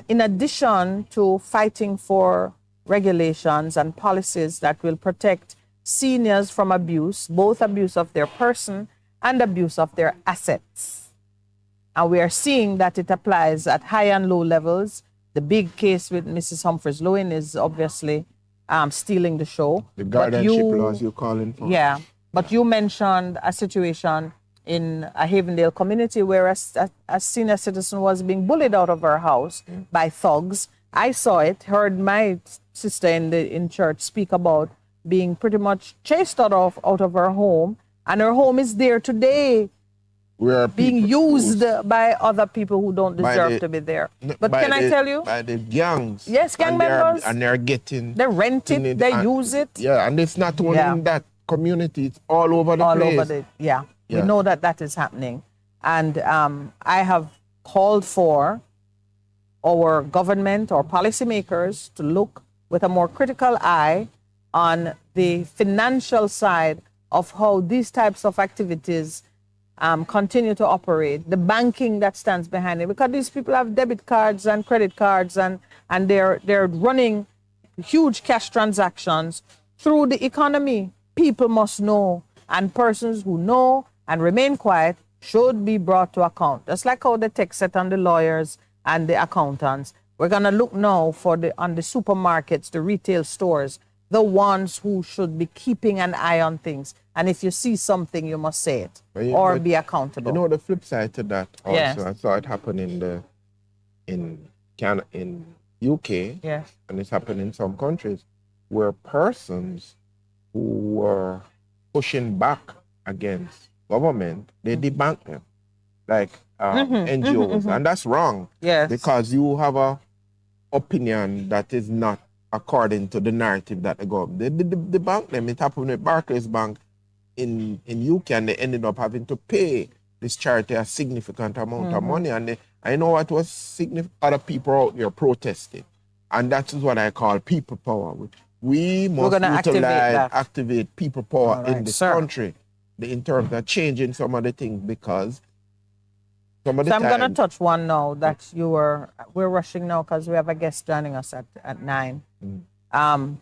In addition to fighting for regulations and policies that will protect seniors from abuse, both abuse of their person and abuse of their assets. And we are seeing that it applies at high and low levels. The big case with Mrs. Humphreys-Lewin is obviously stealing the show. The guardianship laws you're calling for. Yeah, but you mentioned a situation in a Havendale community where a senior citizen was being bullied out of her house by thugs. I saw it, heard my sister in church speak about being pretty much chased out of her home, and her home is there today, being used by other people who don't deserve to be there. But can I tell you? By the gangs. Yes, gang members. They rent it, they use it. Yeah, and it's not only in that community, it's all over the place. We know that is happening. And I have called for our government or policymakers to look with a more critical eye on the financial side of how these types of activities continue to operate, the banking that stands behind it, because these people have debit cards and credit cards and they're running huge cash transactions through the economy. People must know, and persons who know and remain quiet should be brought to account. Just like how the tech set on the lawyers and the accountants. We're going to look now on the supermarkets, the retail stores, the ones who should be keeping an eye on things. And if you see something, you must say it or be accountable. You know the flip side to that also. Yes. I saw it happen in UK, yes, and it's happened in some countries where persons who were pushing back against government, they debank them, like NGOs, and that's wrong. Yes, because you have a opinion that is not according to the narrative that they go. They bank them. It happened with Barclays Bank in UK, and they ended up having to pay this charity a significant amount of money. And I know what was significant. Other people out there protesting, and that is what I call people power. We must utilize, activate people power in this country. in terms of changing some of the things because some of the So I'm going to time- touch one now that we're rushing now because we have a guest joining us at 9. I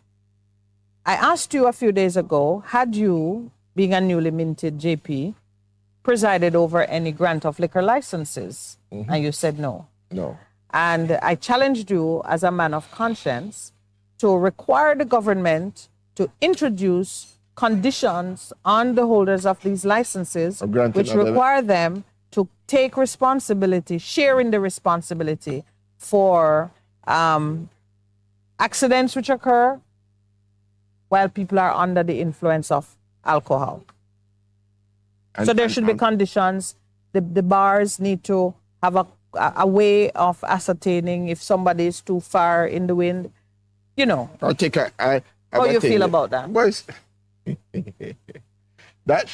asked you a few days ago, had you, being a newly minted JP, presided over any grant of liquor licenses? And you said no. No. And I challenged you as a man of conscience to require the government to introduce conditions on the holders of these licenses, which require them to take responsibility, share in the responsibility for accidents which occur while people are under the influence of alcohol. So there should be conditions. The bars need to have a way of ascertaining if somebody is too far in the wind. You know. I'll take how you feel about that? Boys, that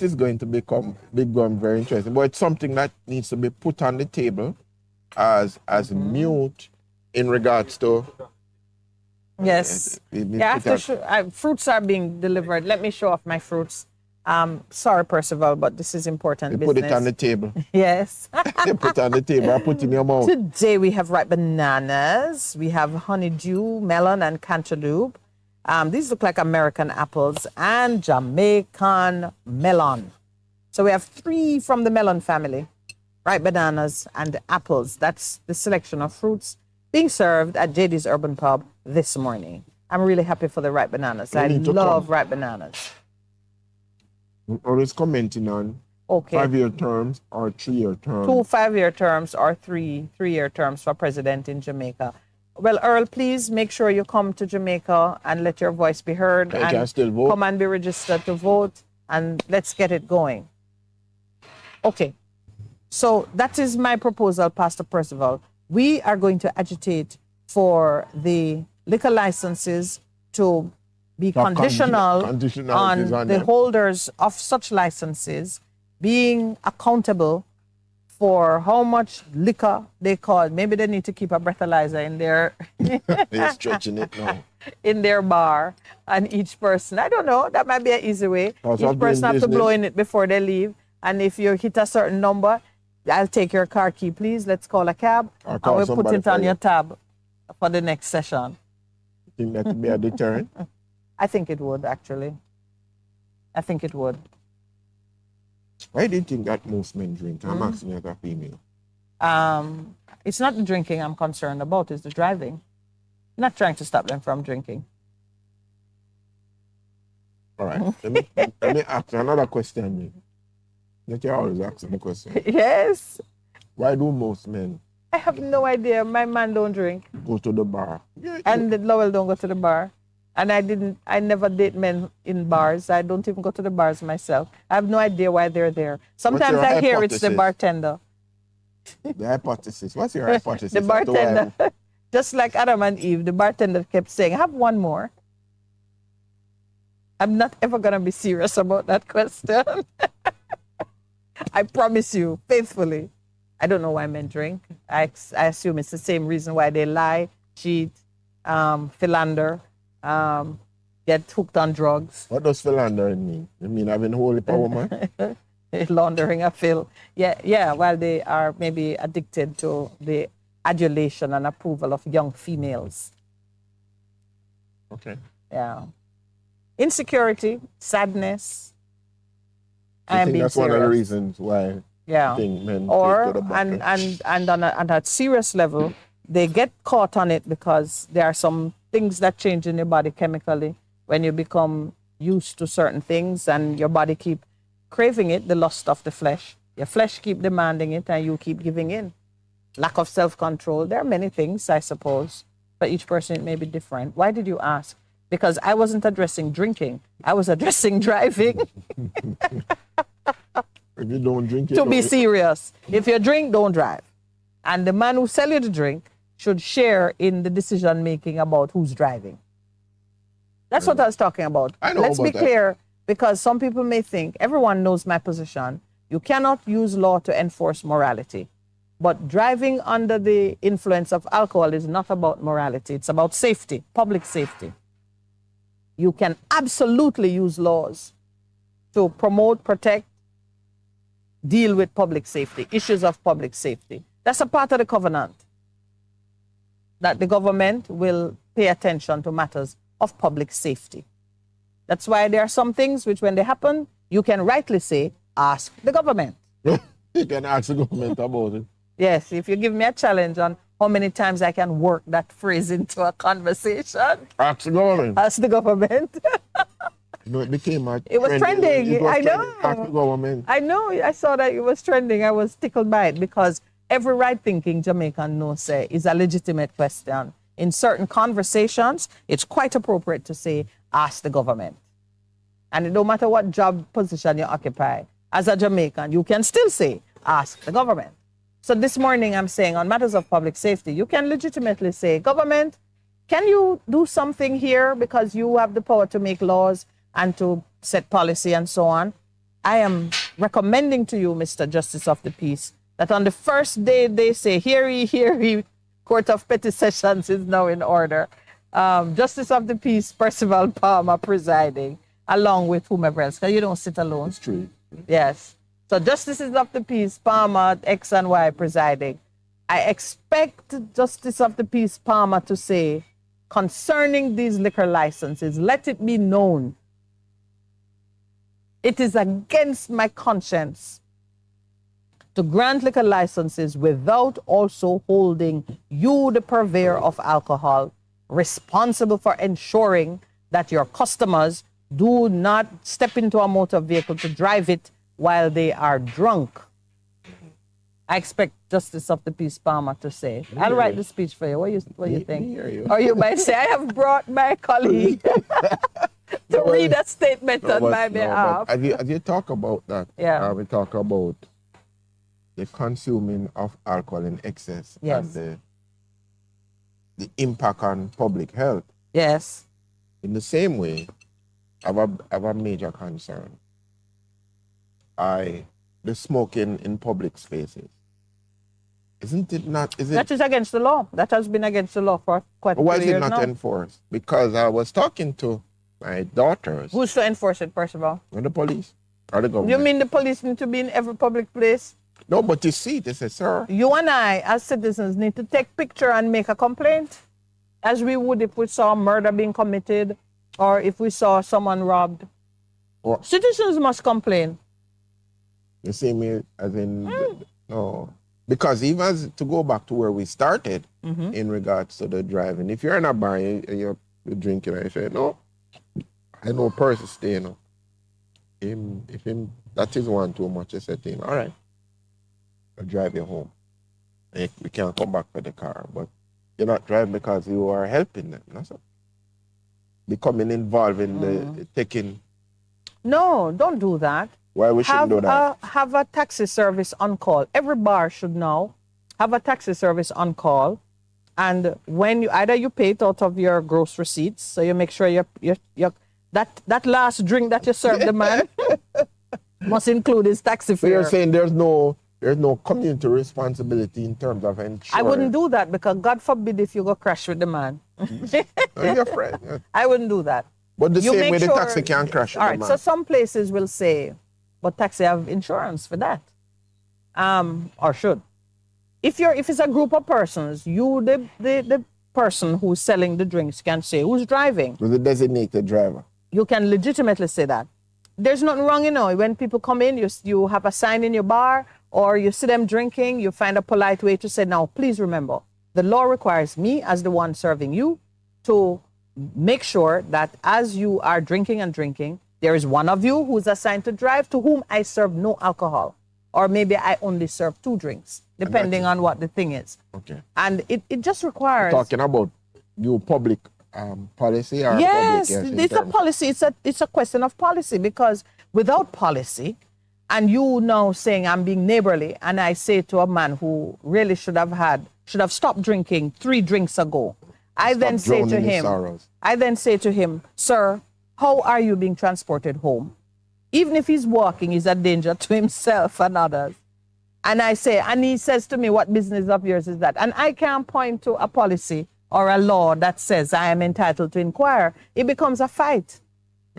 is going to become very interesting. But it's something that needs to be put on the table as mute in regards to. Yes. Fruits are being delivered. Let me show off my fruits. Sorry, Percival, but this is important business. Put it on the table. Yes. They put it on the table. I put it in your mouth. Today we have ripe bananas. We have honeydew, melon, and cantaloupe. These look like American apples and Jamaican melon. So we have 3 from the melon family. Ripe bananas and apples. That's the selection of fruits being served at JD's Urban Pub this morning. I'm really happy for the ripe bananas. I love ripe bananas. Always commenting on 5-year terms or 3-year terms. 2 5-year terms or 3 3-year terms for president in Jamaica. Well, Earl, please make sure you come to Jamaica and let your voice be heard. I can still vote. Come and be registered to vote, and let's get it going. Okay. So that is my proposal, Pastor Percival. We are going to agitate for the liquor licenses to be conditional on the holders of such licenses being accountable for how much liquor they call. Maybe they need to keep a breathalyzer in their they're stretching it now. In their bar, and each person, I don't know, that might be an easy way. Each person have to blow in it before they leave. And if you hit a certain number, I'll take your car key, please. Let's call a cab. And we'll put it on your tab for the next session. You think that would be a deterrent? I think it would, actually. I think it would. Why do you think that most men drink? I'm asking you as a female. It's not the drinking I'm concerned about, it's the driving. I'm not trying to stop them from drinking. All right. Let me ask you another question. That you're always asking the question. Yes. Why do most men? I have no idea. My man don't drink. Go to the bar. And Lowell don't go to the bar. And I never date men in bars. I don't even go to the bars myself. I have no idea why they're there. Sometimes I hear it's the bartender. The hypothesis. What's your hypothesis? The bartender. Just like Adam and Eve, the bartender kept saying, have one more. I'm not ever going to be serious about that question. I promise you, faithfully. I don't know why men drink. I assume it's the same reason why they lie, cheat, philander, get hooked on drugs. What does philandering mean? You mean having holy power, man? Laundering a fill. Yeah, while they are maybe addicted to the adulation and approval of young females. Okay. Yeah. Insecurity, sadness. I think that's one of the reasons why I think men take to the bottle. And on a serious level, they get caught on it because there are some things that change in your body chemically when you become used to certain things and your body keep craving it, the lust of the flesh. Your flesh keep demanding it and you keep giving in. Lack of self-control. There are many things, I suppose. For each person, it may be different. Why did you ask? Because I wasn't addressing drinking. I was addressing driving. If you don't drink it, to be serious. If you drink, don't drive. And the man who sell you the drink should share in the decision-making about who's driving. That's what I was talking about. Let's be clear, because some people may think, everyone knows my position, you cannot use law to enforce morality. But driving under the influence of alcohol is not about morality. It's about safety, public safety. You can absolutely use laws to promote, protect, deal with public safety, issues of public safety. That's a part of the covenant, that the government will pay attention to matters of public safety. That's why there are some things which, when they happen, you can rightly say, ask the government. You can ask the government about it. Yes, if you give me a challenge on how many times I can work that phrase into a conversation. Ask the government. Ask the government. It became a It was trending. It was I know. trending. Ask the government. I know. I saw that it was trending. I was tickled by it because every right-thinking Jamaican knows say is a legitimate question. In certain conversations, it's quite appropriate to say, ask the government. And no matter what job position you occupy, as a Jamaican, you can still say, ask the government. So this morning I'm saying on matters of public safety, you can legitimately say, government, can you do something here because you have the power to make laws and to set policy and so on? I am recommending to you, Mr. Justice of the Peace, that on the first day they say, hear ye, Court of Petty Sessions is now in order. Justice of the Peace, Percival Palmer presiding, along with whomever else, because you don't sit alone. It's true. Yes. So Justices of the Peace, Palmer, X and Y presiding. I expect Justice of the Peace, Palmer, to say, concerning these liquor licenses, let it be known, it is against my conscience to grant liquor licenses without also holding you, the purveyor of alcohol, responsible for ensuring that your customers do not step into a motor vehicle to drive it while they are drunk. I expect Justice of the Peace Palmer to say. I'll write the speech for you. What you think? Or you might say, I have brought my colleague to read a statement on my behalf. As you talk about that, we talk about the consuming of alcohol in excess and the impact on public health. Yes. In the same way, I have a major concern. The smoking in public spaces. Isn't it not? That is against the law. That has been against the law for quite a few years now. Why is it not enforced? Because I was talking to my daughters. Who's to enforce it, Percival? The police or the government. You mean the police need to be in every public place? No, but you see, they say, sir. You and I, as citizens, need to take picture and make a complaint, as we would if we saw murder being committed or if we saw someone robbed. Citizens must complain. You see me as in, no. Because even as to go back to where we started in regards to the driving, if you're in a bar and you're drinking and you say, no, I know Percy staying up. If that is one too much, I said to him, all right, I'll drive you home. We can't come back for the car, but you're not driving because you are helping them. That's all. Becoming involved in the taking. No, don't do that. Why we shouldn't do that? Have a taxi service on call. Every bar should now have a taxi service on call. And when you pay it out of your gross receipts, so you make sure that last drink that you serve the man must include his taxi fare. So you're saying there's no community responsibility in terms of ensuring. I wouldn't do that because God forbid if you go crash with the man. You're afraid. Yeah. I wouldn't do that. But the same way the taxi can crash with the man. All right, so some places will say, but taxi have insurance for that. Or should. If it's a group of persons, you, the person who's selling the drinks, can say, who's driving? With a designated driver. You can legitimately say that. There's nothing wrong, when people come in, you have a sign in your bar, or you see them drinking, you find a polite way to say, now, please remember, the law requires me as the one serving you to make sure that as you are drinking and drinking, there is one of you who's assigned to drive to whom I serve no alcohol. Or maybe I only serve 2 drinks, depending on what the thing is. Okay. And it just requires... You're talking about your public policy? Or yes, public, it's a policy. It's a question of policy, because without policy, and you now saying I'm being neighborly, and I say to a man who really should have stopped drinking 3 drinks ago, I then say to him, sir, how are you being transported home? Even if he's walking, he's a danger to himself and others. And he says to me, what business of yours is that? And I can't point to a policy or a law that says I am entitled to inquire. It becomes a fight.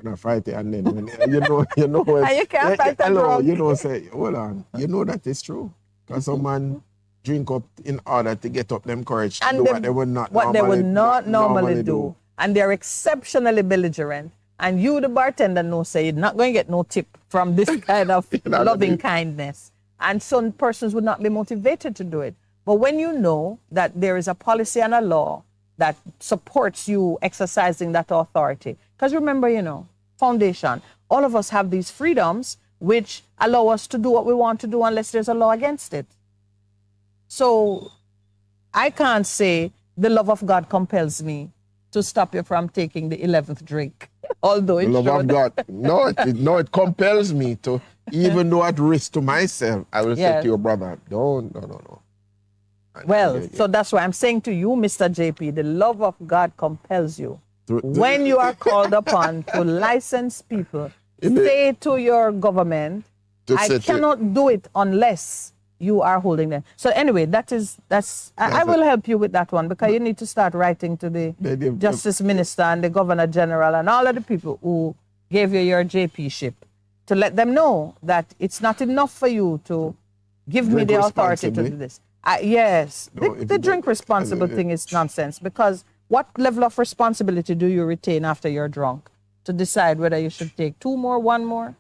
when I fight it, and then when, you know when, And you can't fight a hello, drunk. you know, say, hold on, you know that is true. Because some man drink up in order to get up them courage to do what they would not normally do. And they're exceptionally belligerent. And you, the bartender, know, say you're not going to get no tip from this kind of loving kindness. And some persons would not be motivated to do it. But when you know that there is a policy and a law that supports you exercising that authority, because remember, you know, foundation, all of us have these freedoms which allow us to do what we want to do unless there's a law against it. So I can't say the love of God compels me to stop you from taking the 11th drink, although it the love should. of God. No, it compels me to, even though at risk to myself, I will say to your brother, no. Well, so that's why I'm saying to you, Mr. JP, the love of God compels you. When you are called upon to license people, say to your government, I cannot do it unless you are holding them. So anyway, I will help you with that one, because you need to start writing to the Justice Minister and the Governor General and all of the people who gave you your JP-ship to let them know that it's not enough for you to give me the authority to do this. Yes, the drink responsible thing is nonsense, because what level of responsibility do you retain after you're drunk to decide whether you should take 2 more, 1 more?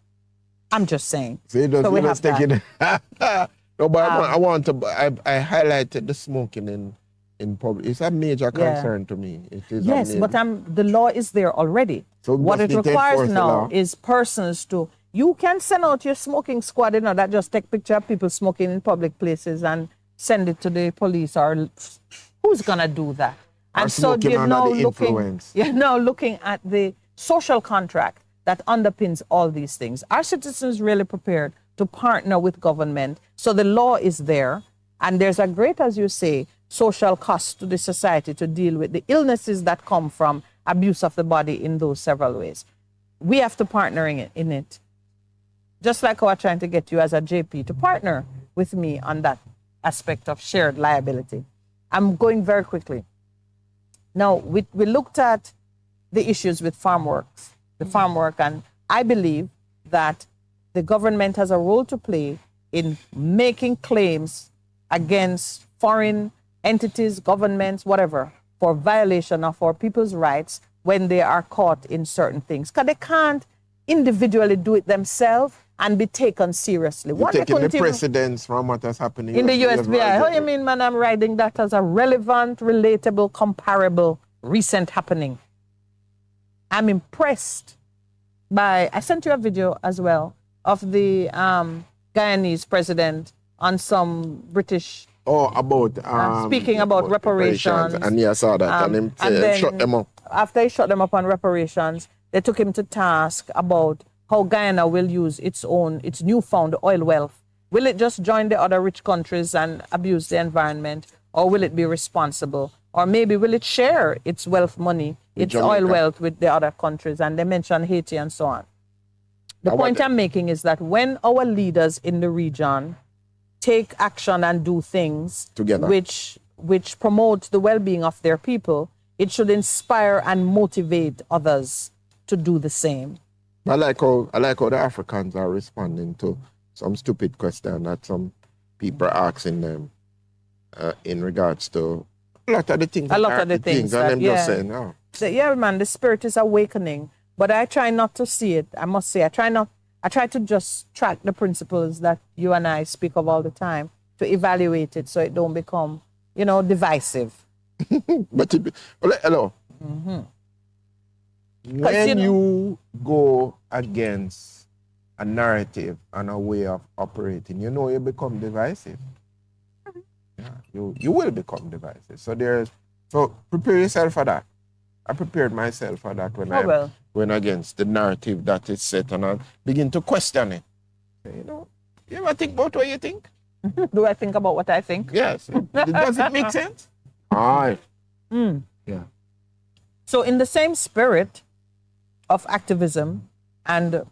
I'm just saying. So we have that. No, but I highlighted the smoking in public. It's a major concern to me. It is. Yes, but the law is there already. So what it requires now is persons to, you can send out your smoking squad, you know, that just take picture of people smoking in public places and send it to the police, or who's gonna do that? And so you're now looking at the social contract that underpins all these things. Are citizens really prepared to partner with government? So the law is there, and there's a great, as you say, social cost to the society to deal with the illnesses that come from abuse of the body in those several ways. We have to partner in it. Just like I was trying to get you as a JP to partner with me on that aspect of shared liability. I'm going very quickly. Now, we looked at the issues with farm work, and I believe that the government has a role to play in making claims against foreign entities, governments, whatever, for violation of our people's rights when they are caught in certain things. Because they can't individually do it themselves and be taken seriously. You're taking the precedence from what has happened in the USVI. How do you mean, man, I'm writing that as a relevant, relatable, comparable, recent happening? I'm impressed by, I sent you a video as well of the Guyanese president on some British... speaking about reparations. And I saw that. And then shut them up. After he shut them up on reparations, they took him to task about how Guyana will use its newfound oil wealth. Will it just join the other rich countries and abuse the environment, or will it be responsible? Or maybe will it share its wealth money, its oil wealth with the other countries? And they mentioned Haiti and so on. The point I'm making is that when our leaders in the region take action and do things together, which promote the well-being of their people, it should inspire and motivate others to do the same. I like how the Africans are responding to some stupid question that some people are asking them in regards to a lot of the things. A lot of the things. And them just saying, oh. So, yeah, man, the spirit is awakening. But I try not to see it. I must say, I try to just track the principles that you and I speak of all the time to evaluate it so it don't become, divisive. But hello. Mm-hmm. When you go against a narrative and a way of operating, you become divisive. Yeah, you will become divisive. So prepare yourself for that. I prepared myself for that when I went against the narrative that is set, and I begin to question it. You ever think about what you think? Do I think about what I think? Yes. Does it make sense? All right. Yeah. So in the same spirit of activism and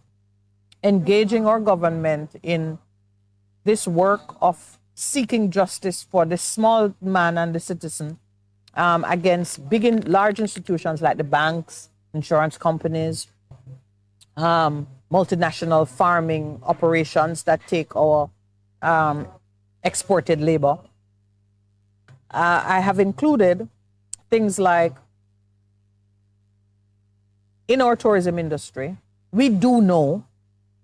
engaging our government in this work of seeking justice for the small man and the citizen against large institutions like the banks, insurance companies, multinational farming operations that take our exported labor. I have included things like in our tourism industry, we do know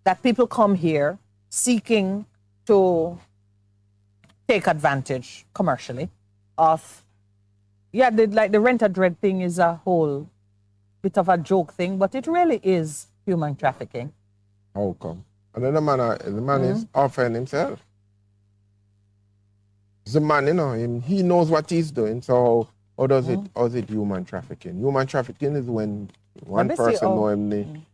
that people come here seeking to take advantage commercially of, the rent-a-dread thing is a whole bit of a joke thing, but it really is human trafficking. How come? And then the man is offering himself. The man, he knows what he's doing. So how is it human trafficking? Human trafficking is when one person knowingly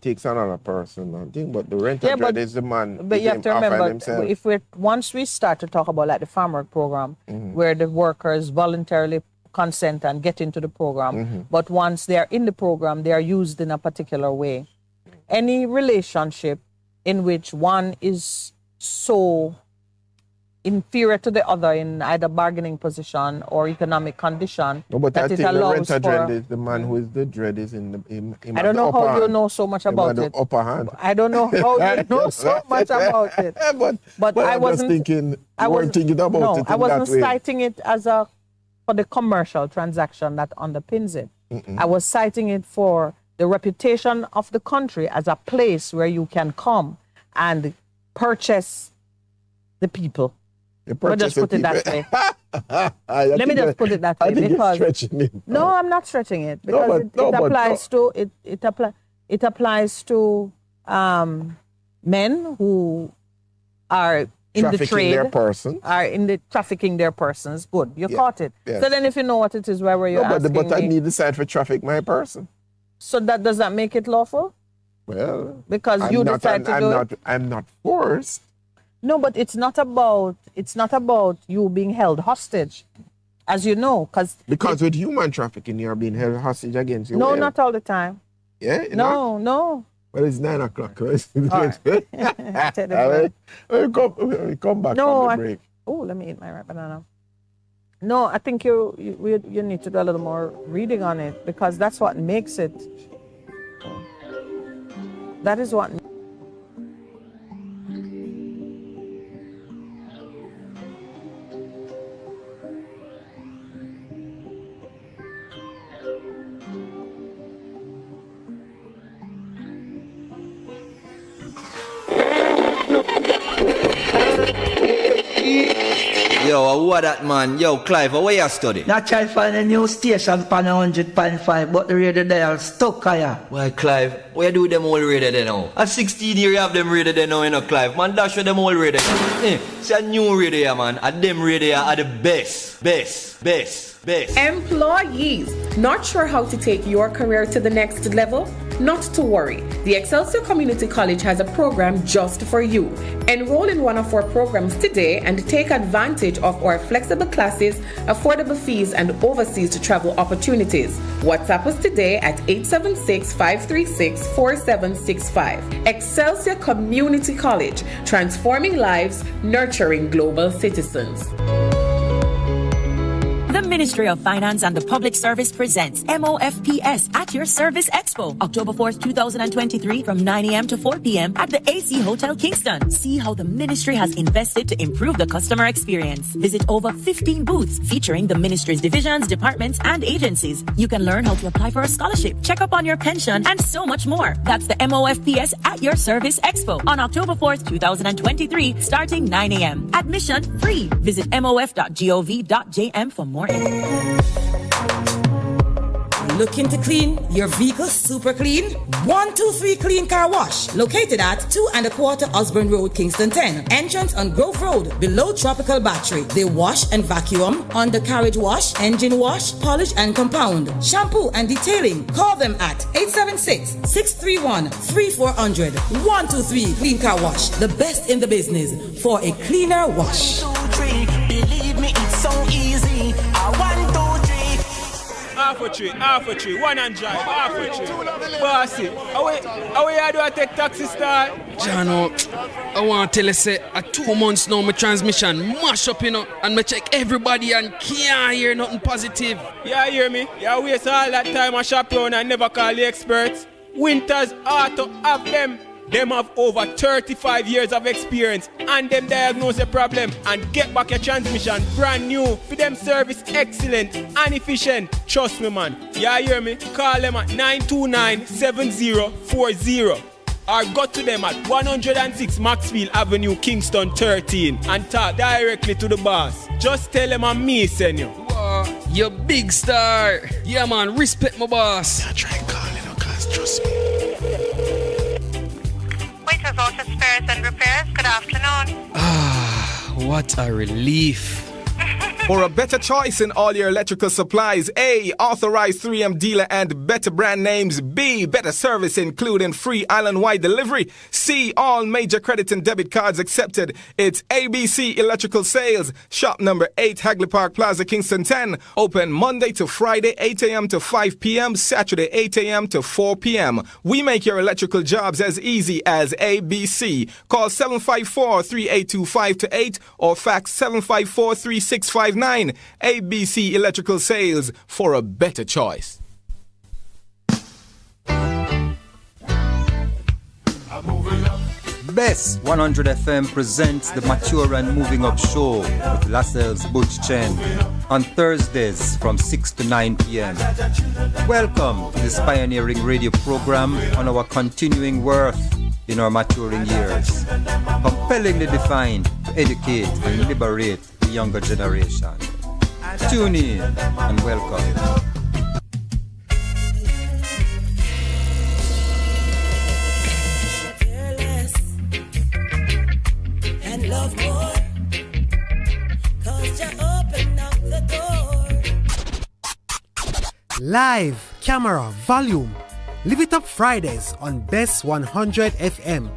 takes another person and thing, but the rent-a-dread is the man. But you have to remember, once we start to talk about like the farm work program, where the workers voluntarily consent and get into the program, but once they are in the program, they are used in a particular way. Any relationship in which one is so inferior to the other in either bargaining position or economic condition. No, but that I think the rent-a-dread is the man who is the dread is in the I don't know how you know so much about it. Upper hand. I don't know how you know so much about it. But I wasn't thinking. I wasn't thinking about it. I wasn't citing it as for the commercial transaction that underpins it. I was citing it for the reputation of the country as a place where you can come and purchase the people. Let me just put it that way. Let me just put it that way. I think because you're stretching it. No, I'm not stretching it because it applies to men who are in the trade, are in the trafficking their persons. Good, you caught it. Yes. So then, if you know what it is, where were you asking but I me? need the side for traffic my person. So does that make it lawful? Well, because you decide to do it. I'm not forced. No, but it's not about you being held hostage, as you know, because with human trafficking you're being held hostage against your will. No, not all the time. Yeah. No. Well, it's 9 o'clock. Right? We come back from the break. Let me eat my ripe banana. No, I think you need to do a little more reading on it because that's what makes it. That is what. Yo, what that man? Yo, Clive, where you study? I try to find a new station pan 100.5, but the radio dial stuck here. Why, Clive, where do them all radio there now? At 16 years you have them radio there now, Clive. Man, dash with them all radio. It's a new radio, man. And them radio are the best. Employees, not sure how to take your career to the next level? Not to worry. The Excelsior Community College has a program just for you. Enroll in one of our programs today and take advantage of our flexible classes, affordable fees, and overseas travel opportunities. WhatsApp us today at 876-536-4765. Excelsior Community College, transforming lives, nurturing global citizens. The Ministry of Finance and the Public Service presents MOFPS at Your Service Expo, October 4th, 2023 from 9 a.m. to 4 p.m. at the AC Hotel Kingston. See how the ministry has invested to improve the customer experience. Visit over 15 booths featuring the ministry's divisions, departments, and agencies. You can learn how to apply for a scholarship, check up on your pension, and so much more. That's the MOFPS at Your Service Expo on October 4th, 2023, starting 9 a.m. Admission free. Visit mof.gov.jm for more. Looking to clean your vehicle super clean? 123 Clean Car Wash, located at 2 1/4 Osborne Road, Kingston 10. Entrance on Grove Road, below Tropical Battery. They wash and vacuum, undercarriage wash, engine wash, polish and compound, shampoo and detailing. Call them at 876-631-3400. 123 Clean Car Wash, the best in the business for a cleaner wash. 1, 2, 3, believe me, it's so easy. 1, 2, 3. Half a tree, 1 and drive, half a tree. Bossy, how you do I take taxi star? Jano, I want to tell you, say, 2 months now, my transmission mash up, and I check everybody and can't hear nothing positive. Yeah, hear me? You waste all that time I shop around and never call the experts. Winters Auto have them. Them have over 35 years of experience and them diagnose the problem and get back your transmission brand new. For them service excellent and efficient. Trust me, man. You hear me? Call them at 929-7040 or go to them at 106 Maxfield Avenue, Kingston 13 and talk directly to the boss. Just tell them I'm me, send you. Wow, you big star. Yeah, man, respect my boss. I try and call you, cause trust me. Waiters, Auto Spares and Repairs, good afternoon. Ah, what a relief. For a better choice in all your electrical supplies, A, authorized 3M dealer and better brand names. B, better service including free island-wide delivery. C, all major credit and debit cards accepted. It's ABC Electrical Sales. Shop number 8, Hagley Park Plaza, Kingston 10. Open Monday to Friday, 8 a.m. to 5 p.m. Saturday, 8 a.m. to 4 p.m. We make your electrical jobs as easy as ABC. Call 754-382-528 or fax 754-3659. ABC Electrical Sales, for a better choice. Bess 100 FM presents the Mature and Moving Up Show with Lascelles Butch Chen on Thursdays from 6 to 9 p.m. Welcome to this pioneering radio program on our continuing worth in our maturing years, compellingly defined to educate and liberate the younger generation. Tune in and welcome. And love more, 'cause you open up the door. Live, camera, volume. Live it up Fridays on Bess 100 FM,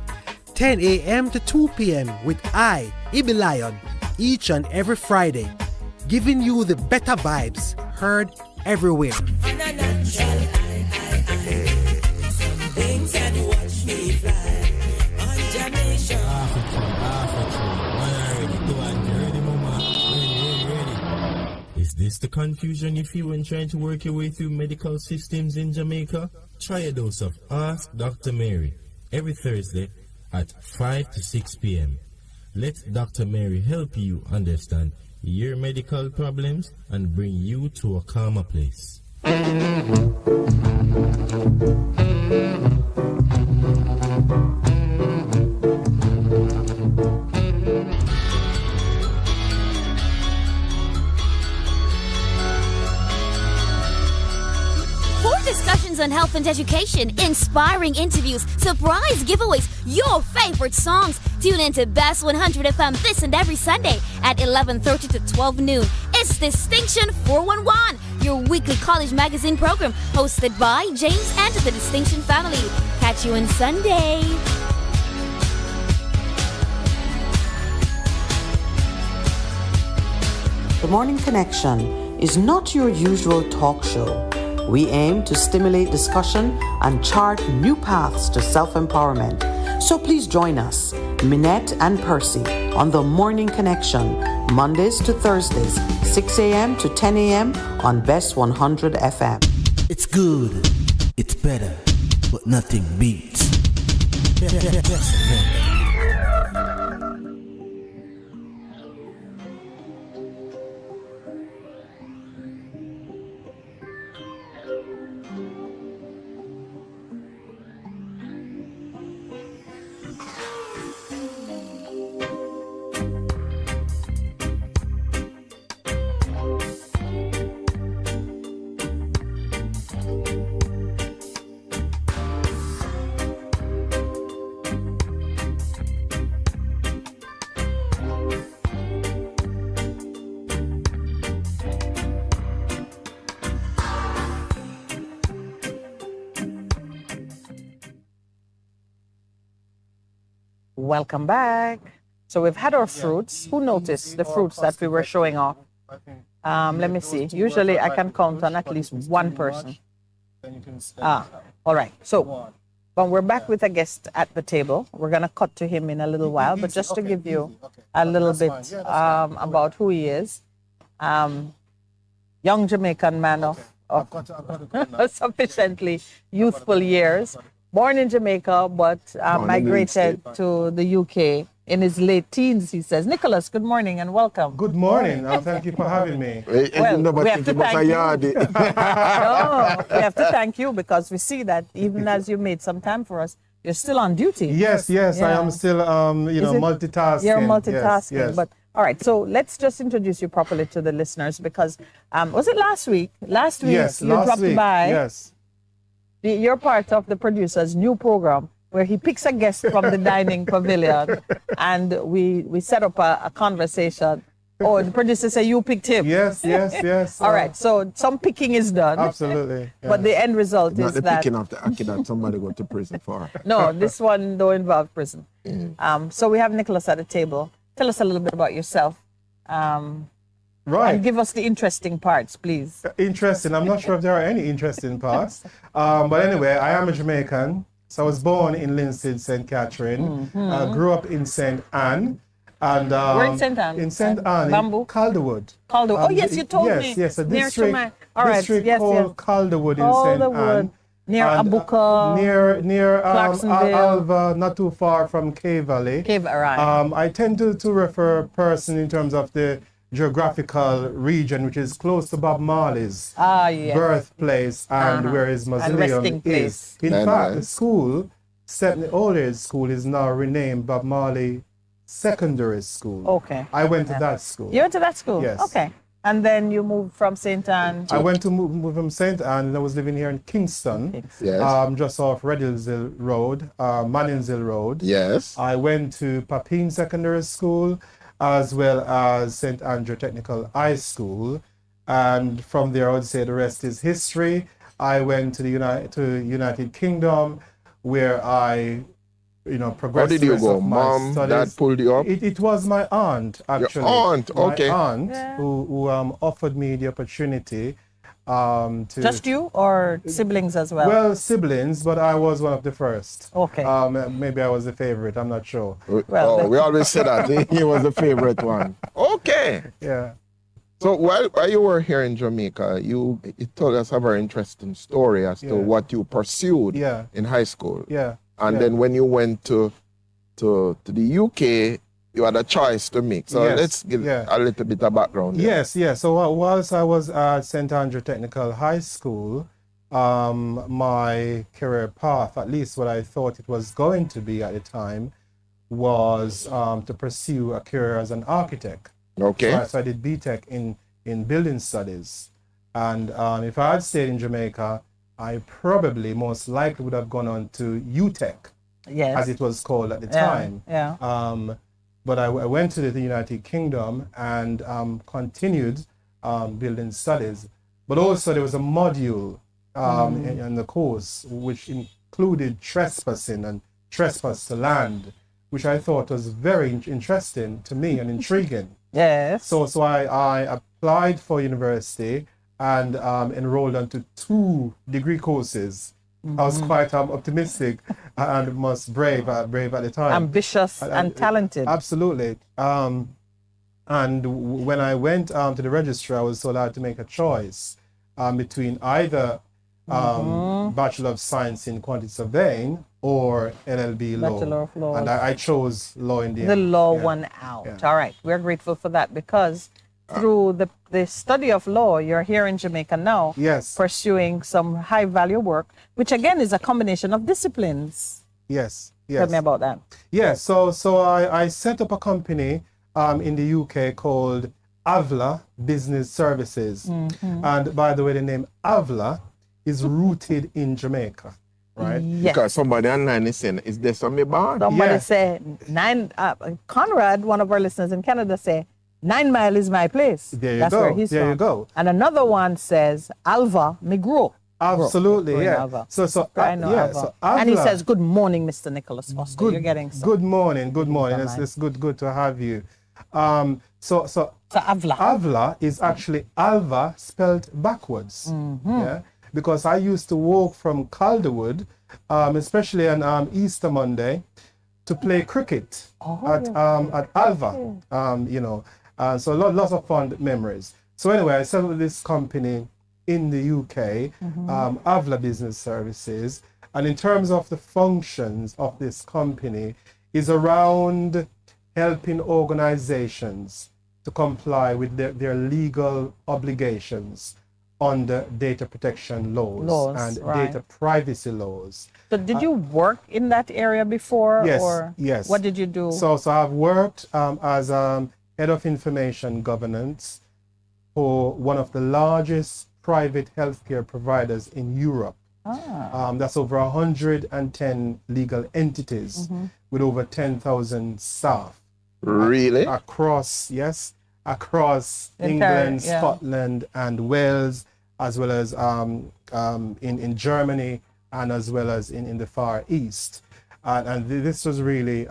10 a.m. to 2 p.m. with I, Ibi Lion, each and every Friday, giving you the better vibes heard everywhere. On a natural some things can watch me fly on Jamaica. Is this the confusion you feel when trying to work your way through medical systems in Jamaica? Try a dose of Ask Dr. Mary every Thursday at 5 to 6 p.m. Let Dr. Mary help you understand your medical problems and bring you to a calmer place. Discussions on health and education, inspiring interviews, surprise giveaways, your favorite songs. Tune in to Bess 100 FM this and every Sunday at 11:30 to 12 noon. It's Distinction 411, your weekly college magazine program hosted by James and the Distinction family. Catch you on Sunday. The Morning Connection is not your usual talk show. We aim to stimulate discussion and chart new paths to self-empowerment. So please join us, Minett and Percy, on The Morning Connection, Mondays to Thursdays, 6 a.m. to 10 a.m. on Bess 100 FM. It's good, it's better, but nothing beats. Welcome back. So we've had our fruits. Who noticed the fruits that we were showing off? Let me see. Usually I can count on at least one person. All right. So when we're back with a guest at the table, we're going to cut to him in a little while. But just to give you a little bit about who he is, young Jamaican man of of sufficiently youthful years. Born in Jamaica, but migrated to the UK in his late teens, he says. Nicholas, good morning and welcome. Good morning, and thank you for having me. Well, we have to thank you. No, we have to thank you because we see that even as you made some time for us, you're still on duty. Yes, I am still, multitasking. You're multitasking, yes. but all right. So let's just introduce you properly to the listeners because was it last week? Last week you dropped by. Yes. You're part of the producer's new program where he picks a guest from the dining pavilion, and we set up a conversation. Oh, the producer said you picked him. Yes. All right, so some picking is done. Absolutely. Yeah. But the end result Not is the that... picking of the ackee that somebody go to prison for. No, this one don't involve prison. So we have Nicholas at the table. Tell us a little bit about yourself. Right. And give us the interesting parts, please. Interesting. I'm not sure if there are any interesting parts. But anyway, I am a Jamaican. So I was born in Linstead, St. Catherine. Grew up in St. Anne. And where in St. Anne? In St. Anne, Bamboo? Calderwood. Calderwood. Oh, yes, you told me. Yes, a Near district, all right. district yes, called Calderwood in St. Anne. Near And, Abuka. Near Clarksonville. Alva, not too far from Cave Valley. Right. I tend to refer person in terms of the geographical region, which is close to Bob Marley's birthplace and where his mausoleum is. In fact, the school, Sept, the old age school, is now renamed Bob Marley Secondary School. Okay. I went to that school. You went to that school? Yes. Okay. And then you moved from St. Anne to... I went to move from St. Anne, and I was living here in Kingston, just off Redhillsville Road, Manningsville Road. Yes. I went to Papine Secondary School, as well as St. Andrew Technical High School. And from there, I would say the rest is history. I went to the United Kingdom, where I progressed. How did you go? Mom, dad pulled you up? It was my aunt, actually. Your aunt, okay. My aunt, who offered me the opportunity to... Just you or siblings as well? Well, siblings, but I was one of the first. Okay. Maybe I was the favorite, I'm not sure. Well, we always say that. He was the favorite one. Okay. Yeah. So while you were here in Jamaica, you told us a very interesting story as to what you pursued in high school. Yeah. And then when you went to the UK, you had a choice to make. So let's give a little bit of background there. Yes. So whilst I was at St. Andrew Technical High School, my career path, at least what I thought it was going to be at the time, was to pursue a career as an architect. Okay. So I did BTech in building studies. And if I had stayed in Jamaica, I probably most likely would have gone on to UTech, as it was called at the time. Yeah. But I went to the United Kingdom and continued building studies. But also there was a module in the course which included trespassing and trespass to land, which I thought was very interesting to me and intriguing. Yes. So I applied for university and enrolled onto 2 degree courses. I was quite optimistic and brave at the time. Ambitious and talented. Absolutely. And when I went to the registrar, I was so allowed to make a choice between either Bachelor of Science in Quantity Surveying or LLB Law. Bachelor of Law. And I chose law in the end. The law won out. Yeah. All right. We're grateful for that because through the study of law, you're here in Jamaica now, pursuing some high value work, which again is a combination of disciplines. Yes. Tell me about that. Yes. So I set up a company in the UK called Avla Business Services. And by the way, the name Avla is rooted in Jamaica. Right? Yes. Because somebody online is saying, is there some band? Somebody say, Conrad, one of our listeners in Canada, say, 9 Mile is my place. That's where he's from. There you go. And another one says, Alva, me grow. Absolutely, yeah. Alva. So I know Alva. So and he Avla- says, good morning, Mr. Nicholas Foster. You're getting some. Good morning. It's good to have you. So Avla. Avla is actually Alva spelled backwards. Yeah. Because I used to walk from Calderwood, especially on Easter Monday, to play cricket at Alva. So lots of fond memories. So anyway, I set up this company in the UK, Avla Business Services. And in terms of the functions of this company, is around helping organizations to comply with their legal obligations under data protection laws and right. data privacy laws. So did you work in that area before? Yes, or yes. What did you do? So I've worked as head of information governance for one of the largest private healthcare providers in Europe. That's over 110 legal entities with over 10,000 staff. Really? Across Entire, England, yeah. Scotland, and Wales, as well as in Germany, and as well as in the Far East. And this was really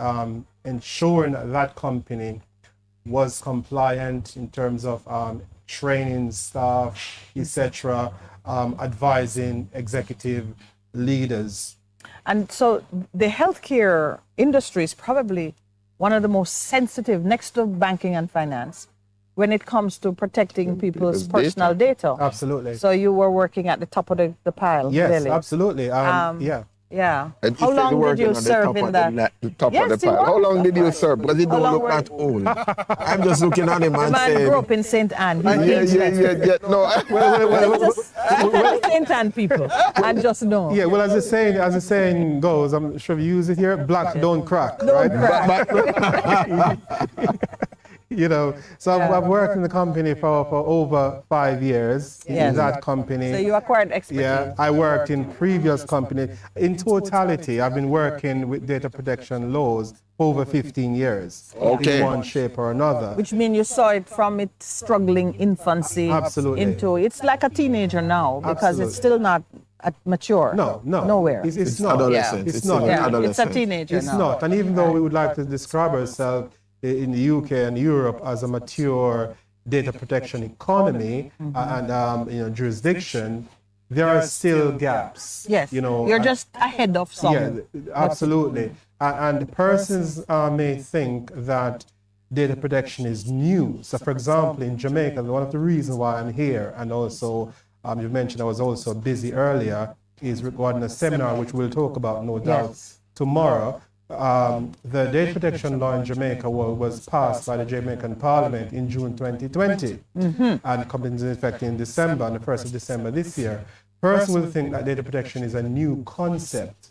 ensuring that company was compliant in terms of training staff, etc., advising executive leaders. And so the healthcare industry is probably one of the most sensitive, next to banking and finance, when it comes to protecting people's personal data. Absolutely. So you were working at the top of the pile, Yes, really. absolutely. Yeah. And How long did you serve in that? The top Yes, of the he pile. How was. long did you serve? Because he How don't long look were that you- old. I'm just looking at him The and man saying, grew up in St. Anne. He's yeah. No, St. Anne people. I just know. Yeah, well, as the saying goes, I'm sure we use it here, black don't crack, right? You know, so I've worked in the company for over 5 years in that company. So you acquired expertise. Yeah, I worked in previous companies. In totality, I've been working with data protection laws for over 15 years. Okay. In one shape or another. Which means you saw it from its struggling infancy Absolutely. into, it's like a teenager now because it's still not mature. No. Nowhere. It's not. Adolescent. It's It's not. still Yeah, adolescent. it's a teenager It's now. not. And even though we would like to describe ourselves in the UK and Europe as a mature data protection economy and jurisdiction, there are still gaps. Yes. You're just ahead of some. Yeah, absolutely. And persons may think that data protection is new. So, for example, in Jamaica, one of the reasons why I'm here, and also you mentioned I was also busy earlier, is regarding a seminar which we'll talk about, no doubt, tomorrow. The data protection law in Jamaica was passed by the Jamaican Parliament in June 2020 and comes into effect in December, on the 1st of December this year. Person will think that data protection is a new concept,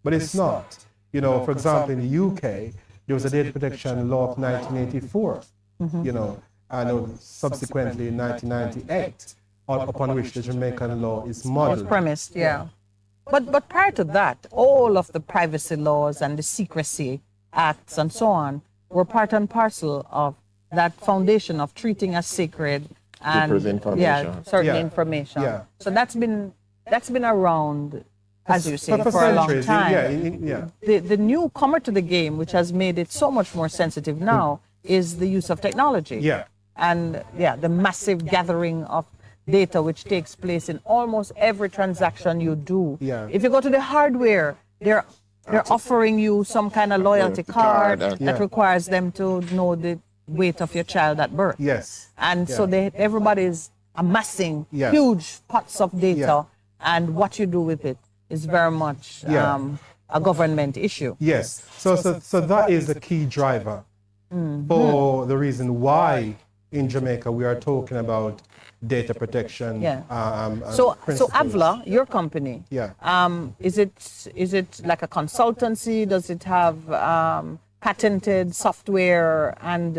but it's not. For example, in the UK, there was a data protection law of 1984, and subsequently in 1998, upon which the Jamaican law is modeled. Was premised, yeah. But prior to that, all of the privacy laws and the secrecy acts and so on were part and parcel of that foundation of treating as sacred and certain information. Yeah. So that's been around, as you say, for for a long centuries. time. The newcomer to the game, which has made it so much more sensitive now, is the use of technology. Yeah. And the massive gathering of data which takes place in almost every transaction you do. Yeah. If you go to the hardware, they're offering you some kind of loyalty card that requires them to know the weight of your child at birth. Yes. And so everybody's amassing huge pots of data, and what you do with it is very much a government issue. Yes. So that is the key driver for the reason why in Jamaica we are talking about data protection. So principles. Avla, your company, is it like a consultancy? Does it have patented software and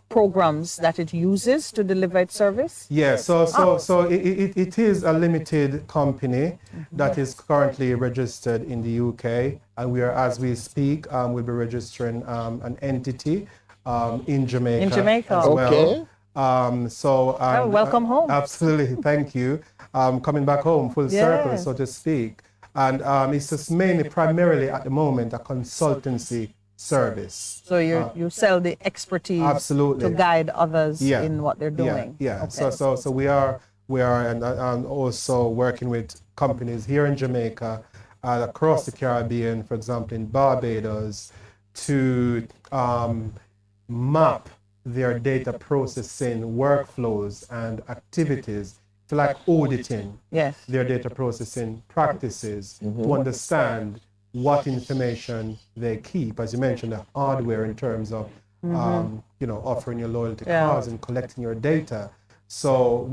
programs that it uses to deliver its service? Yeah, so it is a limited company that is currently registered in the UK, and as we speak, we'll be registering an entity in Jamaica. In Jamaica, as well. Okay. Welcome home. Absolutely, thank you. Coming back home, full circle, so to speak. And it's just primarily at the moment, a consultancy service. So you sell the expertise Absolutely. to guide others in what they're doing. Yeah. Okay. So we are and also working with companies here in Jamaica, across the Caribbean, for example, in Barbados, to map their data processing workflows and activities to like auditing Yes. their data processing practices to understand what information they keep, as you mentioned, the hardware in terms of offering your loyalty cards and collecting your data. So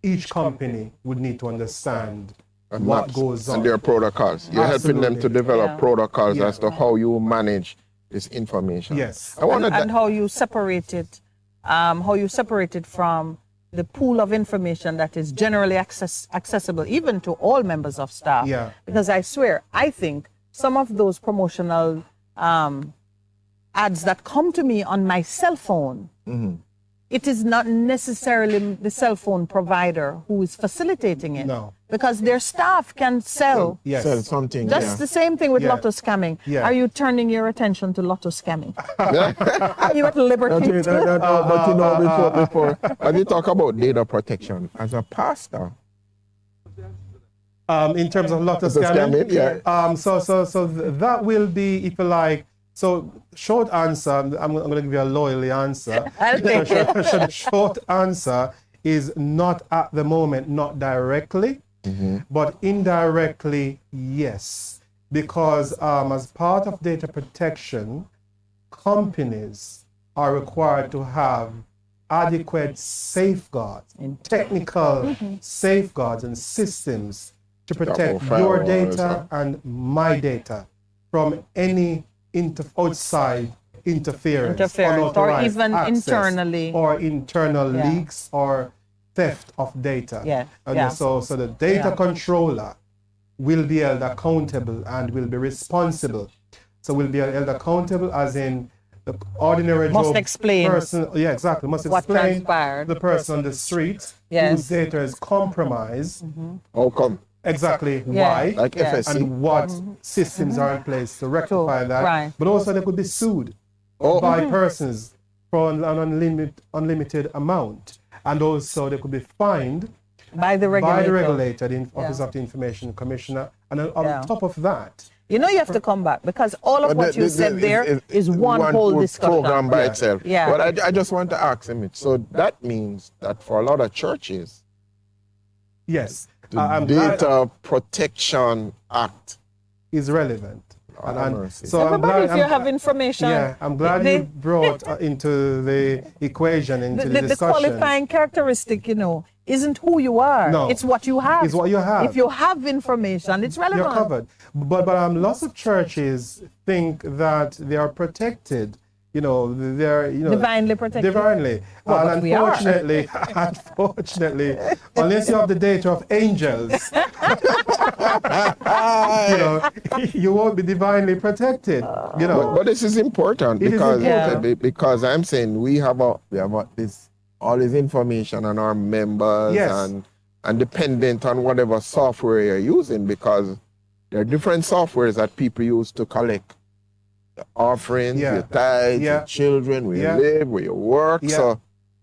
each company would need to understand what goes on. And their protocols. You're helping them to develop protocols as to how you manage this information. Yes. And how you separate it, from the pool of information that is generally accessible even to all members of staff. Yeah. Because I swear, I think some of those promotional ads that come to me on my cell phone, it is not necessarily the cell phone provider who is facilitating it. No. Because their staff can sell. Sell something. That's the same thing with Yeah. lotto scamming. Yeah. Are you turning your attention to lotto scamming? Are you at liberty? But you know, before, as you talk about data protection, as a pastor, in terms of lotto scamming, so that will be, if you like. So short answer, I'm going to give you a loyally answer. Short answer is not at the moment, not directly, but indirectly, yes. Because as part of data protection, companies are required to have adequate safeguards, technical safeguards and systems to protect your data and my data from any outside interference or unauthorized even access, internally, or internal leaks or theft of data. So the data controller will be held accountable and will be responsible. So will be held accountable as in the ordinary Must job explain person. Yeah, exactly. Must what explain transpired. the person on the street Yes. whose data is compromised. how come? Exactly Yeah. why Like FSC. and what systems are in place to rectify that. Right. But also they could be sued by persons for an unlimited amount. And also they could be fined by the regulator, the Office of the Information Commissioner. And on top of that, you have to come back, because all of what you said there is one whole discussion. Program by itself. Yeah. But I just want to ask him, so that means that for a lot of churches, yes, the Data Protection Act is relevant. So everybody, if you have information, I'm glad you brought into the equation, into the the discussion. qualifying characteristic, isn't who you are. No. It's what you have. It's what you have. If you have information, it's relevant. You're covered. But lots of churches think that they are protected. They're divinely protected. Divinely. Well, and we are. unfortunately, unless you have the data of angels, you won't be divinely protected. But this is important because I'm saying we have all this information on our members and dependent on whatever software you're using, because there are different softwares that people use to collect offerings, your tithes, your children, where you live, where you work.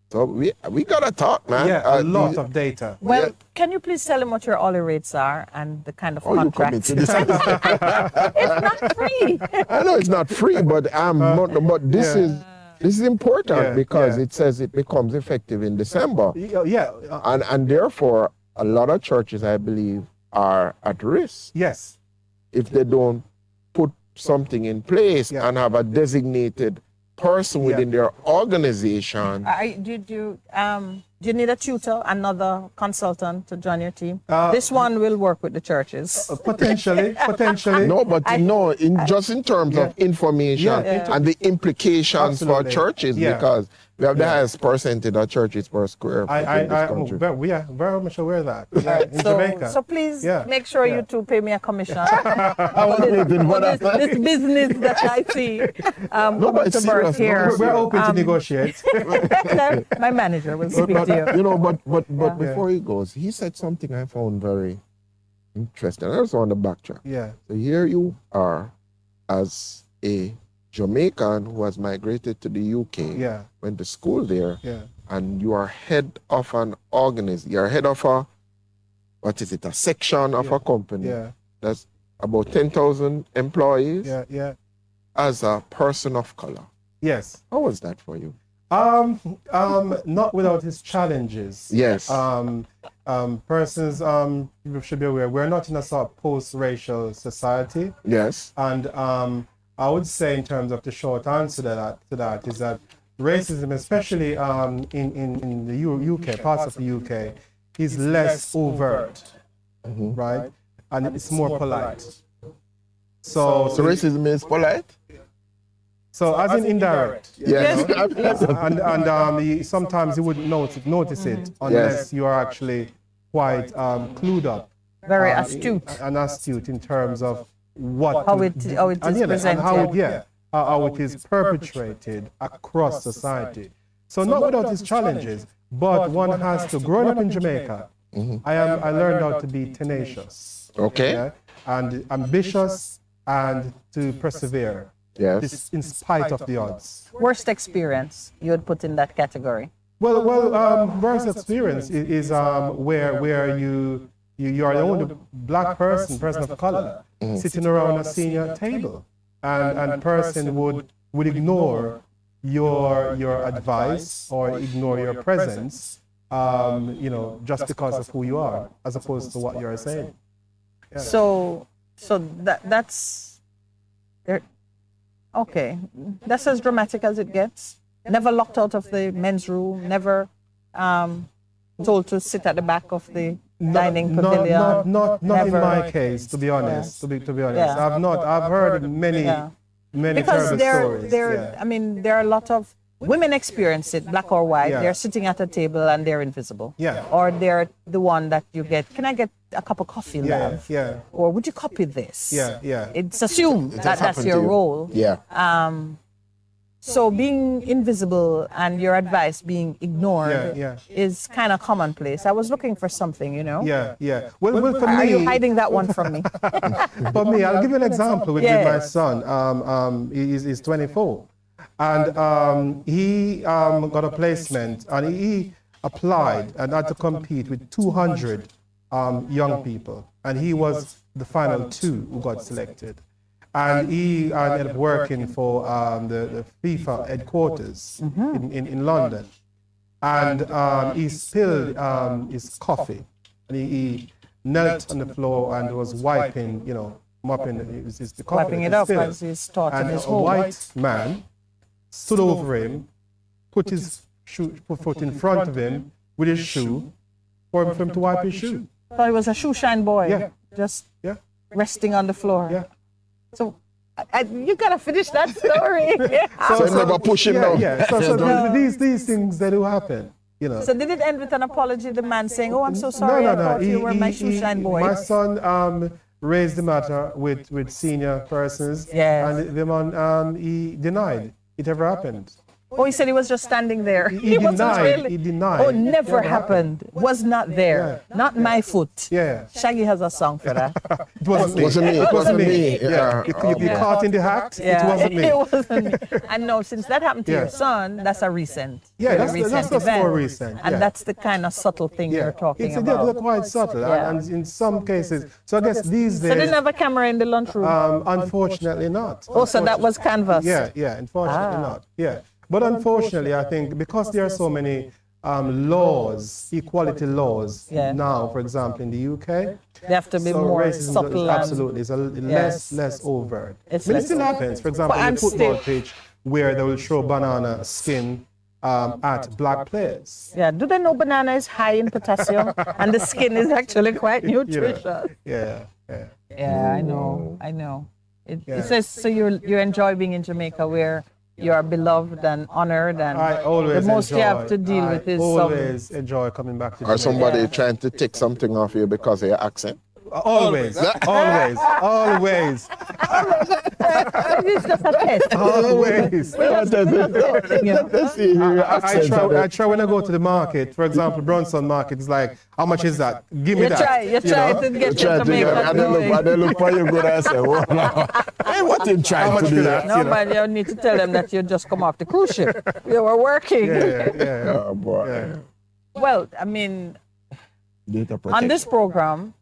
So we gotta talk, man. A lot of data. Well, can you please tell him what your hourly rates are and the kind of contracts? It's not free. I know it's not free, but this is important because it says it becomes effective in December. And therefore, a lot of churches, I believe, are at risk. Yes. If they don't put something in place and have a designated person within their organization. Do you need a tutor, another consultant to join your team? This one will work with the churches. Potentially. No, but just in terms of information and the implications for churches, because we have the highest percentage of churches per square foot in this country. We are very much aware of that in so, Jamaica. So please make sure you two pay me a commission for this business that I see. But it's serious. Here. We're open to negotiate. My manager will speak to you. But before he goes, he said something I found very interesting. I just want to backtrack. Yeah. So here you are as a Jamaican who has migrated to the UK, went to school there, and you are head of an organization. You're head of a section of a company that's about 10,000 employees as a person of color. Yes. How was that for you? Not without its challenges. Yes. Persons should be aware we're not in a sort of post-racial society. Yes. And I would say, in terms of the short answer to that is that racism, especially in the UK, parts of the UK, is less overt, right? And it's more polite. So racism is polite? So as in indirect. Yes. And sometimes you wouldn't notice it unless you are actually quite clued up. Very astute. And astute in terms of how it is presented. And how it is perpetrated across society. So not without its challenges, but one has to, growing up in Jamaica, I learned how to be tenacious. Okay. Yeah, and ambitious and to persevere. Yes. In spite of the odds. Worst experience you would put in that category? Well, worst experience is where you are the only black person of color, sitting around a senior table, and person would ignore your advice or ignore your presence, just because of who you are, as opposed to what you're saying. Yeah. So that's there. Okay, that's as dramatic as it gets. Never locked out of the men's room. Never told to sit at the back of the dining pavilion. Not in my case, to be honest. To be honest, Yeah. I've heard many because terrible stories. I mean, there are a lot of women experience it, black or white. Yeah. They're sitting at a table and they're invisible. Yeah. Or they're the one that you get. Can I get a cup of coffee, love? Yeah. Or would you copy this? Yeah. It's assumed that that's your role. Yeah. So being invisible and your advice being ignored Yeah. is kind of commonplace. I was looking for something, Yeah. Well, for Are me, you hiding that one from me? For me, I'll give you an example with my son. He's 24, and he got a placement, and he applied and had to compete with 200 young people, and he was the final 2 who got selected. And he ended up working for the FIFA headquarters in London. And he spilled his coffee. And he knelt on the floor and was wiping, mopping the coffee. Wiping it up as he's taught in his home. And a white man stood over him, put his foot in front of him with his shoe for him to wipe his shoe. So he was a shoe shine boy, just resting on the floor. Yeah. So you gotta finish that story. So never push him down. So these things, they do happen. So did it end with an apology? The man saying, "Oh, I'm so sorry. I thought you were my shoe shine boy." My son raised the matter with senior persons, and the man he denied it ever happened. Oh, he said he was just standing there. He denied. He denied. Oh, never happened. Was not there. Not my foot. Yeah. Shaggy has a song for that. It wasn't me. It wasn't me. Yeah. You caught in the act. Yeah. It wasn't me. It wasn't me. And no, since that happened to your son, that's a recent. Yeah, that's event. more recent. And that's the kind of subtle thing you're talking about. They're quite subtle, and in some cases. So I guess these days. So they didn't have a camera in the lunchroom. Unfortunately not. Oh, so that was canvas. Yeah. Unfortunately not. Yeah. But unfortunately, I think because there are so many laws, equality laws now, for example, in the UK, they have to be more subtle. Absolutely, it's less overt. It still happens. For example, on the football pitch where they will show banana skin at black players. Yeah, do they know banana is high in potassium and the skin is actually quite nutritious? Yeah, I know. It says so. You enjoy being in Jamaica where you are beloved and honored, and the most you have to deal with is always enjoy coming back to Jamaica. Or somebody trying to take something off you because of your accent. Always. It's just a test. Always. I try when I go to the market, for example, Bronson Market, it's like, how much is that? Give me that. You try to get your Jamaican going. And they look for you good and say, oh, no. Hey, what you trying to do? No, but you need to tell them that you just come off the cruise ship. You were working. Yeah. Oh, boy. Yeah. Well, I mean, on this program,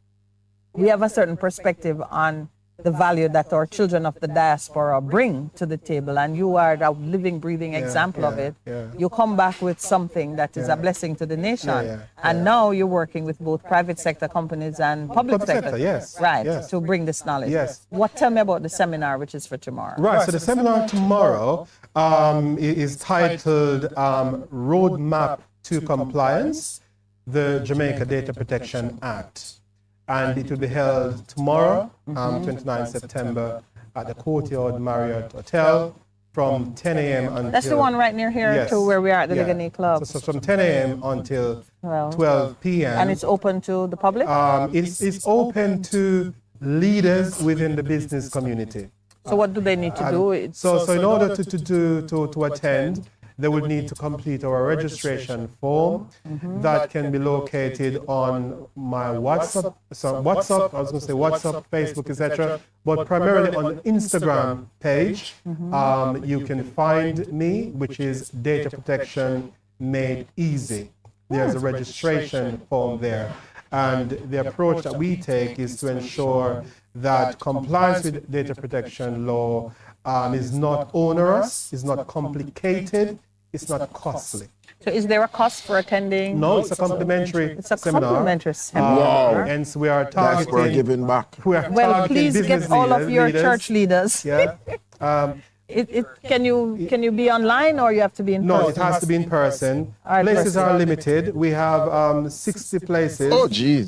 we have a certain perspective on the value that our children of the diaspora bring to the table, and you are a living, breathing example of it. You come back with something that is a blessing to the nation. And now you're working with both private sector companies and public sector. Yes. Right, Yes. to bring this knowledge. Yes. Tell me about the seminar, which is for tomorrow. Right, so the seminar tomorrow is titled Roadmap to Compliance, the Jamaica Data Protection Act. And it will be held tomorrow, 29 September, at the Courtyard Marriott Hotel from 10 a.m. until... That's the one right near here to where we are at the Ligani Club. So from 10 a.m. until 12 p.m. And it's open to the public? It's open to leaders within the business community. So what do they need to do? So in order to attend, they would need to complete our registration form that can be located on my WhatsApp, Facebook, etc. But primarily on the Instagram page, you can find me, which is Data Protection Made Easy. There's a registration form there. And the approach that we take is to ensure that compliance with data protection law is not onerous, is not complicated, it's not costly. So is there a cost for attending? No, it's a complimentary seminar. It's a complimentary seminar. And so we are targeting... We're giving back. Well, please get all of your church leaders. Yeah. Can you be online or you have to be in person? No, it has to be in person. Places are limited. We have 60 places. Oh, geez.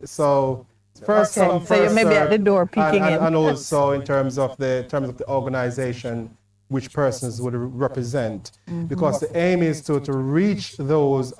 So first come, first so you may be at the door peeking in. And also in terms of the organization, which persons would represent, because the aim is to reach those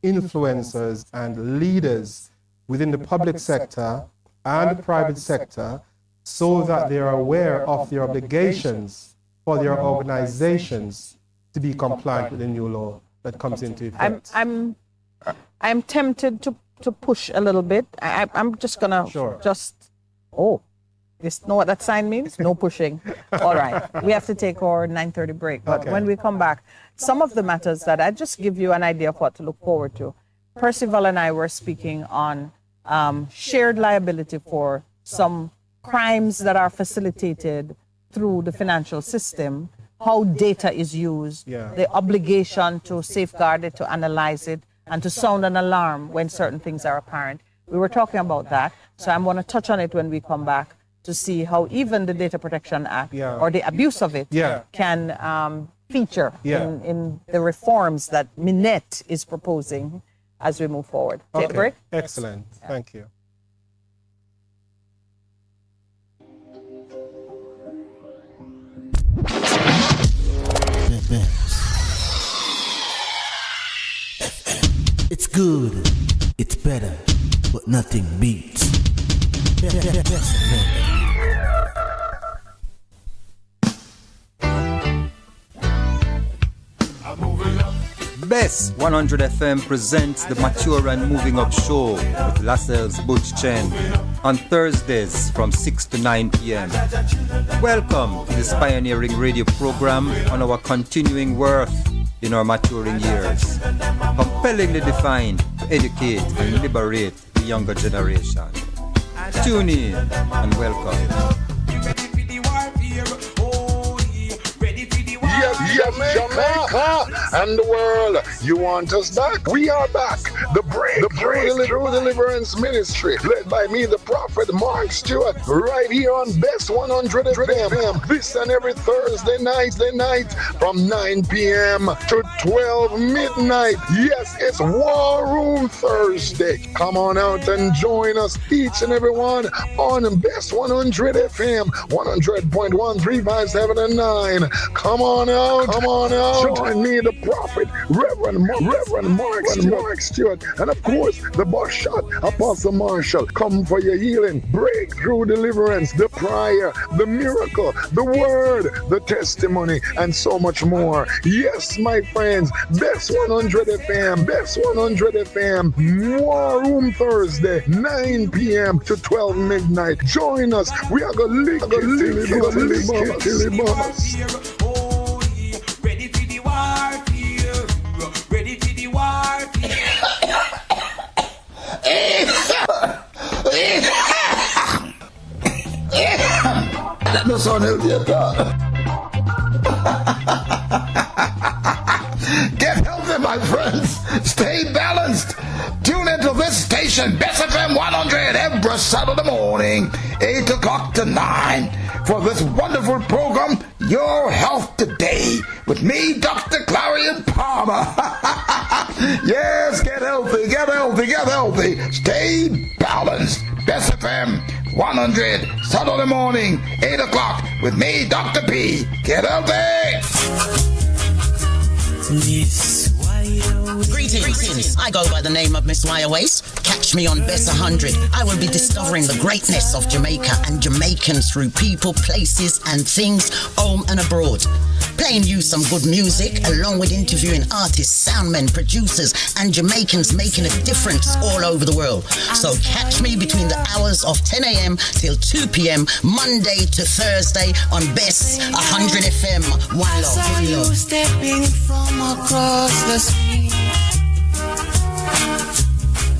influencers and leaders within the public sector and the private sector, so that they are aware of their obligations for their organizations to be compliant with the new law that comes into effect. I'm tempted to push a little bit. I'm just gonna you know what that sign means? No pushing. All right. We have to take our 9:30 break. But when we come back, some of the matters that I just give you an idea of what to look forward to. Percival and I were speaking on shared liability for some crimes that are facilitated through the financial system, how data is used, the obligation to safeguard it, to analyze it, and to sound an alarm when certain things are apparent. We were talking about that, so I'm going to touch on it when we come back, to see how even the Data Protection Act or the abuse of it can feature in the reforms that Minett is proposing as we move forward. Take a break? Excellent. Thank you. It's good, it's better, but nothing beats. BES 100 FM presents the Mature and Moving Up Show with Lascelles Butch Chen on Thursdays from 6 to 9 p.m. Welcome to this pioneering radio program on our continuing worth in our maturing years, compellingly defined to educate and liberate the younger generation. Tune in and welcome. Yes, Jamaica and the world, you want us back? We are back. The Breakthrough Deliverance Ministry, led by me, the prophet Mark Stewart, right here on Best 100 FM. This and every Thursday night from 9 p.m. to 12 midnight. Yes, it's War Room Thursday. Come on out and join us, each and every one, on Best 100 FM, 100.1, 357 and 9. Come on out. Join me, the prophet, Reverend Mark Stewart, and of course, the boss shot, Apostle Marshall. Come for your healing, breakthrough, deliverance, the prayer, the miracle, the word, the testimony, and so much more. Yes, my friends, Best 100 FM, Best 100 FM, War Room Thursday, 9 p.m. to 12 midnight. Join us. We are going to lick it till it busts. son elevator. Get healthy, my friends. Stay balanced. Tune into this station, Bess FM 100, every Saturday morning, 8 o'clock to 9, for this wonderful program, Your Health Today, with me, Dr. Clarion Palmer. Yes, get healthy, get healthy, get healthy. Stay balanced. Bess FM 100, Saturday morning, 8 o'clock, with me, Dr. P. Get healthy. Greetings, I go by the name of Miss Wire Waste. Catch me on Bess 100. I will be discovering the greatness of Jamaica and Jamaicans through people, places and things, home and abroad. Playing you some good music along with interviewing artists, soundmen, producers and Jamaicans making a difference all over the world. So catch me between the hours of 10 a.m. till 2 p.m. Monday to Thursday on Bess 100 FM. One love, one love. Stepping from across the street,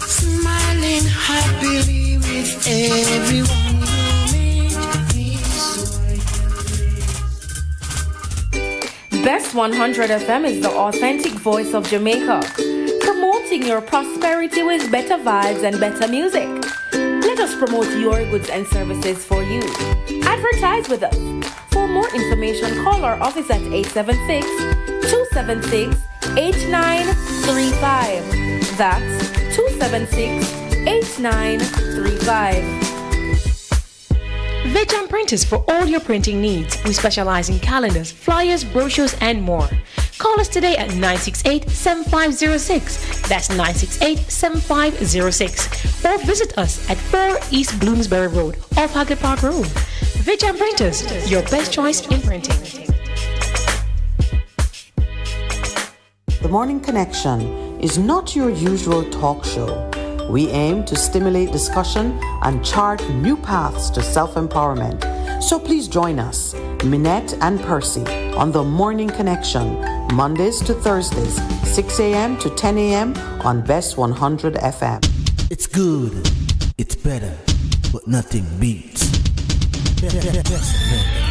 smiling happily with everyone you meet. Bess 100 FM is the authentic voice of Jamaica, promoting your prosperity with better vibes and better music. Let us promote your goods and services for you. Advertise with us. For more information, call our office at 876-276-8935. That's 276-8935. Vejan Printers for all your printing needs. We specialize in calendars, flyers, brochures, and more. Call us today at 968-7506. That's 968-7506. Or visit us at 4 East Bloomsbury Road, off Hagley Park Road. Vejan Printers, your best choice in printing. The Morning Connection is not your usual talk show. We aim to stimulate discussion and chart new paths to self-empowerment. So please join us, Minett and Percy, on The Morning Connection, Mondays to Thursdays, 6 a.m. to 10 a.m. on Bess 100 FM. It's good, it's better, but nothing beats. Best FM.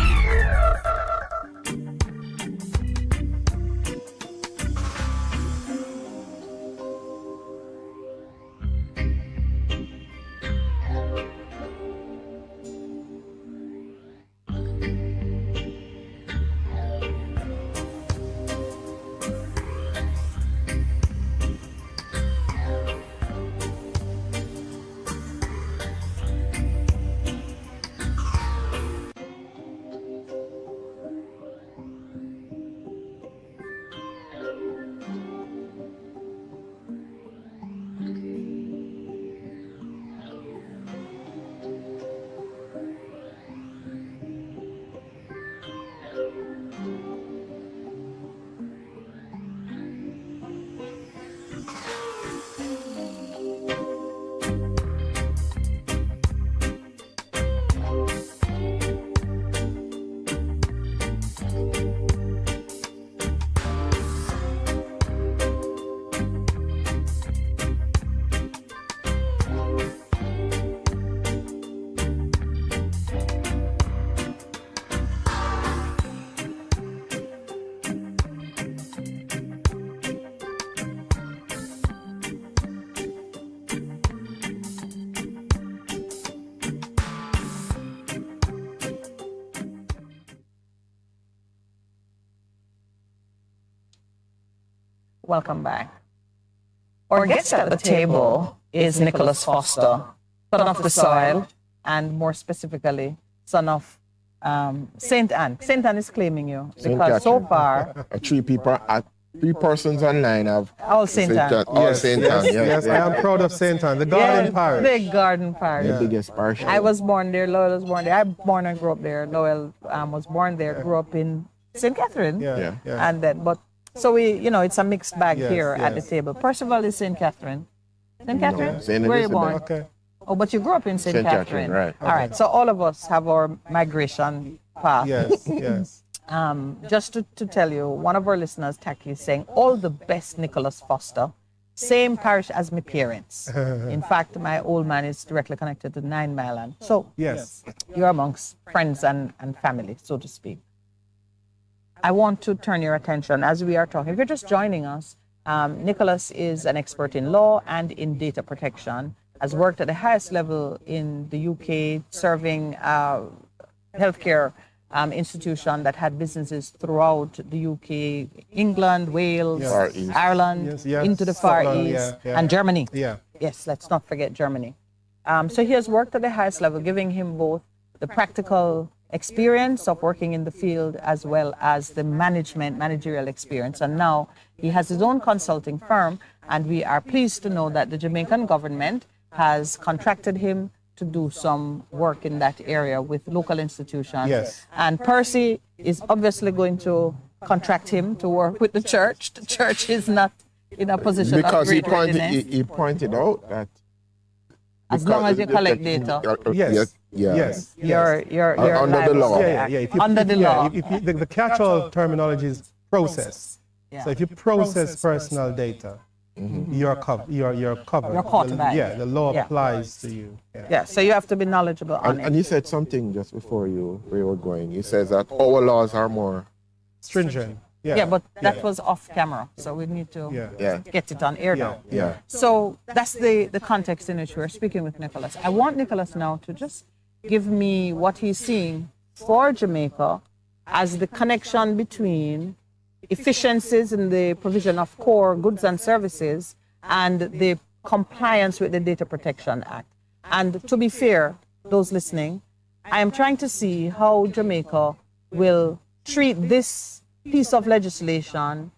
Welcome back. Our guest at the table is Nicholas Foster, son of the soil, and more specifically, son of Saint Anne. Saint Anne is claiming you because so far, three persons online have all Saint Anne. Yes, I am proud of Saint Anne, the Garden Parish. The Garden Parish. The biggest parish. I was born there. Loyal was born there. I born and grew up there. Loyal was born there. Grew up in St. Catherine. And then, so we, it's a mixed bag here at the table. Percival is St. Catherine. St. Catherine? St. Where are you born? Okay. Oh, but you grew up in St. Catherine. Right. All right. So all of us have our migration path. Yes. Just to tell you, one of our listeners, Taki, is saying all the best, Nicholas Foster. same parish as my parents. In fact, my old man is directly connected to 9 Mile. And so Yes. you're amongst friends and family, so to speak. I want to turn your attention as we are talking. If you're just joining us, Nicholas is an expert in law and in data protection, has worked at the highest level in the UK, serving healthcare institution that had businesses throughout the UK, England, Wales, Yes. Ireland, Yes, yes. into the Far Scotland, East, yeah. and Germany. Yeah. Yes, let's not forget Germany. So he has worked at the highest level, giving him both the practical experience of working in the field as well as the managerial experience. And now he has his own consulting firm, and we are pleased to know that the Jamaican government has contracted him to do some work in that area with local institutions. Yes. And Percy is obviously going to contract him to work with the church. The church is not in a position Because of he great readiness. pointed out that As long as you collect data. Yes. Yeah. Yes. You're under the liable. law. Yeah. If you, Under the law. The catch-all terminology is process. Yeah. So if you process personal data, you're covered. You're covered. You're caught by it. Yeah, the law Yeah. applies to you. Yeah, so you have to be knowledgeable on And it. you said something just before you were going. You said that our laws are more Stringent. Yeah. Yeah, but that was off camera, so we need to Yeah. get it on air now. Yeah. So that's the context in which we're speaking with Nicholas. I want Nicholas now to just give me what he's seeing for Jamaica as the connection between efficiencies in the provision of core goods and services and the compliance with the Data Protection Act. And to be fair, those listening, I am trying to see how Jamaica will treat this piece of legislation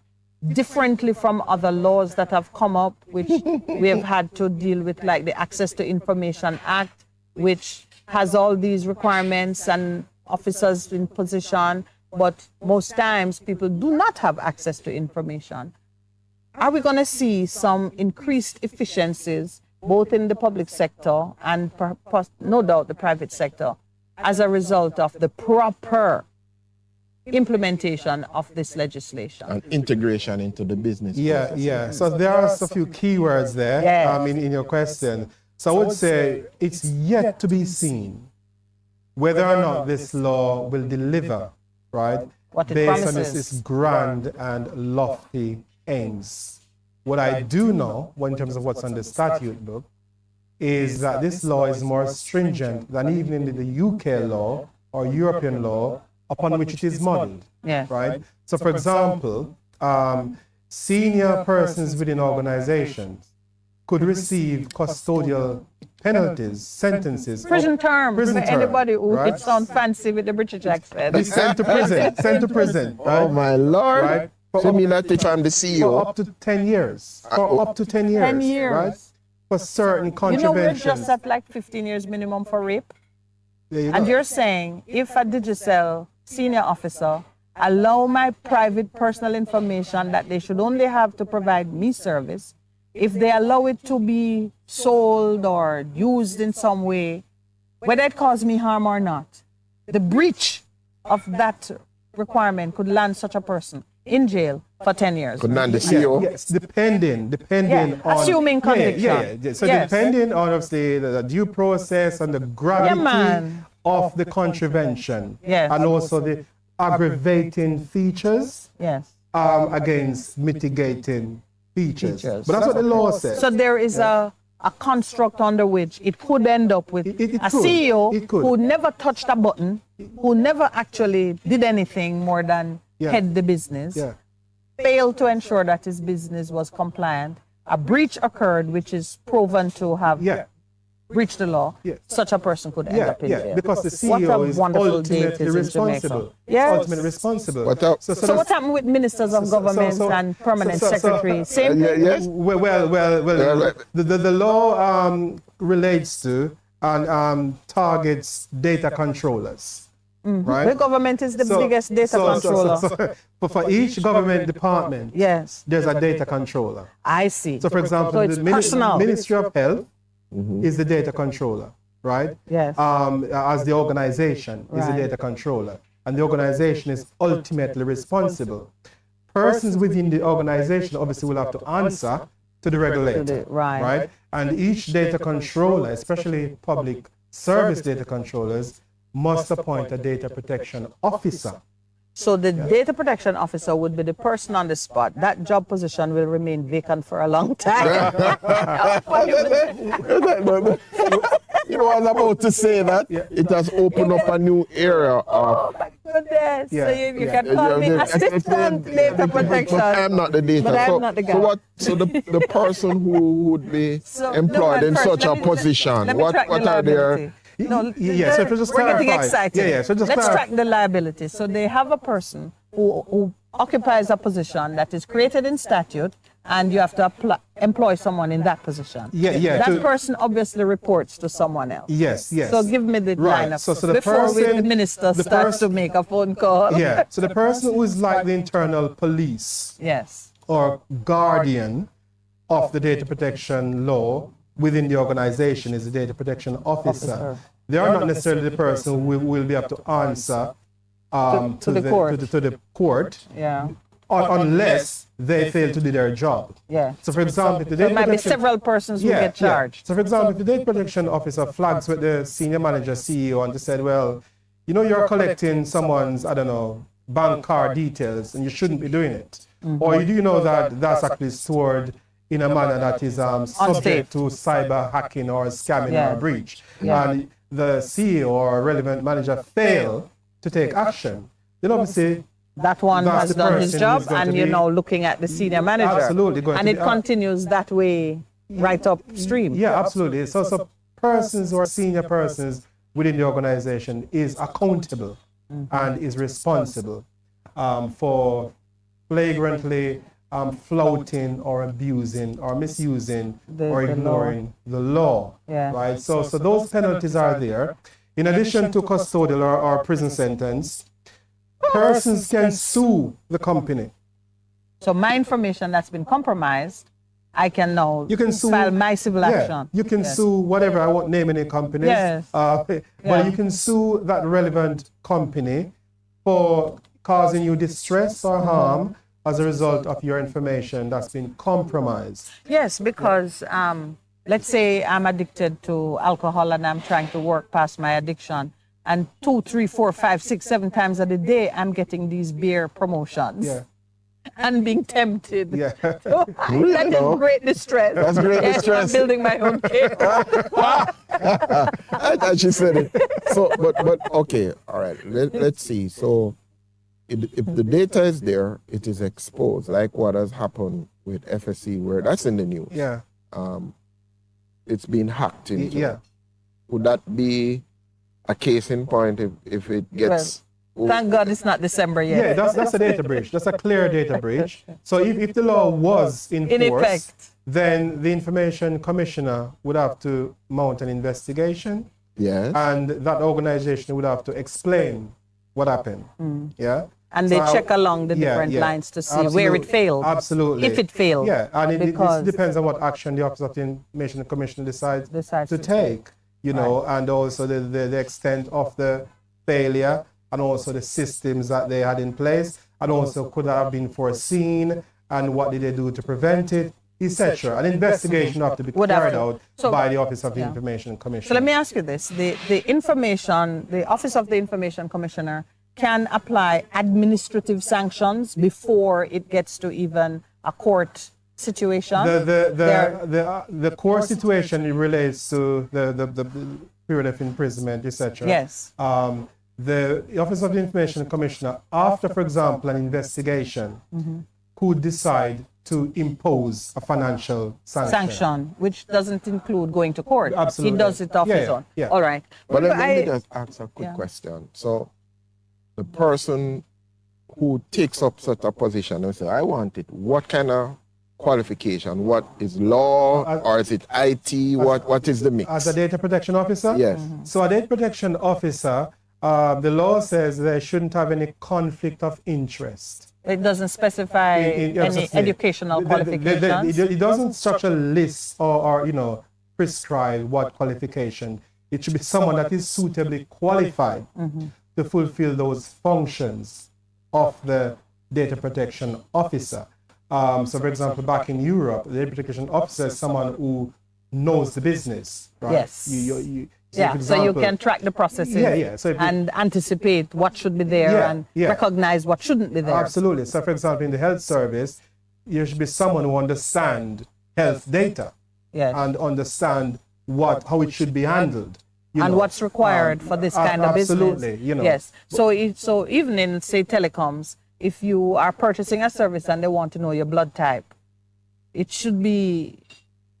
differently from other laws that have come up, which we have had to deal with, like the Access to Information Act, which has all these requirements and officers in position, but most times people do not have access to information. Are we going to see some increased efficiencies, both in the public sector and no doubt the private sector, as a result of the proper implementation of this legislation? And integration into the business. Yeah, process. yeah. So there are a few keywords there Yes. in your question. So I would say it's yet to be seen whether or not this law will deliver, right? What it based on promises. its grand and lofty aims. What I do know, in terms of what's on the statute book, is that this law is more stringent than even in the UK law or European law upon which it is modeled. Yeah. Right? So, for example, senior persons within organizations could receive custodial penalties, sentences. Prison term for anybody who right? it sounds fancy with the British accent. Be sent to prison, right? Oh my Lord. Right? So me that if I'm the CEO. For up to 10 years. For up to 10 years. 10 years. Right? For certain You know, contraventions. we're just at like 15 years minimum for rape. There you And go. you're saying if a Digicel senior officer allow my private personal information that they should only have to provide me service, if they allow it to be sold or used in some way, whether it cause me harm or not, the breach of that requirement could land such a person in jail for 10 years. Could land the CEO. Yes, depending Yeah, on assuming conviction. Yeah. So Yes. depending on obviously the due process and the gravity man. of the contravention, Yes. and also the aggravating features Yes. against mitigating features. But that's what the law says. So there is a construct under which it could end up with a CEO who never touched a button, who never actually did anything more than head the business, failed to ensure that his business was compliant. A breach occurred, which is proven to have breached the law. Such a person could end up in jail. Because the What CEO a is wonderful day it ultimately is in Jamaica. responsible. Yes. Ultimately responsible. So what happened with ministers of government and permanent secretaries? Same thing? Well, the law relates to and targets data controllers. Right? The government is the biggest data controller. But for each government department, there's a data controller. I see. So, for example, So it's the personal. Ministry of Health is the data controller, right? Yes. As the organization is the data controller, and the organization is ultimately responsible. Persons within the organization obviously will have to answer to the regulator, right? And each data controller, especially public service data controllers, must appoint a data protection officer. So the data protection officer would be the person on the spot. That job position will remain vacant for a long time. You know, I was about to say that it has opened up a new era of. Goodness. So you can call me assistant data protection. But I'm not the data. But I'm not the guy. So the person who would be employed in such a position, what are their? No, so just we're getting clarify. excited. So just let's clarify. track the liability. So they have a person who occupies a position that is created in statute, and you have to employ someone in that position. That person obviously reports to someone else. Yes. So give me the line of So the before person, the minister starts to make a phone call. So the person who is like the internal police. Yes. Or guardian of the data protection law within the organization is the data protection officer. They are not necessarily the person who will be able to answer to the court. Unless they fail to do their job. So for example, if the there might be several persons who get charged. So for example, if the data protection officer flags with the senior manager, CEO, and they said, well, you know, you're collecting someone's, I don't know, bank card details, and you shouldn't be doing it. Or you do know that that's actually stored in a manner that is subject to cyber hacking or scamming or breach. And the CEO or relevant manager fail to take action. Then obviously, that one has done his job, and you're now looking at the senior manager. Absolutely. And it continues that way right upstream. Yeah, absolutely. So persons or senior persons within the organization is accountable and is responsible for flagrantly flouting or abusing or misusing or ignoring the law. Right? So those penalties are there. In addition to custodial or prison sentence, persons can sue the company. So my information that's been compromised, I can now file my civil action. You can sue whatever, I won't name any companies, but you can sue that relevant company for causing you distress or harm as a result of your information that's been compromised. Yes, because let's say I'm addicted to alcohol and I'm trying to work past my addiction. And 2, 3, 4, 5, 6, 7 times a day, I'm getting these beer promotions. And being tempted. So that is great distress. That's great distress. I'm building my own case. I thought she said it. So, but okay, all right. Let's see. So, if the data is there, it is exposed, like what has happened with FSC, where that's in the news. It's been hacked into. Would that be a case in point if it gets? Thank God it's not December yet. That's a data breach. That's a clear data breach. So if the law was in force, effect, then the Information Commissioner would have to mount an investigation. And that organization would have to explain what happened. And they check along the different lines to see where it failed. Absolutely. If it failed. And it depends on what action the Office of the Information Commissioner decides to take. You know, and also the extent of the failure, and also the systems that they had in place, and also could have been foreseen, and what did they do to prevent it, etc. An investigation have to be carried out by the Office of the Information Commissioner. So let me ask you this: the Office of the Information Commissioner can apply administrative sanctions before it gets to even a court situation. The core situation relates to the period of imprisonment, etc. The Office of the Information Commissioner, after, for example, an investigation, could decide to impose a financial sanction. Which doesn't include going to court. Absolutely. He does it off his own. All right. But let me just ask a quick question. So the person who takes up such a position and say, I want it, what kind of qualification? What is law, or is it IT? What is the mix? As a data protection officer? Yes. So a data protection officer, the law says they shouldn't have any conflict of interest. It doesn't specify any educational qualifications? It doesn't such a list or prescribe what qualification. It should be someone that is suitably qualified to fulfill those functions of the data protection officer. So, for example, back in Europe, the data protection officer is someone who knows the business, right? Yes. So you can track the processing and anticipate what should be there and recognize what shouldn't be there. Absolutely. So, for example, in the health service, there should be someone who understands health data and understand how it should be handled. And what's required for this kind of business. Absolutely. Yes. So even in, say, telecoms, if you are purchasing a service and they want to know your blood type, it should be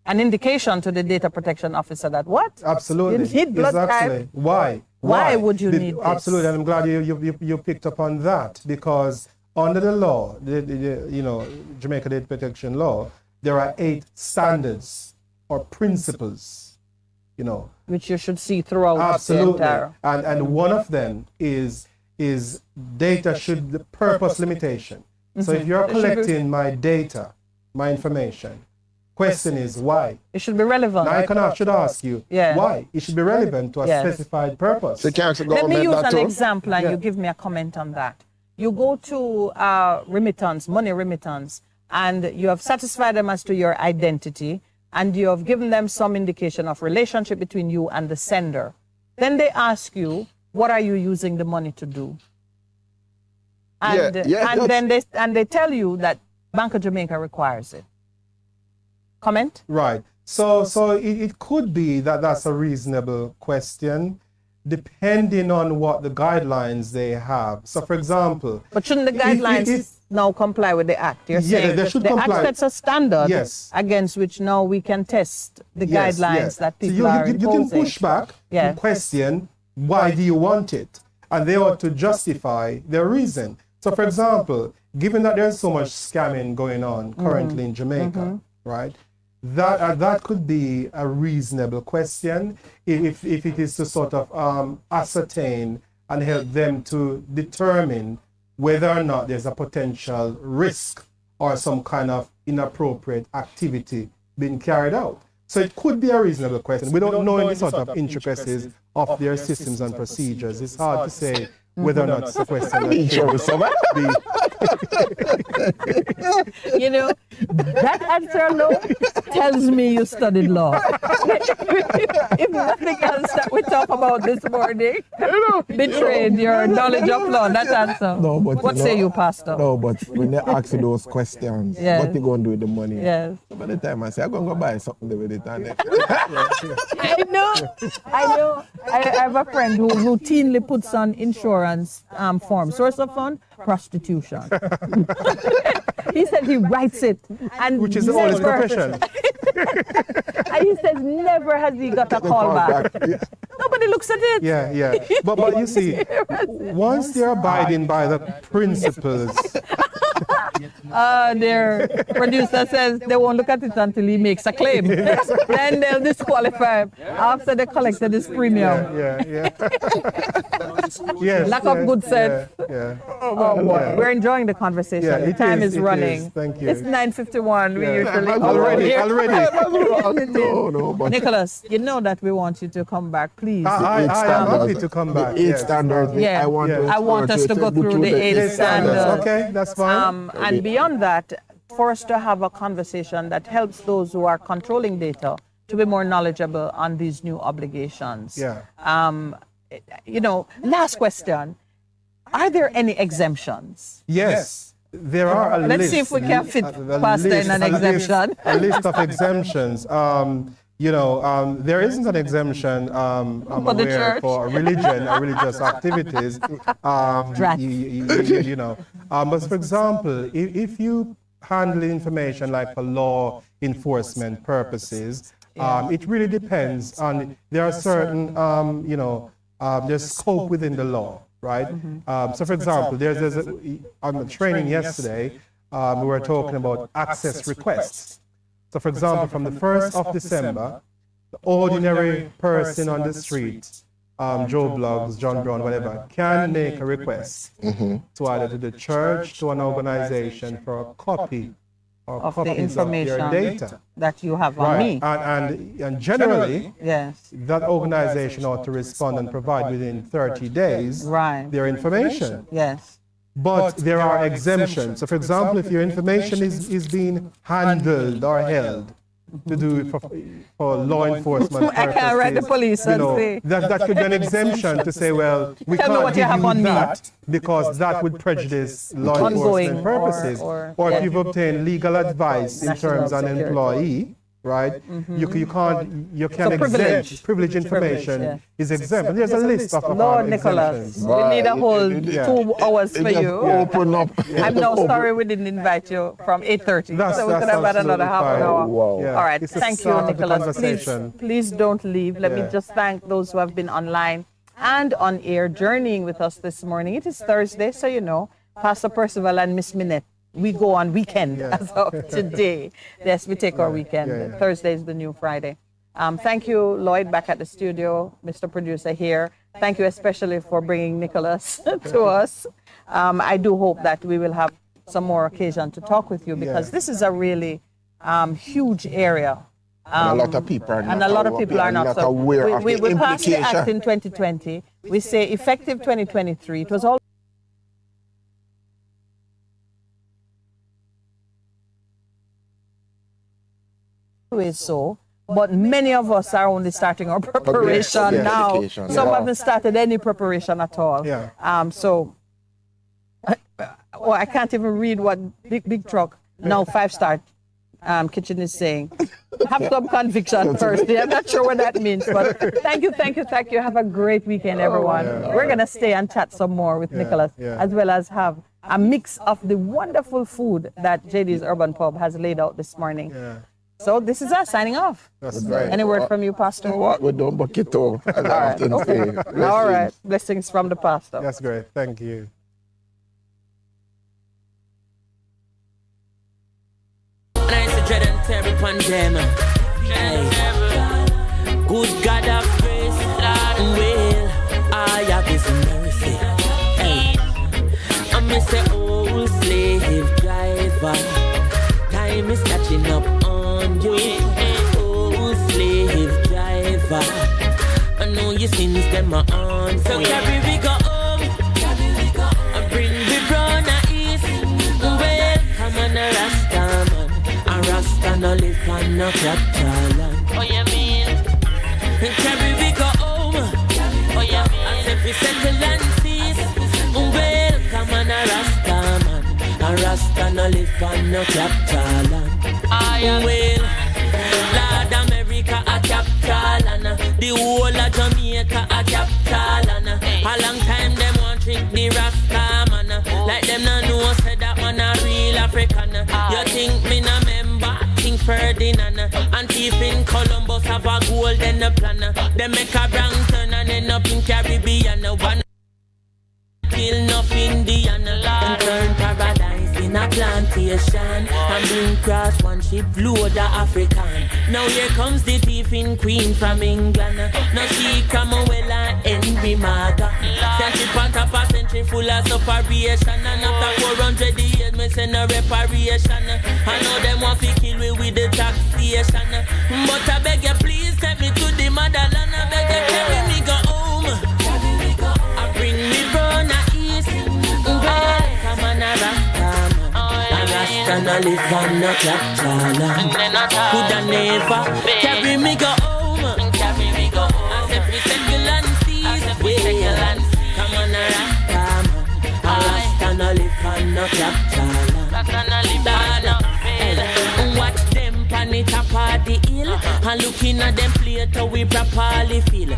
an indication to the data protection officer that what? Absolutely. You need blood type. Why? Why would you need this? Absolutely, and I'm glad you picked up on that, because under the law, the Jamaica Data Protection Law, there are 8 standards or principles, which you should see throughout. Absolutely, the entire. And one of them is data should the purpose limitation. So if you're collecting my data, my information, question is why. It should be relevant. Now I should ask you why. It should be relevant to a specified purpose. Let me use an example and you give me a comment on that. You go to money remittance, and you have satisfied them as to your identity, and you have given them some indication of relationship between you and the sender. Then they ask you, what are you using the money to do? And then they tell you that Bank of Jamaica requires it. Comment? Right. So it could be that that's a reasonable question, depending on what the guidelines they have. So, for example... But shouldn't the guidelines now comply with the Act? You're saying they should the comply. Act sets a standard against which now we can test the guidelines that people are imposing. You can push back and question, why do you want it? And they ought to justify their reason. So, for example, given that there's so much scamming going on currently in Jamaica, right? That could be a reasonable question if it is to sort of ascertain and help them to determine whether or not there's a potential risk or some kind of inappropriate activity being carried out. So it could be a reasonable question. We don't know any sort of intricacies of their systems and procedures. It's hard to say whether or not it's a question that answer alone tells me you studied law. If nothing else that we talk about this morning betrayed your knowledge of law, that answer. No, but what say you, Pastor? No, but when they ask you those questions, what you going to do with the money? Yes. By the time I say, I'm going to go buy something with it. I know. I have a friend who routinely puts on insurance form. Source of fund, prostitution. He said he writes it. Which is the oldest profession. And he says never has he got a call back. Nobody looks at it. Yeah. But you see, once they're abiding by the principles. Their producer says they won't look at it until he makes a claim. Then they'll disqualify him after they collected his premium. Yes. Lack of good sense. We're enjoying the conversation. Yeah, the time is running. Is. Thank you. It's 9:51. We usually already. No, Nicholas, you know that we want you to come back, please. I am happy to come back. The 8 standards. I want us to go through the 8 standards. Okay, that's fine. And beyond that, for us to have a conversation that helps those who are controlling data to be more knowledgeable on these new obligations. Last question. Are there any exemptions? Yes. There are a list. Let's see if we can fit Pastor in an exemption. A list of exemptions. There isn't an exemption for the church, for religion or religious activities. But for example, if you handle information like for law enforcement purposes, it really depends on, there are certain, there's scope within the law, right? So for example, there's a training yesterday, we were talking about access requests. So for example, from the 1st of December, the ordinary person on the street, Joe Bloggs, John Brown, whatever, can make a request to either to the church, to an organization for a copy or of the information of their data that you have on me. And generally, that organization ought to respond and provide within 30 days their information. Yes. but there are exemptions. So, for example, if your information is being handled or held to do it for law enforcement I can't write the police and say that could be an exemption to say, well, we can't give you that because that would prejudice law enforcement purposes. Or if you've obtained legal advice in terms of an employee, right? You can exempt privilege information is exempt. And there's a list of Lord Nicholas, we need a whole 2 hours for you. Open up. I'm now sorry we didn't invite you from 8:30, so we could have had another half an hour. Wow. All right, thank you, Nicholas. Please don't leave. Let me just thank those who have been online and on air journeying with us this morning. It is Thursday, so you know, Pastor Percival and Miss Minett, we go on weekend as of today. Yes, we take our weekend. Thursday is the new Friday. Thank you, Lloyd, back at the studio, Mr. Producer here. Thank you especially for bringing Nicholas to us. I do hope that we will have some more occasion to talk with you because this is a really huge area. And a lot of people are not, aware of the implication. We passed the act in 2020. We say effective 2023. It was all always so, but many of us are only starting our preparation now. Some haven't started any preparation at all. So I can't even read what big truck now 5-star kitchen is saying. Have some conviction first. I'm not sure what that means, but thank you. Have a great weekend, everyone. We're gonna stay and chat some more with Nicholas, as well as have a mix of the wonderful food that JD's Urban Pub has laid out this morning. So this is us signing off. That's right. Any word from you, Pastor? What we don't bucket off, as I often say. All right. Blessings from the pastor. That's great. Thank you. Dread and terror upon them. Good God of grace, will I have His mercy. I miss an old slave driver. Time is catching up on you, old slave driver. I know your sins them are on. So carry we go home, I bring the brown east. Well, come on, a Rasta man. Rasta no live on no capital land. Oh, you mean? And carry we go home. Oh, you mean? As if we settle and cease. Well, come on, a Rasta man. A Rasta no live on no capital land. Well, Lord America a capital land. The whole of Jamaica a capital land. A long time them want drink the Rasta man. Like them no know say that man a real African. You think me no Ferdinand and thief in Columbus have a golden plan. They make a wrong turn and end up in Caribbean. One kill enough Indian and turn paradise in a plantation. And bring cross one ship load the African. Now here comes the thief in Queen from England. Now she come well and Henry Maga. Send ship on top a century full of separation. And after 400 years me send a reparation. I know them want to kill me with the taxation. But I beg you please take me to the motherland. I beg you carry me go home. I bring me from the east. Come on a Rasta man. A Rasta no live on no capital. Could I never carry me go home. As if we settle and cease. Come on a Rasta man. A Rasta no live on no capital. Watch them pan it up at the hill. And looking at them play to we properly feel.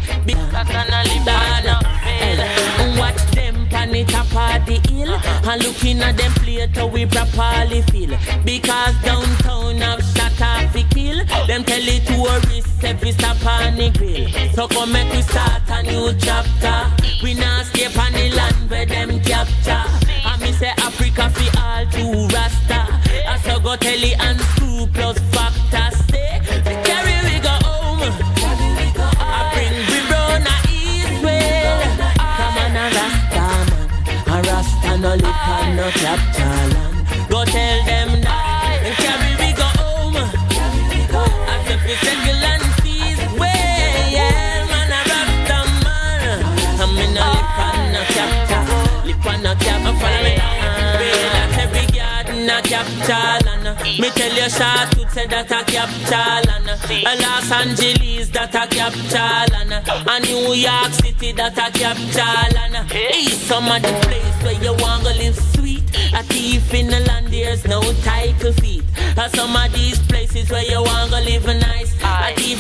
Watch them pan it up at the hill. And looking at them play to we properly feel. Because downtown have shot off the kill. Them tell it tourists every stop on the grill. So come make we start a new chapter. We not escape on the land where them capture. And me say Africa fi all to Rasta. I so go tell it and screw plus factor stay. Carry we go home. I bring we round a east way. Come on a Rasta man. A Rasta no live on no capital land. Go tell them that. And carry we go home. As if we settle and cease way. Yeah, man a Rasta man. I me no live on capital, and me tell you, Charlotte said that a capital, and Los Angeles that a capital, and New York City that a capital, and East some of the place where you want to live sweet. A thief in the land, there's no title feet. Some of these places where you want to live nice. A thief